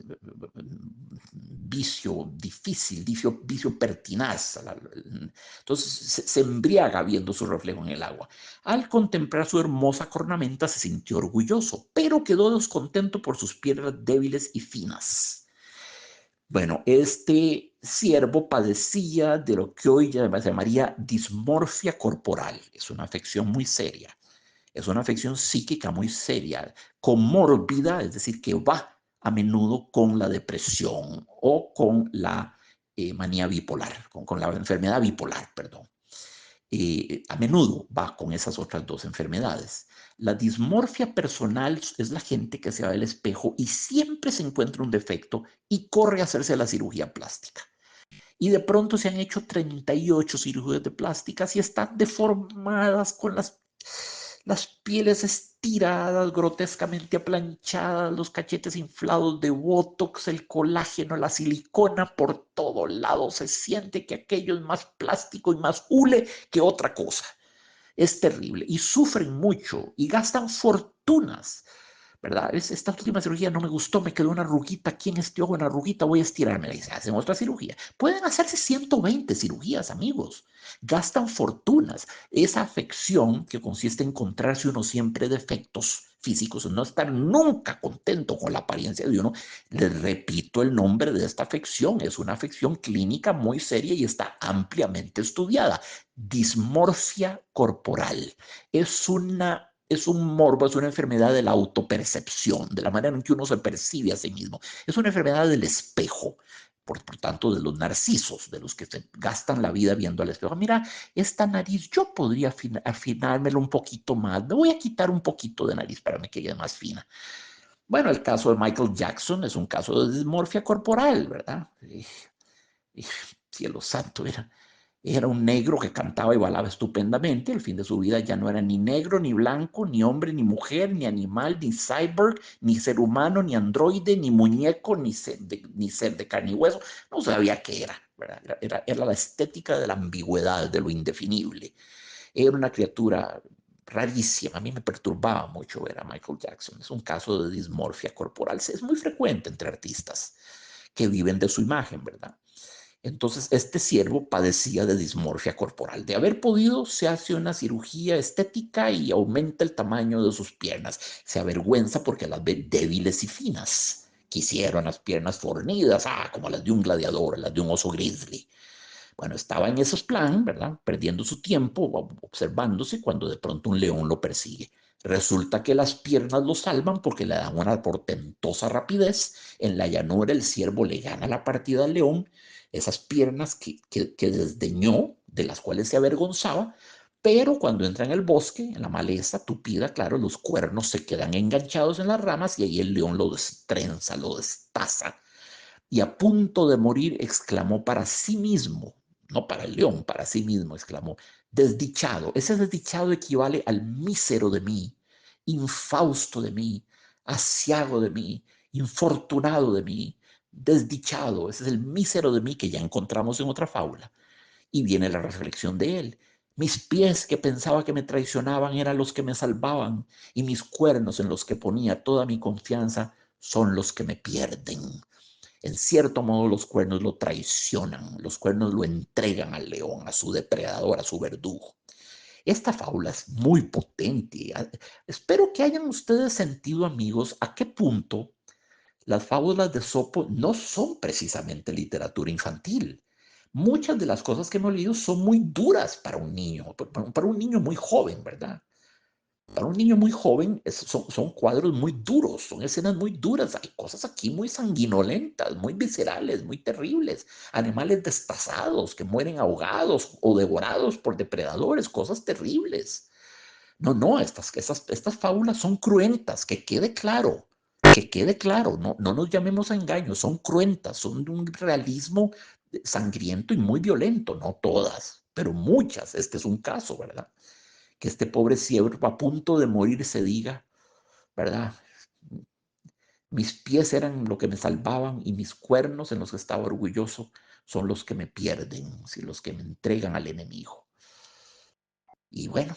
vicio difícil, vicio pertinaz. Entonces se embriaga viendo su reflejo en el agua. Al contemplar su hermosa cornamenta se sintió orgulloso, pero quedó descontento por sus piernas débiles y finas. Bueno, este ciervo padecía de lo que hoy se llamaría dismorfia corporal. Es una afección muy seria. Es una afección psíquica muy seria, comórbida, es decir, que va a menudo con la depresión o con la manía bipolar, con la enfermedad bipolar, perdón. A menudo va con esas otras dos enfermedades. La dismorfia personal es la gente que se va al espejo y siempre se encuentra un defecto y corre a hacerse la cirugía plástica. Y de pronto se han hecho 38 cirugías de plásticas y están deformadas con las pieles estiradas, grotescamente aplanchadas, los cachetes inflados de botox, el colágeno, la silicona por todo lado. Se siente que aquello es más plástico y más hule que otra cosa. Es terrible y sufren mucho y gastan fortunas, ¿verdad? Esta última cirugía no me gustó, me quedó una arruguita aquí en este ojo, una arruguita, voy a estirarme. Y se hacen otra cirugía. Pueden hacerse 120 cirugías, amigos. Gastan fortunas. Esa afección que consiste en encontrarse uno siempre defectos físicos, no estar nunca contento con la apariencia de uno. Les repito el nombre de esta afección. Es una afección clínica muy seria y está ampliamente estudiada. Dismorfia corporal. Es un morbo, es una enfermedad de la autopercepción, de la manera en que uno se percibe a sí mismo. Es una enfermedad del espejo. por tanto, de los narcisos, de los que se gastan la vida viendo al espejo. Mira, esta nariz yo podría afinármela un poquito más. Me voy a quitar un poquito de nariz para que quede más fina. Bueno, el caso de Michael Jackson es un caso de dismorfia corporal, ¿verdad? Y cielo santo, era un negro que cantaba y bailaba estupendamente. El fin de su vida ya no era ni negro, ni blanco, ni hombre, ni mujer, ni animal, ni cyborg, ni ser humano, ni androide, ni muñeco, ni ser de carne y hueso. No sabía qué era, ¿verdad? Era la estética de la ambigüedad, de lo indefinible. Era una criatura rarísima. A mí me perturbaba mucho ver a Michael Jackson. Es un caso de dismorfia corporal. Es muy frecuente entre artistas que viven de su imagen, ¿verdad? Entonces, este siervo padecía de dismorfia corporal. De haber podido, se hace una cirugía estética y aumenta el tamaño de sus piernas. Se avergüenza porque las ve débiles y finas. Quisieron las piernas fornidas, como las de un gladiador, las de un oso grizzly. Bueno, estaba en esos plan, ¿verdad? Perdiendo su tiempo, observándose, cuando de pronto un león lo persigue. Resulta que las piernas lo salvan porque le dan una portentosa rapidez. En la llanura el ciervo le gana la partida al león. Esas piernas que desdeñó, de las cuales se avergonzaba, pero cuando entra en el bosque, en la maleza tupida, claro, los cuernos se quedan enganchados en las ramas y ahí el león lo destrenza, lo destaza y a punto de morir exclamó para sí mismo, no para el león, para sí mismo exclamó, desdichado. Ese desdichado equivale al mísero de mí, infausto de mí, asiago de mí, infortunado de mí, desdichado. Ese es el mísero de mí que ya encontramos en otra fábula. Y viene la reflexión de él. Mis pies que pensaba que me traicionaban eran los que me salvaban, y mis cuernos en los que ponía toda mi confianza son los que me pierden. En cierto modo, los cuernos lo traicionan, los cuernos lo entregan al león, a su depredador, a su verdugo. Esta fábula es muy potente. Espero que hayan ustedes sentido, amigos, a qué punto las fábulas de Sopo no son precisamente literatura infantil. Muchas de las cosas que hemos leído son muy duras para un niño, para un niño muy joven, ¿verdad? Para un niño muy joven son cuadros muy duros, son escenas muy duras. Hay cosas aquí muy sanguinolentas, muy viscerales, muy terribles. Animales destazados que mueren ahogados o devorados por depredadores, cosas terribles. No, no, estas fábulas son cruentas, que quede claro, no, no nos llamemos a engaño, son cruentas, son de un realismo sangriento y muy violento, no todas, pero muchas. Este es un caso, ¿verdad? Que este pobre ciervo a punto de morir se diga, ¿verdad? Mis pies eran lo que me salvaban y mis cuernos en los que estaba orgulloso son los que me pierden, si los que me entregan al enemigo. Y bueno,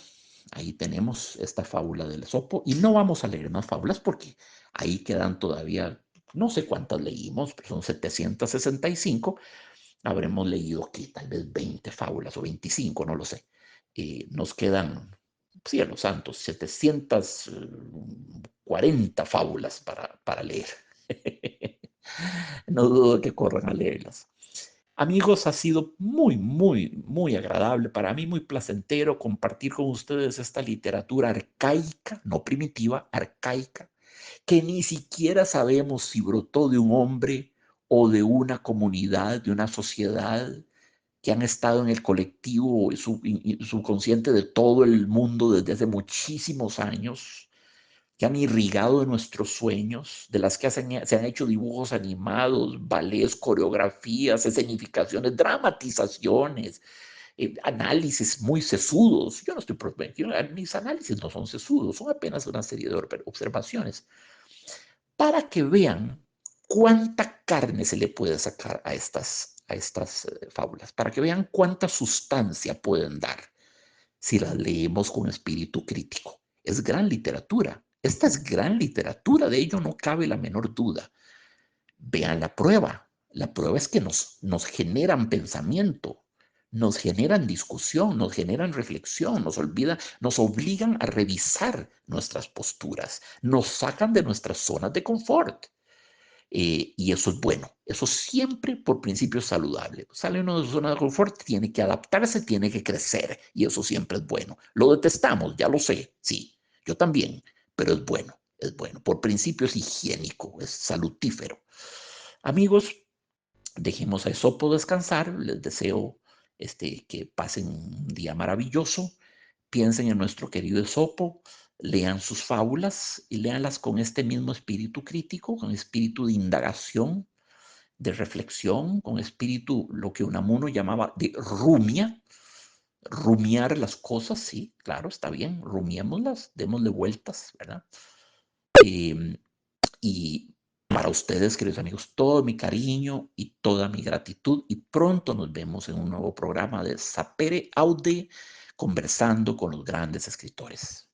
ahí tenemos esta fábula del Esopo y no vamos a leer más fábulas porque ahí quedan todavía, no sé cuántas leímos, pero son 765. Habremos leído aquí tal vez 20 fábulas o 25, no lo sé. Nos quedan, cielos santos, 740 fábulas para leer. No dudo que corran a leerlas. Amigos, ha sido muy, muy, muy agradable para mí, muy placentero compartir con ustedes esta literatura arcaica, no primitiva, arcaica, que ni siquiera sabemos si brotó de un hombre o de una comunidad, de una sociedad que han estado en el colectivo subconsciente de todo el mundo desde hace muchísimos años, que han irrigado de nuestros sueños, de las que se han hecho dibujos animados, ballets, coreografías, escenificaciones, dramatizaciones, análisis muy sesudos. Yo no estoy prometiendo, mis análisis no son sesudos, son apenas una serie de observaciones, para que vean cuánta carne se le puede sacar a estas fábulas, para que vean cuánta sustancia pueden dar si las leemos con espíritu crítico. Es gran literatura. Esta es gran literatura, de ello no cabe la menor duda. Vean la prueba. La prueba es que nos generan pensamiento, nos generan discusión, nos generan reflexión, nos obligan a revisar nuestras posturas, nos sacan de nuestras zonas de confort. Y eso es bueno. Eso siempre por principio es saludable. Sale uno de su zona de confort, tiene que adaptarse, tiene que crecer. Y eso siempre es bueno. Lo detestamos, ya lo sé. Sí, yo también. Pero es bueno, es bueno. Por principio es higiénico, es salutífero. Amigos, Dejemos a Esopo descansar. Les deseo que pasen un día maravilloso. Piensen en nuestro querido Esopo, lean sus fábulas y léanlas con este mismo espíritu crítico, con espíritu de indagación, de reflexión, con espíritu, lo que Unamuno llamaba de rumia, rumiar las cosas, sí, claro, está bien, rumiémoslas, démosle vueltas, ¿verdad? Eh, y para ustedes, queridos amigos, todo mi cariño y toda mi gratitud y pronto nos vemos en un nuevo programa de Sapere Aude, conversando con los grandes escritores.